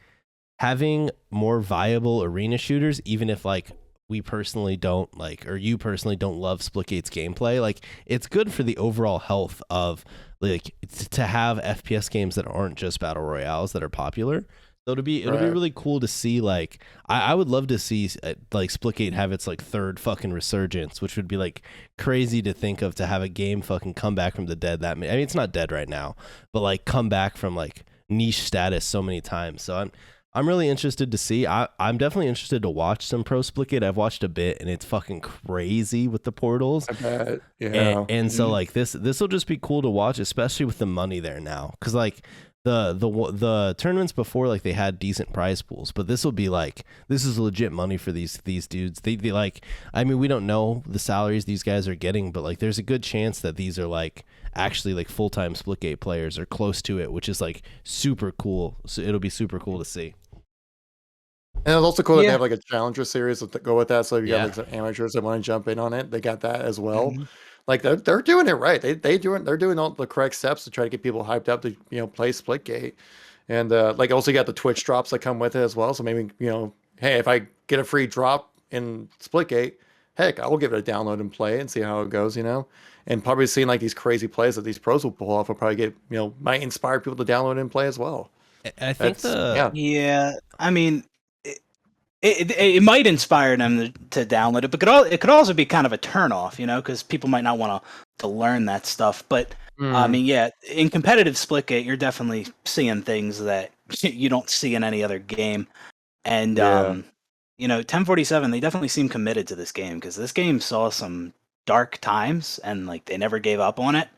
having more viable arena shooters, even if like we personally don't like, or you personally don't love Splitgate's gameplay, like it's good for the overall health of like to have FPS games that aren't just battle royales that are popular. So it'll be Right. really cool to see. Like I would love to see like Splitgate have its like third fucking resurgence, which would be like crazy to think of, to have a game fucking come back from the dead. I mean it's not dead right now, but like come back from like niche status so many times. So I'm really interested to see. I'm definitely interested to watch some pro Splitgate. I've watched a bit and it's fucking crazy with the portals. I bet. Yeah. And so like this will just be cool to watch, especially with the money there now, because like the tournaments before, like they had decent prize pools, but this will be like, this is legit money for these dudes. They like, I mean, we don't know the salaries these guys are getting, but like there's a good chance that these are like actually like full-time Splitgate players or close to it, which is like super cool. So it'll be super cool to see. And it's also cool that they Yeah. have like a challenger series to go with that. So if you Yeah. got like some amateurs that want to jump in on it, they got that as well. Mhm. Like they're doing it right. They're doing all the correct steps to try to get people hyped up to, you know, play Splitgate. And like also you got the Twitch drops that come with it as well. So maybe, you know, hey, if I get a free drop in Splitgate, heck, I will give it a download and play and see how it goes, you know. And probably seeing like these crazy plays that these pros will pull off will probably get, you know, might inspire people to download and play as well. I think Yeah. Yeah, I mean, it might inspire them to download it, but it could also be kind of a turnoff, you know, because people might not want to learn that stuff. But I mean, yeah, in competitive Splitgate, you're definitely seeing things that you don't see in any other game. And Yeah. you know, 1047, they definitely seem committed to this game, because this game saw some dark times and like they never gave up on it.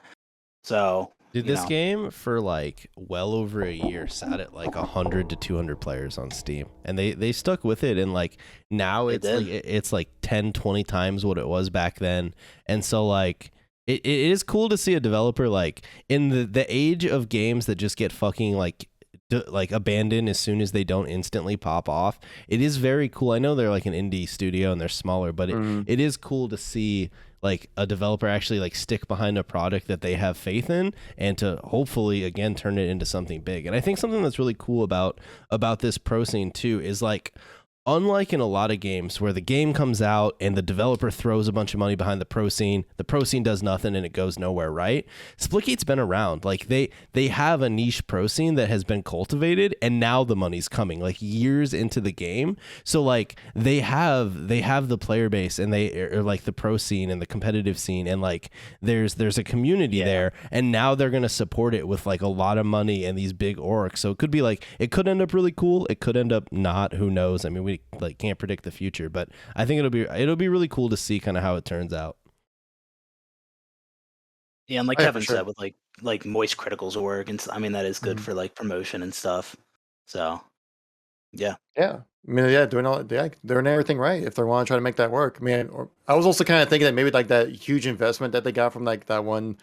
So Dude, you this know. game for like well over a year sat at like 100 to 200 players on Steam, and they stuck with it, and like now They it's did. like it's like 10 20 times what it was back then. And so like it is cool to see a developer like in the age of games that just get fucking like abandoned as soon as they don't instantly pop off. It is very cool. I know they're like an indie studio and they're smaller, but it is cool to see like a developer actually like stick behind a product that they have faith in, and to hopefully again turn it into something big. And I think something that's really cool about this pro scene too is like unlike in a lot of games where the game comes out and the developer throws a bunch of money behind the pro scene does nothing and it goes nowhere, right? Splitgate's been around. Like they have a niche pro scene that has been cultivated, and now the money's coming like years into the game. So like they have the player base, and they are like the pro scene and the competitive scene, and like there's a community there, and now they're gonna support it with like a lot of money and these big orcs. So it could be like, it could end up really cool, it could end up not, who knows? I mean, we like can't predict the future, but I think it'll be really cool to see kind of how it turns out. Yeah, and like Yeah, Kevin for sure. said, with like Moist Critical's work, and I mean that is good for like promotion and stuff. So yeah, Yeah. I mean, yeah, doing everything right if they want to try to make that work. I mean, I was also kind of thinking that maybe like that huge investment that they got from like that one,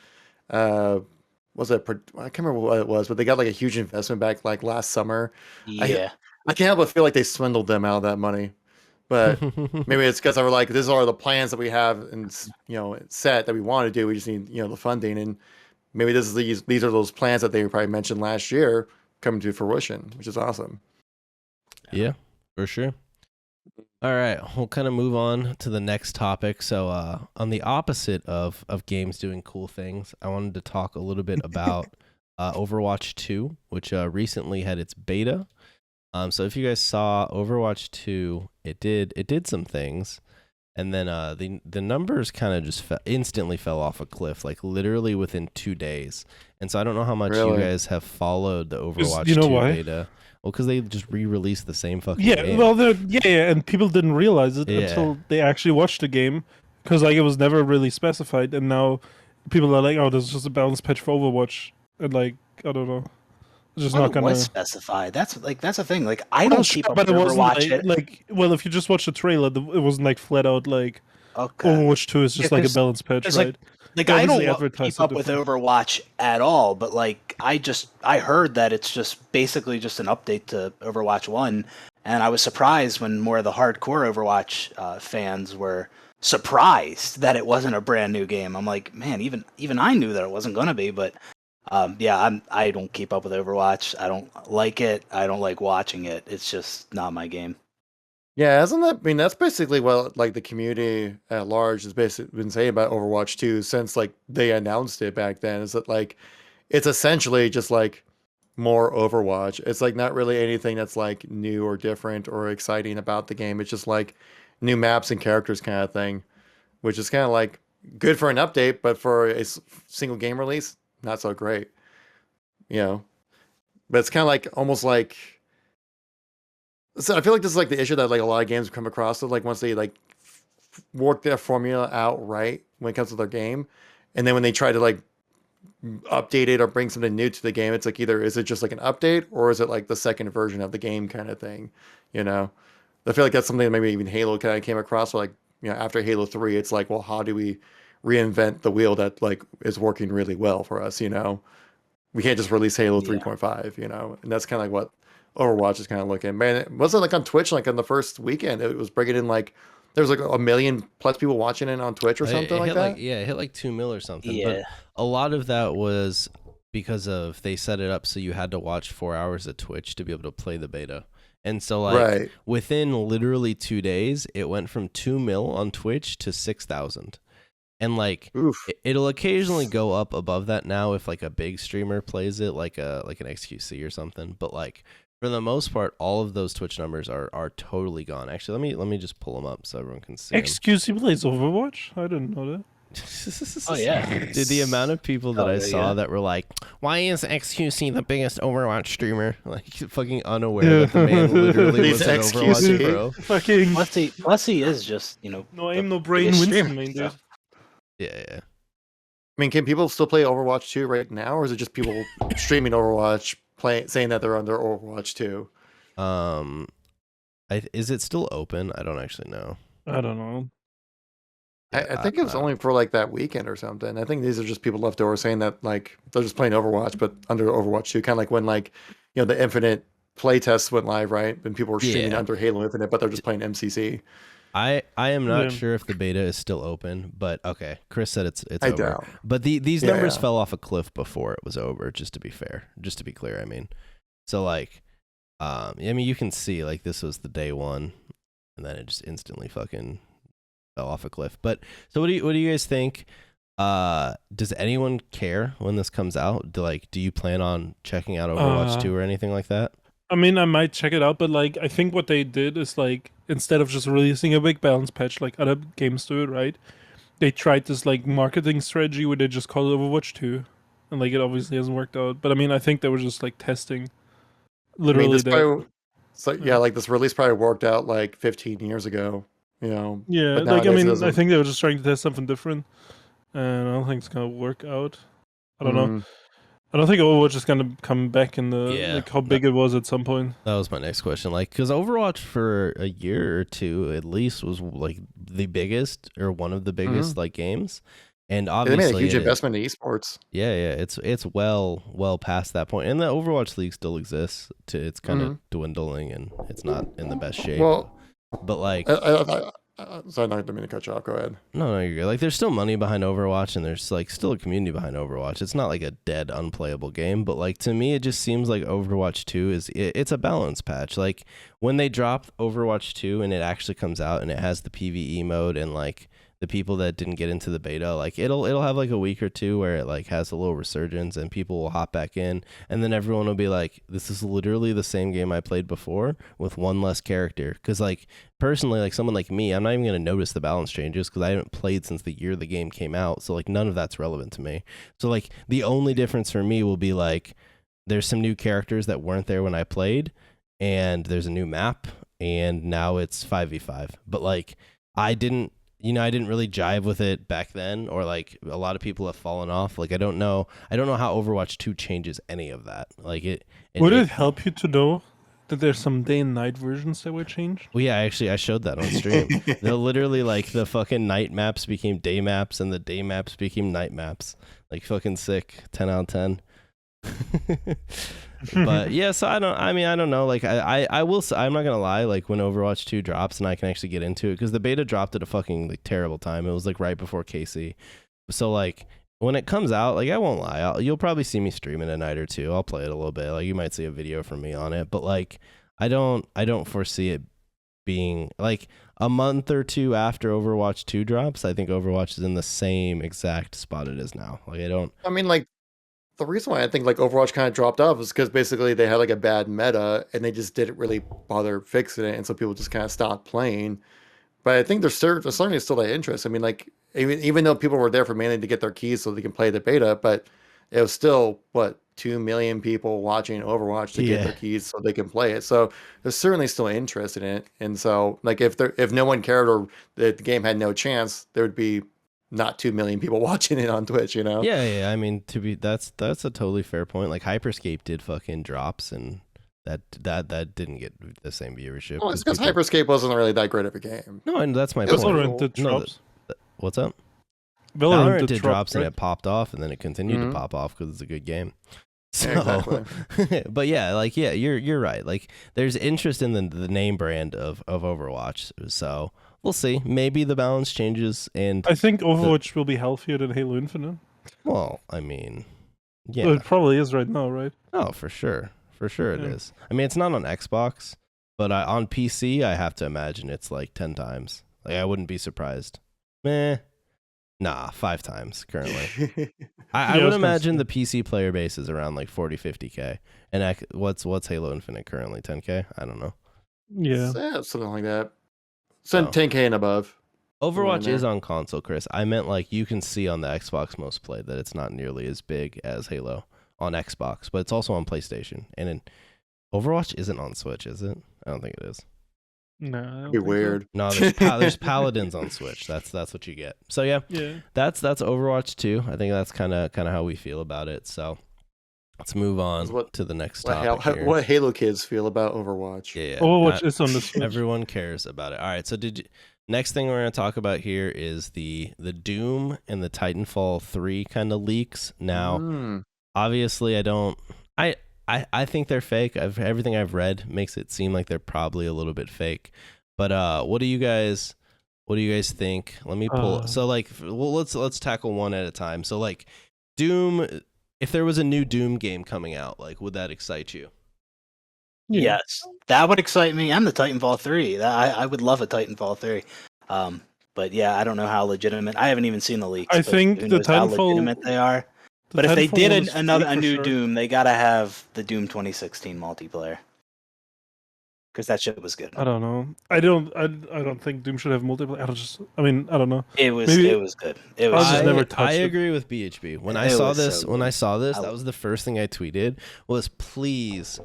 was it? I can't remember what it was, but they got like a huge investment back like last summer. yeah. I can't help but feel like they swindled them out of that money. But maybe it's because they were like, these are the plans that we have and set that we want to do. We just need the funding, and maybe these are those plans that they probably mentioned last year coming to fruition, which is awesome. Yeah, for sure. All right, we'll kind of move on to the next topic. So on the opposite of games doing cool things, I wanted to talk a little bit about Overwatch 2, which recently had its beta. So if you guys saw Overwatch 2, it did some things, and then the numbers kind of just instantly fell off a cliff, like literally within 2 days. And so I don't know how much you Really? guys have followed the Overwatch You know 2 why? beta. Well, because they just re-released the same fucking Yeah, game. well, and people didn't realize it Yeah. until they actually watched the game, because like it was never really specified, and now people are like, "Oh, there's just a balance patch for Overwatch," and like, I don't know, it's just Well, not it gonna. was specified. That's a thing. Like I Oh, don't sure, keep up but with it wasn't Overwatch. like well, if you just watch the trailer, it wasn't like flat out like Okay. Overwatch 2 is just Yeah, like a 'cause- balance patch, 'cause, right? Like They I don't obviously advertised keep it up with different. Overwatch at all, but like I heard that it's just basically just an update to Overwatch 1, and I was surprised when more of the hardcore Overwatch fans were surprised that it wasn't a brand new game. I'm like, man, even I knew that it wasn't gonna be, but yeah, I don't keep up with Overwatch. I don't like it. I don't like watching it. It's just not my game. Yeah, hasn't that? I mean, that's basically what like the community at large has basically been saying about Overwatch 2 since like they announced it back then. Is that like it's essentially just like more Overwatch. It's like not really anything that's like new or different or exciting about the game. It's just like new maps and characters kind of thing, which is kind of like good for an update, but for a single game release, not so great. You know, but it's kind of like almost like. So I feel like this is like the issue that like a lot of games come across. So like once they like work their formula out right when it comes to their game, and then when they try to like update it or bring something new to the game, it's like either is it just like an update or is it like the second version of the game kind of thing, you know? I feel like that's something that maybe even Halo kind of came across. Like after Halo 3, it's like, well, how do we reinvent the wheel that like is working really well for us? We can't just release Halo Yeah. 3.5, and that's kind of like what Overwatch is kind of looking. Man, it wasn't like on Twitch, like on the first weekend, it was bringing in like there was like 1 million plus people watching it on Twitch or something like that. It hit like 2 mil or something. Yeah. But a lot of that was because of they set it up so you had to watch 4 hours of Twitch to be able to play the beta. And so like Right. within literally 2 days, it went from 2 mil on Twitch to 6,000. And like Oof. it'll occasionally go up above that now if like a big streamer plays it, like an XQC or something. But like for the most part, all of those Twitch numbers are totally gone. Actually, let me just pull them up so everyone can see 'em. XQC plays Overwatch? I didn't know that. Oh yeah. Dude, the amount of people that Oh, I saw yeah. that were like, "Why is XQC the biggest Overwatch streamer?" Like fucking unaware that the man literally He's was an XQC. Overwatch pro. Fucking Plus he is just no aim, no brain, biggest Winston, streamer, main so. dude. Yeah. I mean, can people still play Overwatch 2 right now, or is it just people streaming Overwatch, saying that they're under Overwatch 2? Is it still open? I don't actually know. I don't know. I think it was only for like that weekend or something. I think these are just people left over saying that like they're just playing Overwatch, but under Overwatch 2, kind of like when like the Infinite playtests went live, right? And people were streaming Yeah. under Halo Infinite, but they're just playing MCC. I am not Yeah. sure if the beta is still open, but okay. Chris said it's I over. doubt. But these numbers Yeah. fell off a cliff before it was over. Just to be clear. I mean, so like, I mean, you can see like this was the day one. and then it just instantly fucking fell off a cliff. But so what do you guys think? Does anyone care when this comes out? Do you plan on checking out Overwatch 2 or anything like that? I mean, I might check it out, but like, I think what they did is like, instead of just releasing a big balance patch like other games do it, right? They tried this like marketing strategy where they just call it Overwatch 2, and like it obviously hasn't worked out. But I mean, I think they were just like testing, literally. this probably, it's like like this release probably worked out like 15 years ago, you know. Yeah, but like I nowadays it mean, I doesn't. think they were just trying to test something different, and I don't think it's gonna work out. I don't know. I don't think Overwatch is gonna come back in the like how big it was at some point. That was my next question. Like, because Overwatch for a year or two at least was like the biggest or one of the biggest like games, and obviously they made a huge investment in esports. Yeah, it's well past that point, and the Overwatch League still exists. It's kind of dwindling, and it's not in the best shape. Well, but like, sorry, I didn't mean to cut you off. Go ahead. No, you're good. Like, there's still money behind Overwatch, and there's like still a community behind Overwatch. It's not like a dead, unplayable game, but like to me, it just seems like Overwatch 2 it's a balance patch. Like when they drop Overwatch 2 and it actually comes out and it has the PvE mode and like the people that didn't get into the beta, like it'll have like a week or two where it like has a little resurgence and people will hop back in, and then everyone will be like, this is literally the same game I played before with one less character. Because like personally, like someone like me, I'm not even going to notice the balance changes because I haven't played since the year the game came out, so like none of that's relevant to me. So like the only difference for me will be like there's some new characters that weren't there when I played, and there's a new map, and now it's 5v5. But like I didn't really jive with it back then, or like a lot of people have fallen off. Like I don't know how Overwatch 2 changes any of that. Like would it help you to know that there's some day and night versions that were changed? Well, yeah, actually I showed that on stream. They'll literally like the fucking night maps became day maps and the day maps became night maps. Like fucking sick. 10 out of 10. But yeah, so I don't know. Like I will say, I'm not gonna lie, like when Overwatch 2 drops and I can actually get into it, because the beta dropped at a fucking like terrible time. It was like right before KC. So like when it comes out, like I won't lie, you'll probably see me stream it a night or two. I'll play it a little bit. Like you might see a video from me on it, but like I don't foresee it being like a month or two after Overwatch 2 drops. I think Overwatch is in the same exact spot it is now. Like I mean, like the reason why I think like Overwatch kind of dropped off is because basically they had like a bad meta and they just didn't really bother fixing it, and so people just kind of stopped playing. But I think there's certainly still that interest. I mean, like even though people were there for mainly to get their keys so they can play the beta, but it was still 2 million people watching Overwatch to get their keys so they can play it. So there's certainly still interest in it. And so like if no one cared or the game had no chance, there would be not 2 million people watching it on Twitch, you know? Yeah. I mean, that's a totally fair point. Like Hyperscape did fucking drops, and that didn't get the same viewership. Well, it's because Hyperscape wasn't really that great of a game. No, and that's my point. Valorant did drops. What's up? Valorant did drops, right? and it popped off, and then it continued to pop off because it's a good game. So, yeah, exactly. But yeah, you're right. Like there's interest in the name brand of Overwatch. So we'll see. Maybe the balance changes, and I think Overwatch will be healthier than Halo Infinite. Well, I mean, yeah, well, it probably is right now, right? Oh, for sure it is. I mean, it's not on Xbox, but on PC, I have to imagine it's like 10 times. Like I wouldn't be surprised. 5 times currently. I would imagine the PC player base is around like 40-50K. And what's Halo Infinite currently? 10K? I don't know. Yeah, something like that. Send 10K and above. Overwatch is on console, Chris. I meant like you can see on the Xbox most played that it's not nearly as big as Halo on Xbox, but it's also on PlayStation. And Overwatch isn't on Switch, is it? I don't think it is. No, I don't Be think weird. No, there's Paladins on Switch. That's what you get. So yeah, that's Overwatch 2. I think that's kind of how we feel about it. So let's move on to the next topic. What Halo kids feel about Overwatch? Yeah, Overwatch is on the Switch. Everyone cares about it. All right, so next thing we're going to talk about here is the Doom and the Titanfall 3 kind of leaks. Now, obviously, I think they're fake. Everything I've read makes it seem like they're probably a little bit fake. But what do you guys think? Let me pull. So like, well, let's tackle one at a time. So like, Doom. If there was a new Doom game coming out, like, would that excite you? Yeah. Yes, that would excite me. And the Titanfall 3. I would love a Titanfall 3. But yeah, I don't know how legitimate. I haven't even seen the leaks. I But think who the knows how Titanfall. legitimate they are. The But if they Titanfall did one is a free for new sure. Doom, they gotta have the Doom 2016 multiplayer because that shit was good. I don't know. I don't think Doom should have multiplayer. I don't know. It was Maybe- good. It I'll was. just I, never I touched it. agree with BHB. When I It saw was this, so when I good. saw this, I that lo- was the first thing I tweeted was please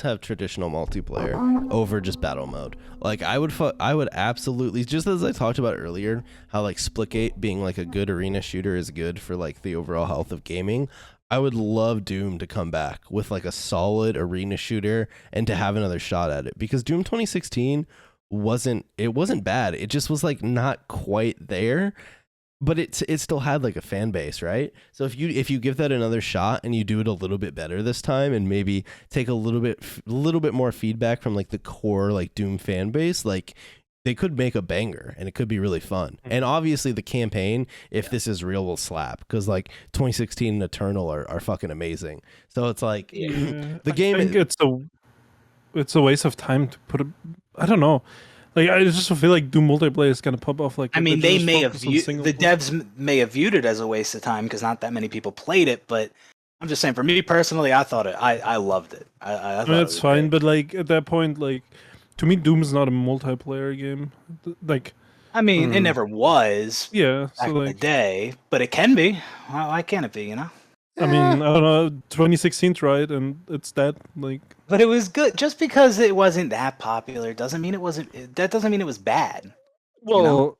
have traditional multiplayer over just battle mode. Like I would absolutely, just as I talked about earlier, how like Splitgate being like a good arena shooter is good for like the overall health of gaming. I would love Doom to come back with like a solid arena shooter and to have another shot at it, because Doom 2016 wasn't bad. It just was like not quite there, but it still had like a fan base, right? So if you give that another shot and you do it a little bit better this time and maybe take a little bit more feedback from like the core like Doom fan base, like they could make a banger and it could be really fun. And obviously the campaign, if this is real, will slap, because like 2016 and Eternal are fucking amazing. So it's like Yeah, the game. I think it's a waste of time to put it. I don't know. Like I just feel like Doom multiplayer is gonna pop off. Like I mean, they they just may have focus on viewed, single the player. devs may have viewed it as a waste of time because not that many people played it. But I'm just saying, for me personally, I thought I loved it. I thought mean, it it's was fine, great. but like at that point, like to me, Doom is not a multiplayer game. Like I mean, it never was yeah, back so in the like day, but it can be. Why can't it be? You know. I mean, I don't know. 2016's right, and it's that like. But it was good. Just because it wasn't that popular doesn't mean it wasn't. That doesn't mean it was bad. Well, know?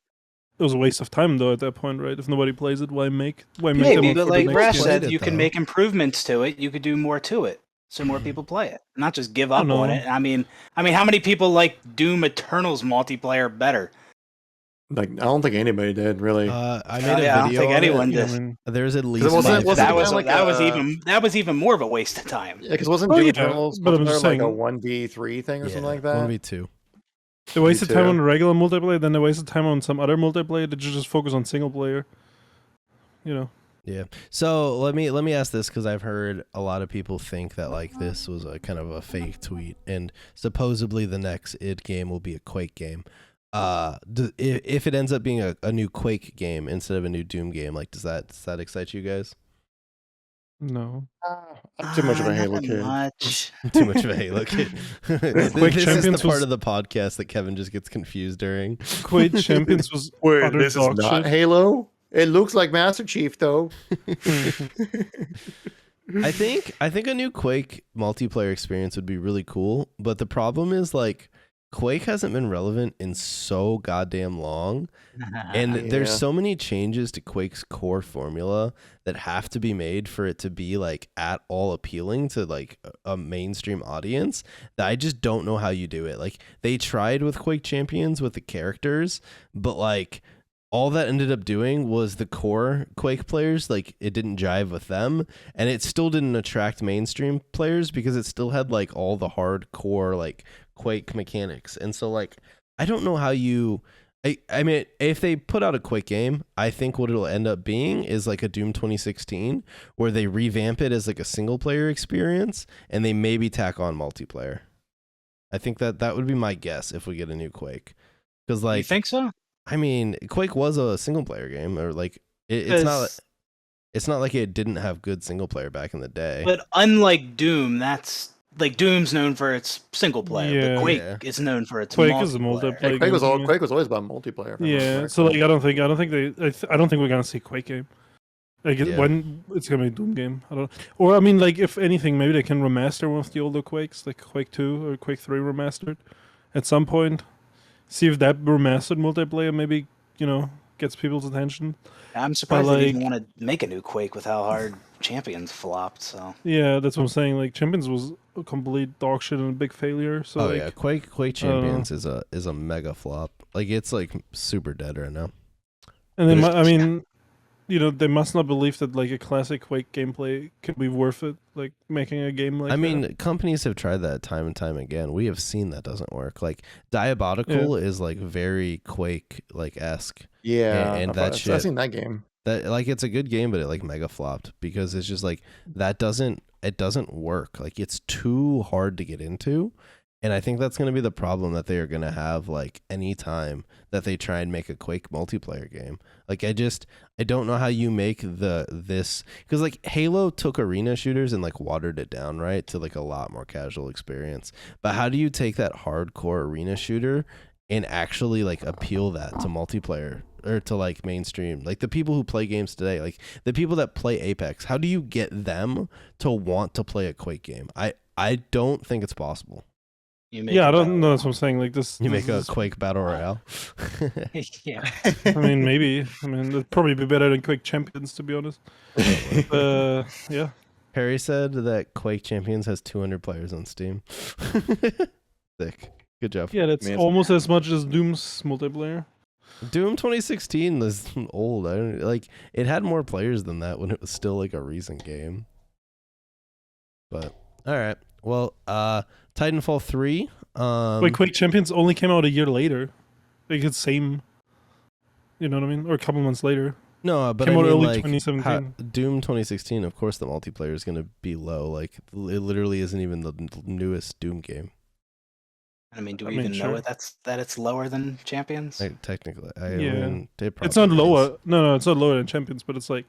it was a waste of time though at that point, right? If nobody plays it, why make them Maybe, up but for like the Brash next Brash game? played said, it, you can though. make improvements to it. You could do more to it, so more people play it, not just give I up don't on know. it. I mean, how many people like Doom Eternal's multiplayer better? Like I don't think anybody did really. I made a Yeah, I don't video think on anyone it. Yeah, I did. mean, There's at least wasn't- 5 wasn't That it was kinda like that was even more of a waste of time. Yeah, because wasn't Oh, Doom yeah, Eternal's but I'm just multiplayer like a saying- 1v3 thing or something like that? 1v2. they wasted time too. on regular multiplayer, then they wasted time on some other multiplayer that you just focus on single player. You know. Yeah. So let me ask this, because I've heard a lot of people think that like this was a kind of a fake tweet, and supposedly the next id game will be a Quake game. If it ends up being a new Quake game instead of a new Doom game, like does that excite you guys? No. I'm too much of a Halo Not kid. much. Too much of a Halo kid. This Quake is Champions the part was- of the podcast that Kevin just gets confused during. Quake Champions was Wait, utter this is dog not shit. Halo? It looks like Master Chief though. I think a new Quake multiplayer experience would be really cool, but the problem is like Quake hasn't been relevant in so goddamn long, and there's Yeah. so many changes to Quake's core formula that have to be made for it to be like at all appealing to like a mainstream audience, that I just don't know how you do it. Like they tried with Quake Champions with the characters, but like all that ended up doing was the core Quake players, like it didn't jive with them, and it still didn't attract mainstream players because it still had like all the hardcore like Quake mechanics. And so like I don't know how you I mean, if they put out a Quake game, I think what it'll end up being is like a Doom 2016 where they revamp it as like a single player experience and they maybe tack on multiplayer. I think that would be my guess if we get a new Quake. Because like You think so? I mean, Quake was a single player game, or like it's not like it didn't have good single player back in the day. But unlike Doom, that's like Doom's known for its single player, Yeah. but Quake Yeah. is known for its Quake is a multiplayer. multiplayer. Quake was game, yeah. Quake was always about multiplayer. if I remember Yeah, correctly. so like I don't think I don't think we're gonna see Quake game. Like Yeah. when it's gonna be a Doom game, I don't. Or I mean, like if anything, maybe they can remaster one of the older Quakes, like Quake 2 or Quake 3 remastered, at some point. See if that remastered multiplayer maybe gets people's attention. I'm surprised But, they didn't like- want to make a new Quake with how hard Champions flopped. So Yeah, that's what I'm saying. Like Champions was a complete dog shit and a big failure. So oh like, yeah, Quake I don't know. Champions is a mega flop. Like it's like super dead right now. and then But I mean, they must not believe that like a classic Quake gameplay can be worth it. Like making a game like I mean, that. companies have tried that time and time again. We have seen that doesn't work. Like Diabolical is like very Quake like esque. yeah, and I've that shit- seen that game. That like it's a good game, but it like mega flopped because it's just like it doesn't work. Like it's too hard to get into. And I think that's going to be the problem that they are going to have like any time that they try and make a Quake multiplayer game. Like I don't know how you make this because like Halo took arena shooters and like watered it down, right, to like a lot more casual experience. But how do you take that hardcore arena shooter and actually like appeal that to multiplayer or to like mainstream, like the people who play games today, like the people that play Apex? How do you get them to want to play a Quake game? I don't think it's possible. I don't know. That's what I'm saying. Like this, You make a Quake battle royale. Yeah. I mean, maybe. I mean, it'd probably be better than Quake Champions, to be honest. Yeah. Harry said that Quake Champions has 200 players on Steam. Sick. Good job. Yeah, that's almost as much as Doom's multiplayer. Doom 2016 is old. I don't like. It had more players than that when it was still like a recent game. But all right. Well, Titanfall 3. Wait, Quake Champions only came out a year later. Like it's same. You know what I mean? Or a couple months later. No, but came I out mean, early like 2017. Doom 2016. Of course, the multiplayer is going to be low. Like it literally isn't even the newest Doom game. I mean, do we even know that it's lower than Champions? Like, technically, I Yeah. mean, It's not lower. No, it's not lower than Champions, but it's like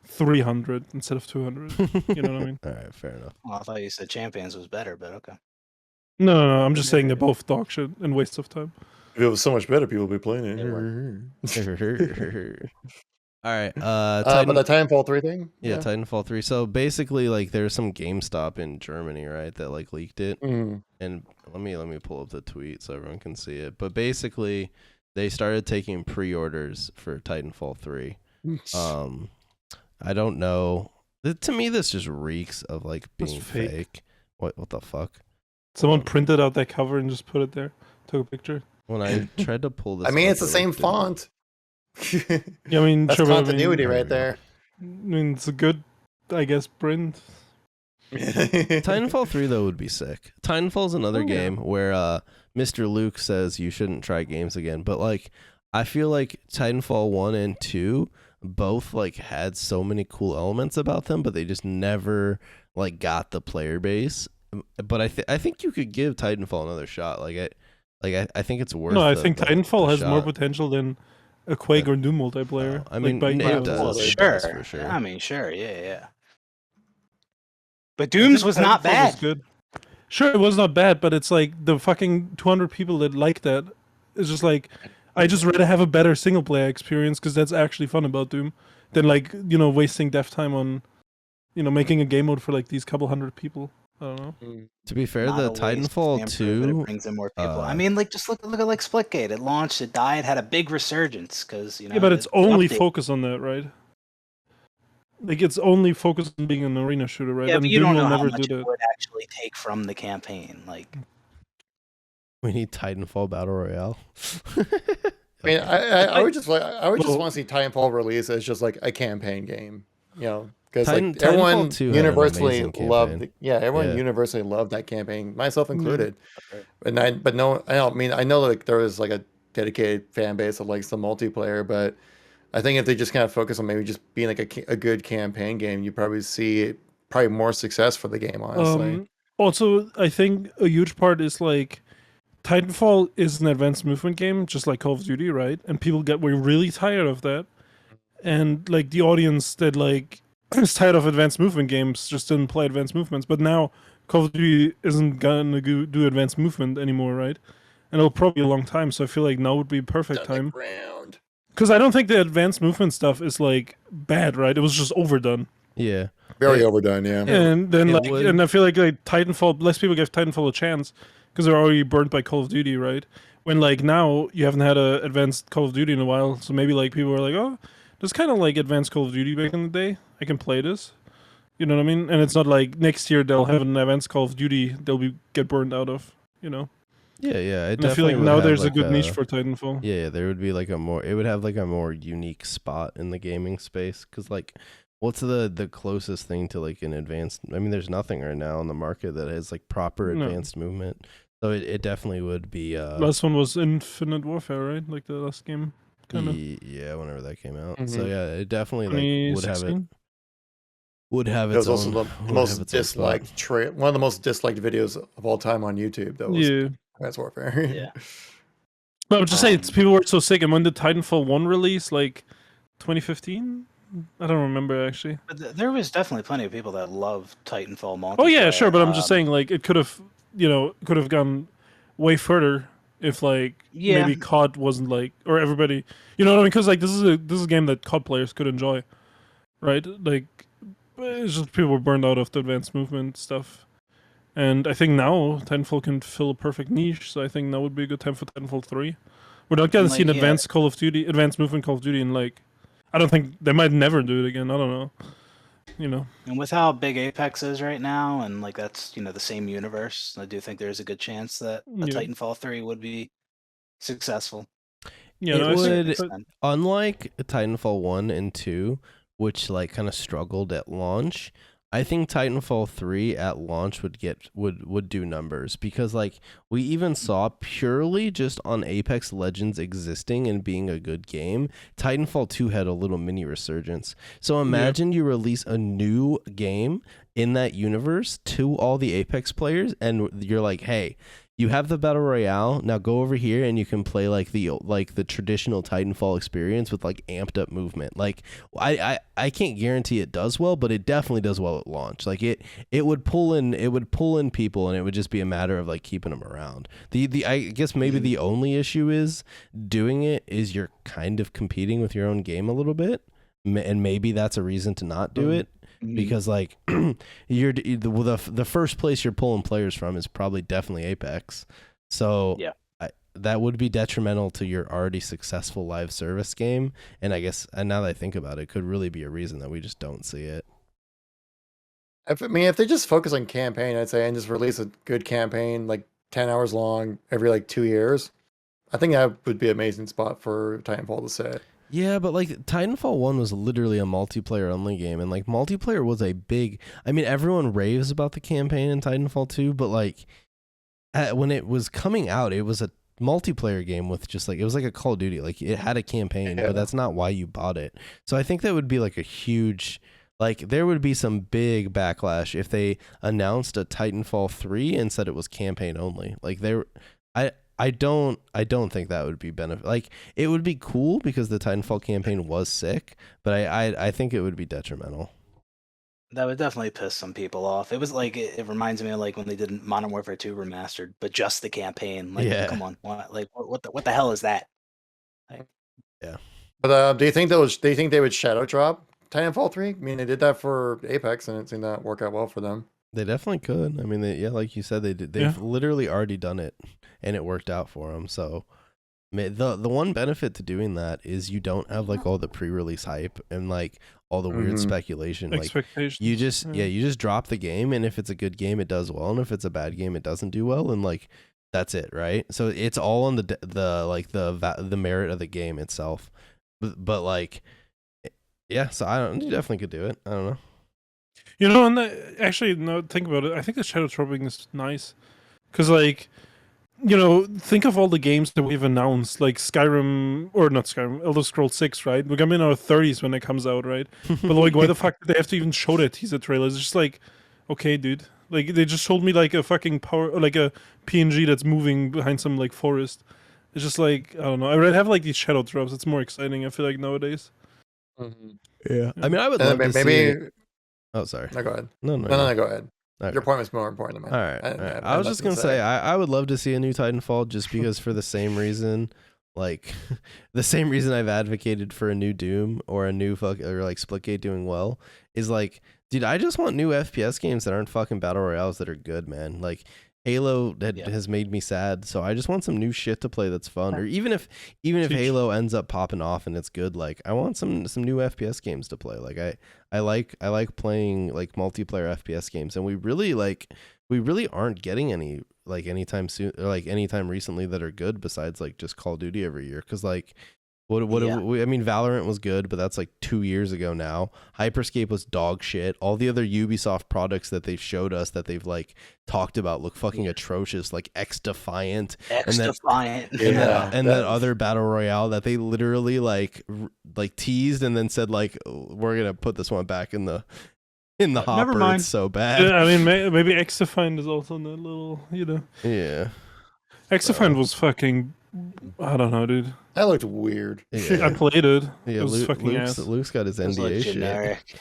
300 instead of 200. You know what I mean? All right, fair enough. Well, I thought you said Champions was better, but okay. No. I'm just saying they're both dog shit and waste of time. If it was so much better, people would be playing They it. All right. But the Titanfall 3 thing? Yeah, Titanfall 3. So basically, like, there's some GameStop in Germany, right, that like leaked it. Mm. And let me pull up the tweet so everyone can see it. But basically, they started taking pre-orders for Titanfall 3. I don't know. To me, this just reeks of like being That's fake. fake. What the fuck? Someone printed out that cover and just put it there. Took a picture. When I tried to pull this, I mean, up, it's the it, same like, font. Yeah, I mean, That's sure, but I mean- continuity right there. I mean, it's a good, I guess, print. Titanfall 3 though would be sick. Titanfall's another Oh, yeah. game where Mr. Luke says you shouldn't try games again, but like I feel like Titanfall 1 and 2 both like had so many cool elements about them, but they just never like got the player base. But I think you could give Titanfall another shot. I think it's worth. No, I the- think the- Titanfall the has more shot. potential than a Quake or Doom multiplayer. I mean, by it miles. does. It Sure. does for sure. I mean, sure. Yeah. But Doom's was not Titanfall bad. was good. Sure, it was not bad, but it's like the fucking 200 people that like that. It's just like, I just rather have a better single player experience because that's actually fun about Doom than like, wasting dev time on, making a game mode for like these couple hundred people. I don't know. To be fair, Not the a waste, Titanfall damn sure, but 2. it brings in more people. I mean, like just look at like Splitgate. It launched, it died, had a big resurgence because Yeah, but it's the only update- focused on that, right? Like it's only focused on being an arena shooter, right? Yeah, and but you Doom don't will know how never much do it that. would actually take from the campaign. Like, We need Titanfall Battle Royale. I mean, I would just want Well- to see Titanfall release as just like a campaign game, because Titan- like everyone Titanfall 2 had an universally amazing loved, campaign. everyone Yeah. universally loved that campaign, myself included. And I know like there was like a dedicated fan base that likes the multiplayer, but I think if they just kind of focus on maybe just being like a good campaign game, you probably see probably more success for the game, honestly. Also, I think a huge part is like Titanfall is an advanced movement game, just like Call of Duty, right? And people were really tired of that. And like the audience that like is tired of advanced movement games just didn't play advanced movements. But now Call of Duty isn't gonna do advanced movement anymore, right? And it'll probably be a long time. So I feel like now would be a perfect time. Ground. Because I don't think the advanced movement stuff is like bad, right? It was just overdone. Yeah. Very overdone, yeah. And then it would- and I feel like Titanfall, less people give Titanfall a chance because they're already burnt by Call of Duty, right? When like now you haven't had a advanced Call of Duty in a while, so maybe like people are like, oh, there's kind of like advanced Call of Duty back in the day. I can play this. You know what I mean? And it's not like next year they'll have an advanced Call of Duty they'll get burned out of. Yeah. And I feel like now there's a good niche for Titanfall. Yeah, there would be like it would have like a more unique spot in the gaming space. Because like, what's the closest thing to like an advanced? I mean, there's nothing right now on the market that has like proper No. advanced movement. So it definitely would be. Last one was Infinite Warfare, right? Like the last game. kind of. Yeah, whenever that came out. Mhm. So yeah, it definitely like would have it 2016. would have It its was also own the would have most its own spot. disliked one of the most disliked videos of all time on YouTube. That was Yeah. Advanced Warfare. Yeah. No, I'm just saying, Um, people were so sick. And when did Titanfall 1 release? Like 2015? I don't remember actually. But there was definitely plenty of people that love Titanfall multiplayer. Oh yeah, sure, but I'm just saying, like, it could have, could have gone way further if, like, Yeah. maybe COD wasn't like, or everybody, you know what I mean? Because like this is a game that COD players could enjoy, right? Like, it's just people were burned out of the advanced movement stuff, and I think now Titanfall can fill a perfect niche. So I think now would be a good time for Titanfall 3. We're not gonna see an advanced advanced movement Call of Duty in like, I don't think they might never do it again. I don't know. And with how big Apex is right now, and like that's the same universe, I do think there's a good chance that a Yeah. Titanfall 3 would be successful. Yeah, It no, I would- think, but, Unlike Titanfall 1 and 2, which like kind of struggled at launch, I think Titanfall 3 at launch would do numbers, because like we even saw purely just on Apex Legends existing and being a good game, Titanfall 2 had a little mini resurgence. So imagine you release a new game in that universe to all the Apex players and you're like, "Hey, you have the battle royale. Now go over here and you can play like the traditional Titanfall experience with like amped up movement." Like I can't guarantee it does well, but it definitely does well at launch. Like it would pull in people, and it would just be a matter of like keeping them around. The I guess maybe the only issue is doing it is you're kind of competing with your own game a little bit, and maybe that's a reason to not do it. Because like the first place you're pulling players from is probably definitely Apex, so Yeah. that would be detrimental to your already successful live service game. And I guess, and now that I think about it, could really be a reason that we just don't see it. If they just focus on campaign, I'd say, and just release a good campaign, like 10 hours long every like 2 years, I think that would be an amazing spot for Titanfall to sit. Yeah, but like Titanfall 1 was literally a multiplayer only game, and like multiplayer was a big, I mean, everyone raves about the campaign in Titanfall 2, but like when it was coming out, it was a multiplayer game with just like, it was like a Call of Duty. Like it had a campaign, but that's not why you bought it. So I think that would be like a huge, like there would be some big backlash if they announced a Titanfall 3 and said it was campaign only. Like I don't think that would be benefit. Like it would be cool because the Titanfall campaign was sick, but I think it would be detrimental. That would definitely piss some people off. It was like it reminds me of like when they did Modern Warfare 2 remastered, but just the campaign. Like, Yeah. come on, what the hell is that? But do you think they would shadow drop Titanfall 3? I mean, they did that for Apex, and it seemed to work out well for them. They definitely could. I mean, like you said, they did. They've literally already done it, and it worked out for them. So, the one benefit to doing that is you don't have like all the pre-release hype and like all the weird speculation. Like expectations. you just drop the game, and if it's a good game, it does well, and if it's a bad game, it doesn't do well, and like that's it, right? So it's all on the merit of the game itself. But like, yeah. So you definitely could do it. I don't know. And actually, no, think about it. I think the shadow dropping is nice. Because, like, think of all the games that we've announced, like Skyrim, or not Skyrim, Elder Scrolls 6, right? We're going to be in our 30s when it comes out, right? But, like, why the fuck did they have to even show that teaser trailer? It's just like, okay, dude. Like, they just showed me, like, a fucking like a PNG that's moving behind some, like, forest. It's just like, I don't know. I'd have, like, these shadow drops. It's more exciting, I feel like, nowadays. Yeah. I mean, I would love to see it. Oh, sorry. No, go ahead. No, go ahead. Okay. Your point was more important than mine. All right. I was just gonna say I would love to see a new Titanfall, just because for the same reason, like the same reason I've advocated for a new Doom or a new or like Splitgate doing well is like, dude, I just want new FPS games that aren't fucking battle royales that are good, man. Like Halo has made me sad, so I just want some new shit to play that's fun. Or even if Halo ends up popping off and it's good, like I want some new FPS games to play. Like I like playing like multiplayer FPS games, and we really aren't getting any like anytime soon or like anytime recently that are good besides like just Call of Duty every year. Because like I mean, Valorant was good, but that's like 2 years ago now. Hyperscape was dog shit. All the other Ubisoft products that they've showed us that they've like talked about look fucking atrocious, like X Defiant, Defiant. and that other battle royale that they literally like teased and then said like we're gonna put this one back in the hopper. Never mind. It's so bad. Yeah, I mean, maybe X-Defined is also in that little, Yeah. X-Defined was fucking, I don't know, dude. That looked weird. I played it. Yeah, It was fucking ass. Luke's got his NDA shit. Generic.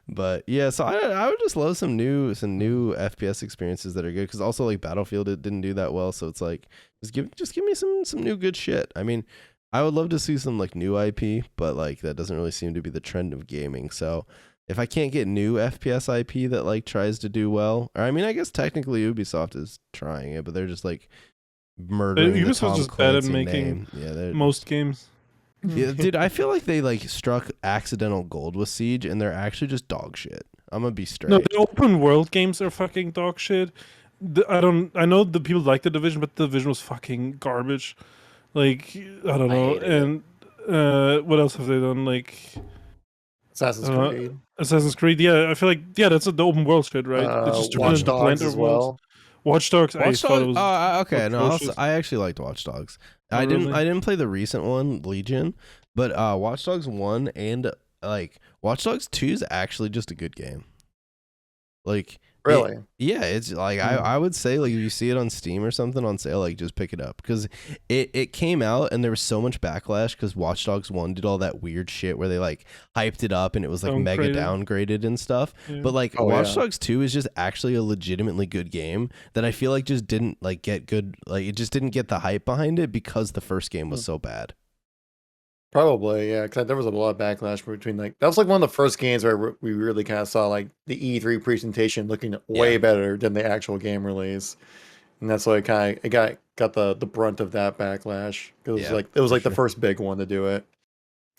But yeah, so I would just love some new FPS experiences that are good, because also like Battlefield, it didn't do that well, so it's like just give me some new good shit. I mean, I would love to see some like new IP, but like that doesn't really seem to be the trend of gaming. So if I can't get new FPS IP that like tries to do well, or I mean, I guess technically Ubisoft is trying it, but they're just like murdering the Ubisoft's Tom just bad at Clancy making name. Yeah, most games. yeah, dude, I feel like they like struck accidental gold with Siege, and they're actually just dog shit. I'm gonna be straight. No, the open world games are fucking dog shit. I know the people like the Division, but the Division was fucking garbage. Like, I don't know. hated And what else have they done? Like Assassin's Creed. Assassin's Creed. Yeah, I feel like that's the open world shit, right? They just Watch blend Dogs their as worlds. well. Watch Dogs. I thought it was okay. No, atrocious. I actually liked Watch Dogs. Oh, I really? didn't play the recent one, Legion, but Watch Dogs 1 and like Watch Dogs 2 is actually just a good game. Like, Really? it's like I would say, like, if you see it on Steam or something on sale, like just pick it up, because it came out and there was so much backlash because Watch Dogs 1 did all that weird shit where they like hyped it up and it was like mega downgraded and stuff. Yeah. But like Watch Dogs 2 is just actually a legitimately good game that I feel like just didn't like get good, like it just didn't get the hype behind it because the first game was so bad. Probably, yeah, because there was a lot of backlash between like that was like one of the first games where we really kind of saw like the E3 presentation looking way better than the actual game release, and that's why it got the brunt of that backlash, because it was like the first big one to do it,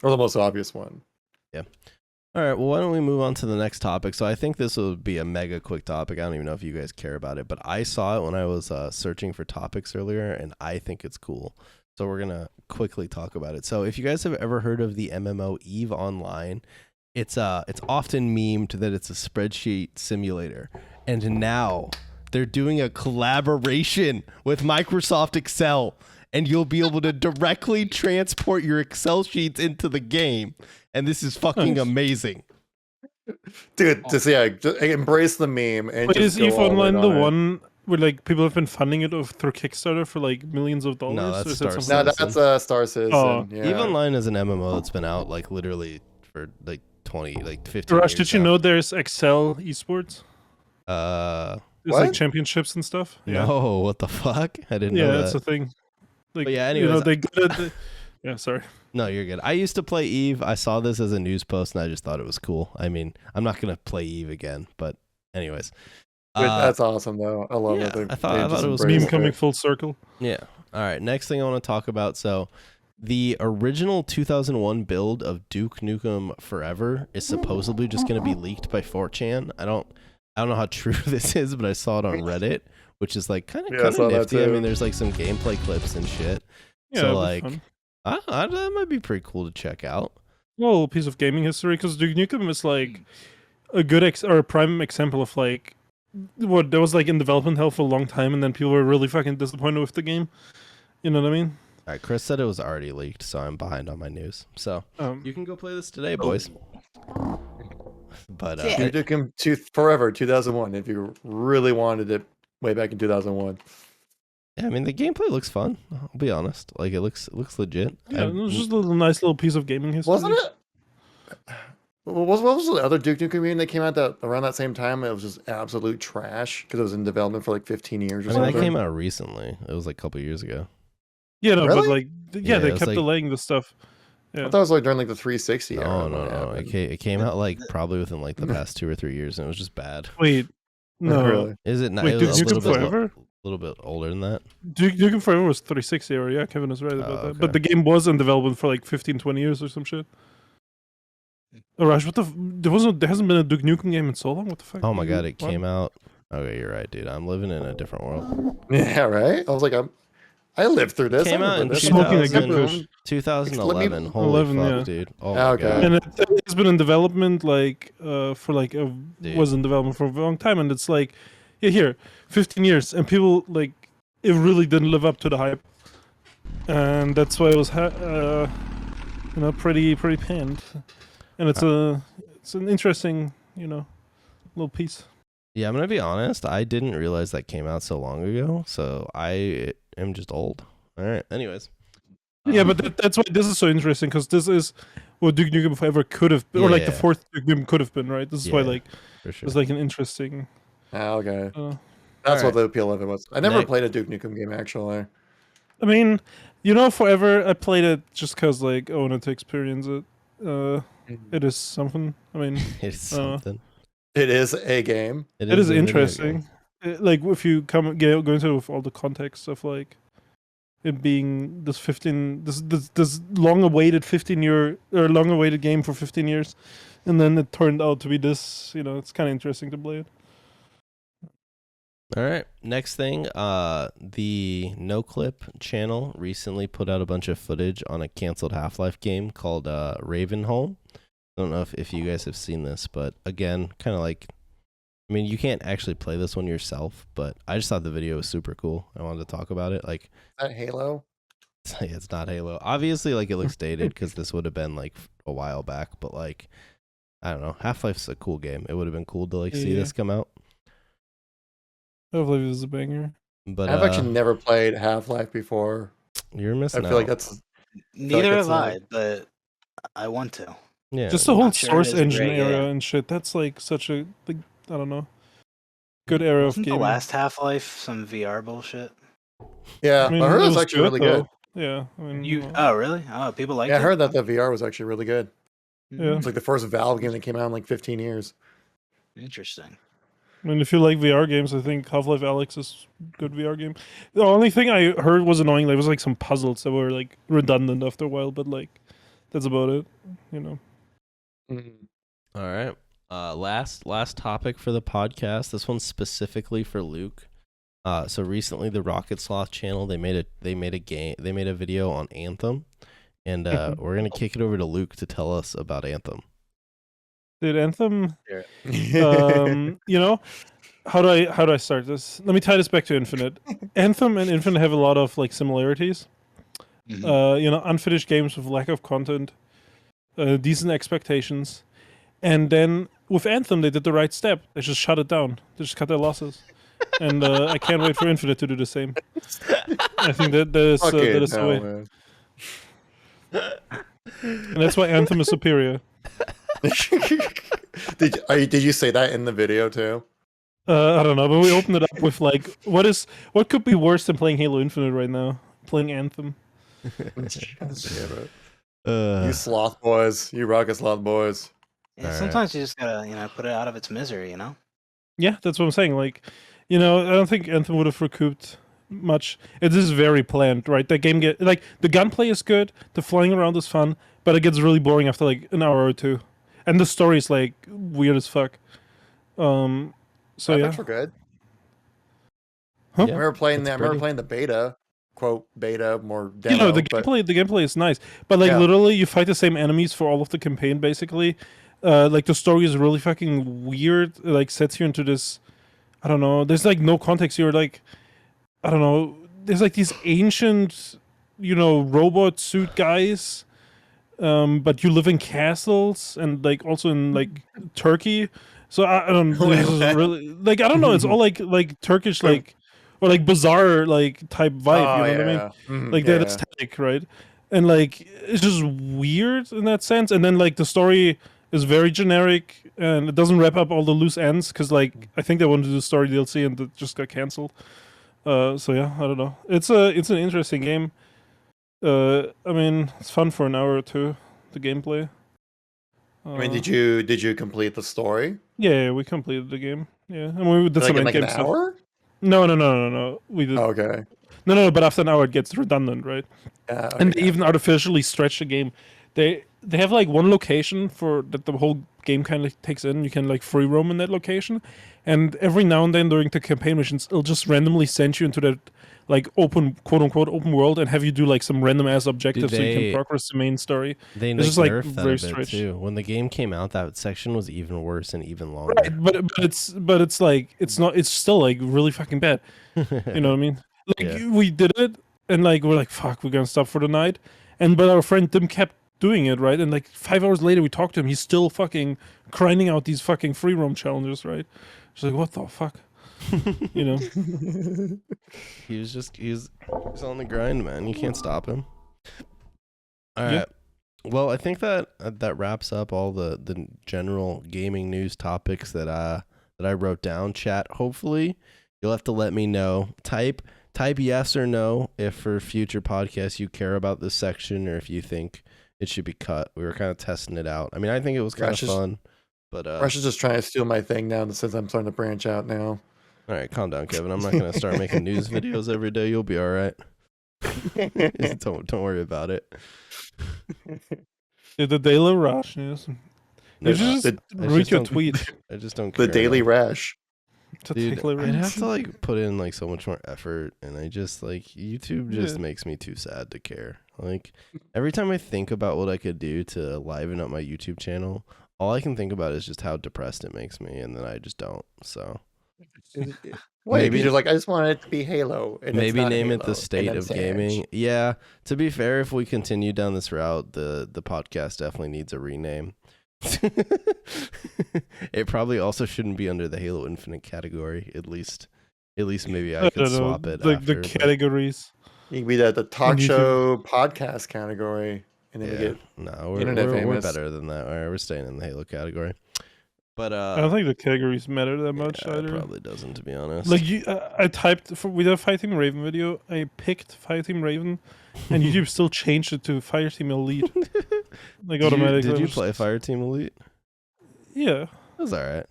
or the most obvious one. Yeah. All right, well, why don't we move on to the next topic? So I think this will be a mega quick topic. I don't even know if you guys care about it, but I saw it when I was searching for topics earlier, and I think it's cool. So we're going to quickly talk about it. So if you guys have ever heard of the MMO EVE Online, it's often memed that it's a spreadsheet simulator. And now they're doing a collaboration with Microsoft Excel, and you'll be able to directly transport your Excel sheets into the game. And this is fucking amazing. Dude, just embrace the meme and Wait, just is go EVE all in Online the on it. one where like people have been funding it through Kickstarter for like millions of dollars? No, that's Or is Star that Citizen. something No, else? that's Star Citizen. Oh. Yeah. EVE Online is an MMO that's been out like literally for like 15 Rush, years did you now. know there's Excel esports? There's What? like championships and stuff. Yeah, No, what the fuck? I didn't know yeah, that. that's a thing. Like, But yeah, you know, anyways, they good at the... Yeah, sorry. No, you're good. I used to play EVE. I saw this as a news post, and I just thought it was cool. I mean, I'm not gonna play EVE again, but anyways. Dude, that's awesome though. I love yeah, it. I thought it was Meme cool. coming full circle. Yeah. All right. Next thing I want to talk about. So, the original 2001 build of Duke Nukem Forever is supposedly just going to be leaked by 4chan. I don't know how true this is, but I saw it on Reddit, which is like kind of nifty. I mean, there's like some gameplay clips and shit. Yeah, so it'll be like, fun. that might be pretty cool to check out. Well, piece of gaming history, because Duke Nukem is like a good or a prime example of like what that was like in development hell for a long time, and then people were really fucking disappointed with the game. You know what I mean? All right, Chris said it was already leaked, so I'm behind on my news. So you can go play this today, boys. But Duke Nukem Forever 2001. If you really wanted it way back in 2001. yeah, I mean the gameplay looks fun. I'll be honest; like it looks legit. Yeah, it was just a nice little piece of gaming history. Wasn't it? What was the other Duke Nukem game that came out around that same time? It was just absolute trash because it was in development for like 15 years or I mean, something. that came out recently. It was like a couple years ago. Yeah, no, Really? but like, Yeah, they it's kept like- delaying the stuff. I Yeah. thought it was like during like the 360 era. No, when no, it no. happened. It came out like probably within like the past 2 or 3 years, and it was just bad. Wait, no, Really? Is it not? Wait, it Duke was a Nukem little bit, Forever? little bit older than that. Duke Nukem Forever was 360 era. Yeah, Kevin is right about that. okay. But the game was in development for like 15, 20 years or some shit. Oh, Raj, what the? There hasn't been a Duke Nukem game in so long. What the fuck? Oh my god, it came out. Okay, you're right, dude. I'm living in a different world. Yeah, right. I was like, I lived through this. Came I out in remember this. Smoking a good 2000, push. 2011. Holy 11, fuck, yeah. dude. Oh Ah, my okay. god. And it's been in development like for like Dude. was in development for a long time, and it's like, yeah, here, 15 years, and people like it really didn't live up to the hype, and that's why it was pretty panned, and it's an interesting little piece. Yeah, I'm gonna be honest. I didn't realize that came out so long ago, so I am just old. All right. Anyways. Yeah, but that's why this is so interesting, because this is what Duke Nukem Forever could have been, or like the Yeah. fourth Duke Nukem could have been, right? This is why Yeah, like for sure. it's like an interesting. Ah, okay. All That's what right. the appeal of it was. I never Next. played a Duke Nukem game actually. I mean, Forever, I played it just because, like, I wanted to experience it. It is something. I mean, It's something. It is a game. it is a video interesting. game. Like, if you go into it with all the context of, like, it being this long-awaited 15-year, or long-awaited game for 15 years, and then it turned out to be this, it's kind of interesting to play it. All right. Next thing, the NoClip channel recently put out a bunch of footage on a canceled Half-Life game called Ravenholm. I don't know if you guys have seen this, but again, kind of like, I mean, you can't actually play this one yourself, but I just thought the video was super cool. I wanted to talk about it. Like, Is that Halo? it's not Halo. Obviously, like, it looks dated because this would have been like a while back, but like, I don't know. Half-Life's a cool game. It would have been cool to like see Yeah. this come out. Half-Life is a banger. But I've actually never played Half-Life before. you're I missing feel out. like that's Neither it's have I, like- but I want to. Yeah. Just the whole I'm sure it Source is a Engine great era game. and shit. That's like such a, like, I don't know, good era Wasn't of gaming. the last Half-Life some VR bullshit? yeah. I mean, I heard it it was was actually really though. good. Yeah, I mean, You? well, Oh, really? Oh, people like Yeah, it. I heard that the VR was actually really good. Yeah. It's like the first Valve game that came out in like 15 years. Interesting. I mean, if you like VR games, I think Half-Life Alyx is a good VR game. The only thing I heard was annoying. There was like some puzzles that were like redundant after a while, but like that's about it. Mhm. All right. Last topic for the podcast. This one's specifically for Luke. So recently, the Rocket Sloth channel they made a video on Anthem, and we're gonna kick it over to Luke to tell us about Anthem. Dude, Anthem. How do I start this? Let me tie this back to Infinite. Anthem and Infinite have a lot of like similarities. Mhm. Unfinished games with lack of content, decent expectations, and then with Anthem they did the right step. They just shut it down. They just cut their losses, and I can't wait for Infinite to do the same. I think that is Fucking the hell, way, man. and that's why Anthem is superior. Did you say that in the video too? I don't know, but we opened it up with like, what could be worse than playing Halo Infinite right now? Playing Anthem. You sloth boys, you rocket sloth boys. Yeah, Alright. sometimes you just gotta, put it out of its misery. Yeah, that's what I'm saying. Like, I don't think Anthem would have recouped much. It is very planned, right? That game the gunplay is good, the flying around is fun, but it gets really boring after like an hour or two, and the story is like weird as fuck. So yeah, Graphics were good. Huh? I remember playing it's that. I remember pretty. playing the beta, quote beta, more demo. the but gameplay is nice, but like Yeah. literally you fight the same enemies for all of the campaign basically. Like the story is really fucking weird. It, like sets you into this, I don't know. There's like no context. You're like, I don't know. There's like these ancient, robot suit guys, but you live in castles and like also in like Turkey. So I don't. This is really like I don't know. It's all like Turkish like or like bizarre like type vibe. Oh, You know what I mean? Mhm, Like that aesthetic, right? And like it's just weird in that sense. And then like the story is very generic and it doesn't wrap up all the loose ends because like I think they wanted to do story DLC and it just got canceled. So yeah, I don't know. It's an interesting game. I mean, it's fun for an hour or two. The gameplay. I mean, did you complete the story? Yeah, we completed the game. Yeah, and we did some in end like game an stuff. hour? No. We did. Oh, okay. No. But after an hour, it gets redundant, right? Yeah. And okay. they even artificially stretch the game. They have like one location for that the whole game kind of takes in. You can like free roam in that location, and every now and then during the campaign missions, it'll just randomly send you into that like open, quote unquote, open world, and have you do like some random ass objectives so you can progress the main story. They It's just like nerfed that very a bit strange. too. When the game came out, that section was even worse and even longer. Right, but it's like it's still like really fucking bad. You know what I mean? Like Yeah. we did it, and like we're like, fuck, we're gonna stop for the night. And but our friend Tim kept doing it, right? And like 5 hours later, we talked to him. He's still fucking grinding out these fucking free roam challenges, right? She's like, what the fuck? You know? He was on the grind, man. You can't stop him. All right. Yeah. Well, I think that wraps up all the general gaming news topics that I wrote down. Chat. Hopefully, you'll have to let me know. Type yes or no if for future podcasts you care about this section or if you think it should be cut. We were kind of testing it out. I mean, I think it was kind of fun, but Russia's just trying to steal my thing now since I'm starting to branch out now. All right, calm down, Kevin. I'm not gonna start making news videos every day. You'll be all right. don't worry about it. The Daily Rush news. No, You should just read your don't- tweet. I just don't care. The Daily enough. Rash. The Dude, Daily I'd Rush. have to like put in like so much more effort, and I just like YouTube just Yeah. makes me too sad to care. Like every time I think about what I could do to liven up my YouTube channel, all I can think about is just how depressed it makes me, and then I just don't. So Wait, Maybe- you're like, I just want it to be Halo. And it's maybe not name it Halo, the and state then of say gaming. Edge. Yeah. To be fair, if we continue down this route, the podcast definitely needs a rename. It probably also shouldn't be under the Halo Infinite category. At least maybe I could don't know, swap it. like after, the but- categories. You can be the talk YouTube. show podcast category, and then we Yeah, get no, internet we're famous. better than that. All right, we're staying in the Halo category. But I don't think the categories matter that much yeah, it either. probably doesn't, to be honest. Like I typed with a Fighting Raven video. I picked Fighting Raven, and YouTube still changed it to Fireteam Elite. Like automatically. Did you It was- play Fireteam Elite? Yeah, It was all right.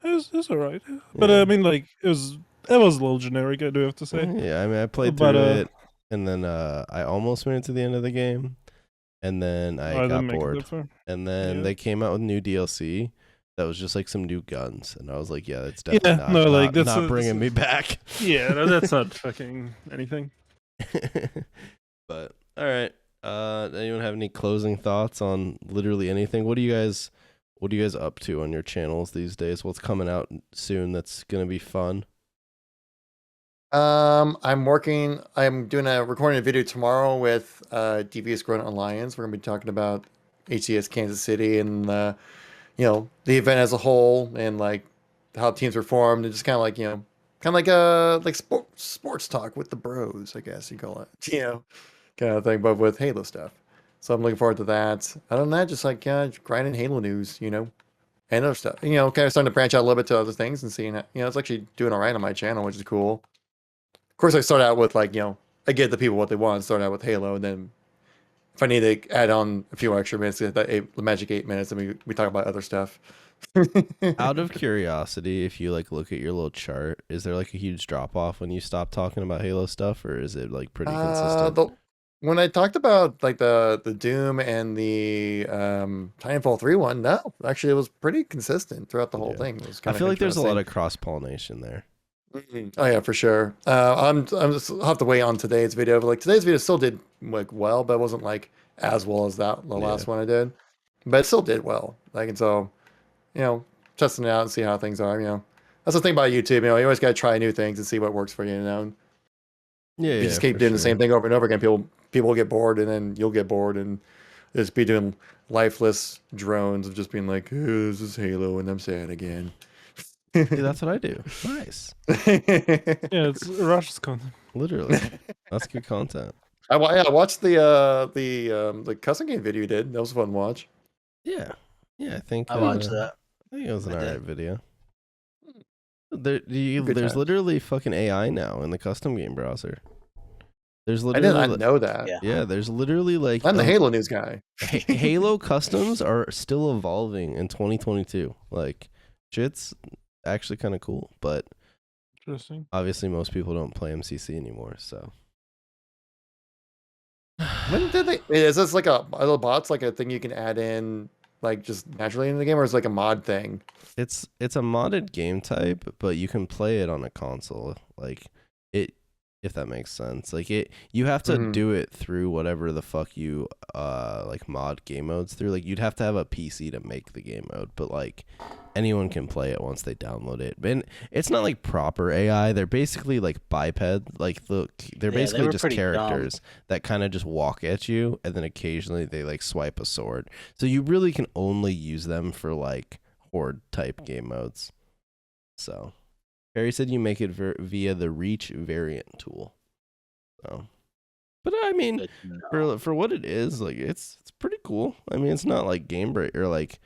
it's alright. But Yeah. I mean, like it was a little generic. I do have to say. Yeah, I mean, I played But, through it, and then I almost made it to the end of the game, and then I got didn't make it bored. that far. And then Yeah. they came out with new DLC that was just like some new guns, and I was like, yeah, that's Yeah, definitely no, not, like, not, that's not a- bringing me back. Yeah, that's not fucking anything. But all right, anyone have any closing thoughts on literally anything? What are you guys up to on your channels these days? What's coming out soon that's gonna be fun? I'm doing recording a video tomorrow with Devious Grunt Alliance. We're gonna be talking about HCS Kansas City and the event as a whole, and like how teams were formed, and just kind of like sports talk with the bros, I guess you call it, kind of thing, but with Halo stuff. So I'm looking forward to that. Other than that, just like grinding Halo news, and other stuff. Kind of starting to branch out a little bit to other things and seeing it's actually doing all right on my channel, which is cool. Of course, I start out with I get the people what they want. Start out with Halo, and then if I need to add on a few extra minutes, the magic 8 minutes, and we talk about other stuff. Out of curiosity, if you like look at your little chart, is there like a huge drop off when you stop talking about Halo stuff, or is it like pretty consistent? When I talked about like the Doom and the Titanfall 3 one, no, actually it was pretty consistent throughout the whole Yeah. thing. It was I kind of feel like there's a lot of cross pollination there. Oh yeah, for sure. I'm just I'll have to wait on today's video. But like today's video still did like well, but it wasn't like as well as the last one I did. But it still did well. Like, and so, testing it out and see how things are. That's the thing about YouTube. You always got to try new things and see what works for you. Yeah, If you just keep doing the same thing over and over again, people will get bored, and then you'll get bored, and just be doing lifeless drones of just being like, oh, this is Halo, and I'm sad again. See, that's what I do. Nice. Yeah, it's Rush's content. Literally. That's good content. I watched the custom game video you did. That was a fun watch. Yeah. Yeah, I think I watched that. I think it was an I did. alright video. Good There's times. literally fucking AI now in the custom game browser. There's I literally did not know that. Yeah. Yeah, there's literally like I'm the Halo news guy. Halo customs are still evolving in 2022. Like shit's actually kind of cool, but Interesting. obviously most people don't play MCC anymore, so When did they? Is this like a little bots, like a thing you can add in like just naturally in the game, or is it like a mod thing? It's a modded game type, but you can play it on a console. Like it, if that makes sense. Like you have to do it through whatever the fuck you like mod game modes through. Like you'd have to have a PC to make the game mode, but like anyone can play it once they download it. And it's not like proper AI. They're basically like biped. Like they're basically just characters that kind of just walk at you, and then occasionally they like swipe a sword. So you really can only use them for like horde type game modes. So Harry said you make it via the Reach variant tool. So, but I mean, for what it is, like it's pretty cool. I mean, it's not like game break or like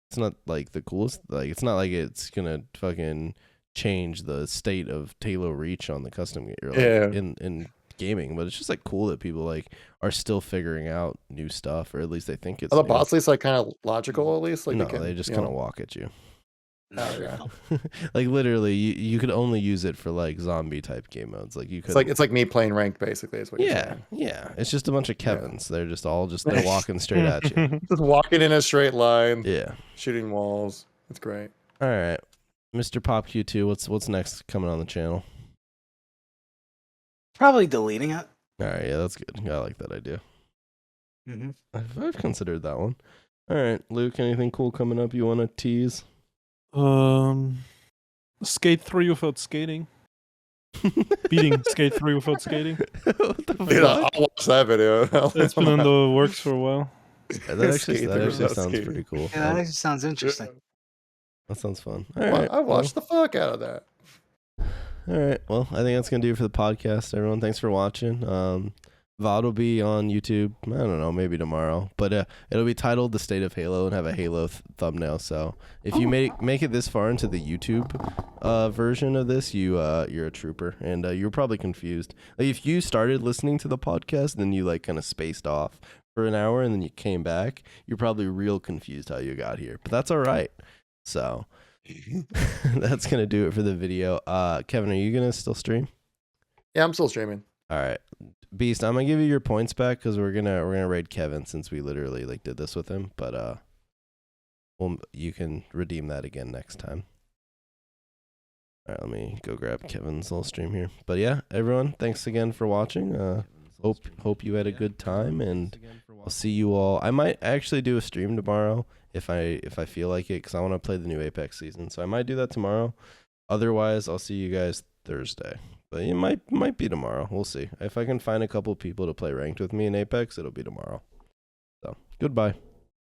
it's not like the coolest. Like it's not like it's gonna fucking change the state of Halo Reach on the custom or like in gaming. But it's just like cool that people like are still figuring out new stuff, or at least they think it's. Are the boss least like kind of logical at least? Like no, they just kind of walk at you. Oh, yeah. Like literally, you could only use it for like zombie type game modes. Like you could. It's like me playing ranked, basically. Is what you're saying. Yeah. It's just a bunch of Kevins. They're just they're walking straight at you. Just walking in a straight line. Yeah. Shooting walls. It's great. All right, Mr. Pop Q2. What's next coming on the channel? Probably deleting it. All right, yeah, that's good. I like that idea. Mm-hmm. I've considered that one. All right, Luke. Anything cool coming up you want to tease? Skate 3 without skating. Beating Skate 3 without skating. What the Dude, I'll watch that video. It's been in the works for a while. That actually sounds pretty cool. Yeah, that actually sounds interesting. That sounds fun. All right, I watched the fuck out of that. All right. Well, I think that's going to do it for the podcast, everyone. Thanks for watching. VOD will be on YouTube. I don't know, maybe tomorrow. But it'll be titled The State of Halo and have a Halo thumbnail. So if you make it this far into the YouTube version of this, you're a trooper. And you're probably confused. Like, if you started listening to the podcast, then you like kind of spaced off for an hour and then you came back, you're probably real confused how you got here. But that's all right. So that's gonna do it for the video. Kevin, are you gonna still stream? Yeah, I'm still streaming. All right, Beast, I'm gonna give you your points back because we're gonna raid Kevin since we literally like did this with him. But you can redeem that again next time. All right, let me go grab Kevin's little stream here. But yeah, everyone, thanks again for watching. Hope you had a good time, and I'll see you all. I might actually do a stream tomorrow if I feel like it, because I want to play the new Apex season. So I might do that tomorrow. Otherwise, I'll see you guys Thursday. But it might be tomorrow. We'll see. If I can find a couple people to play ranked with me in Apex, it'll be tomorrow. So goodbye.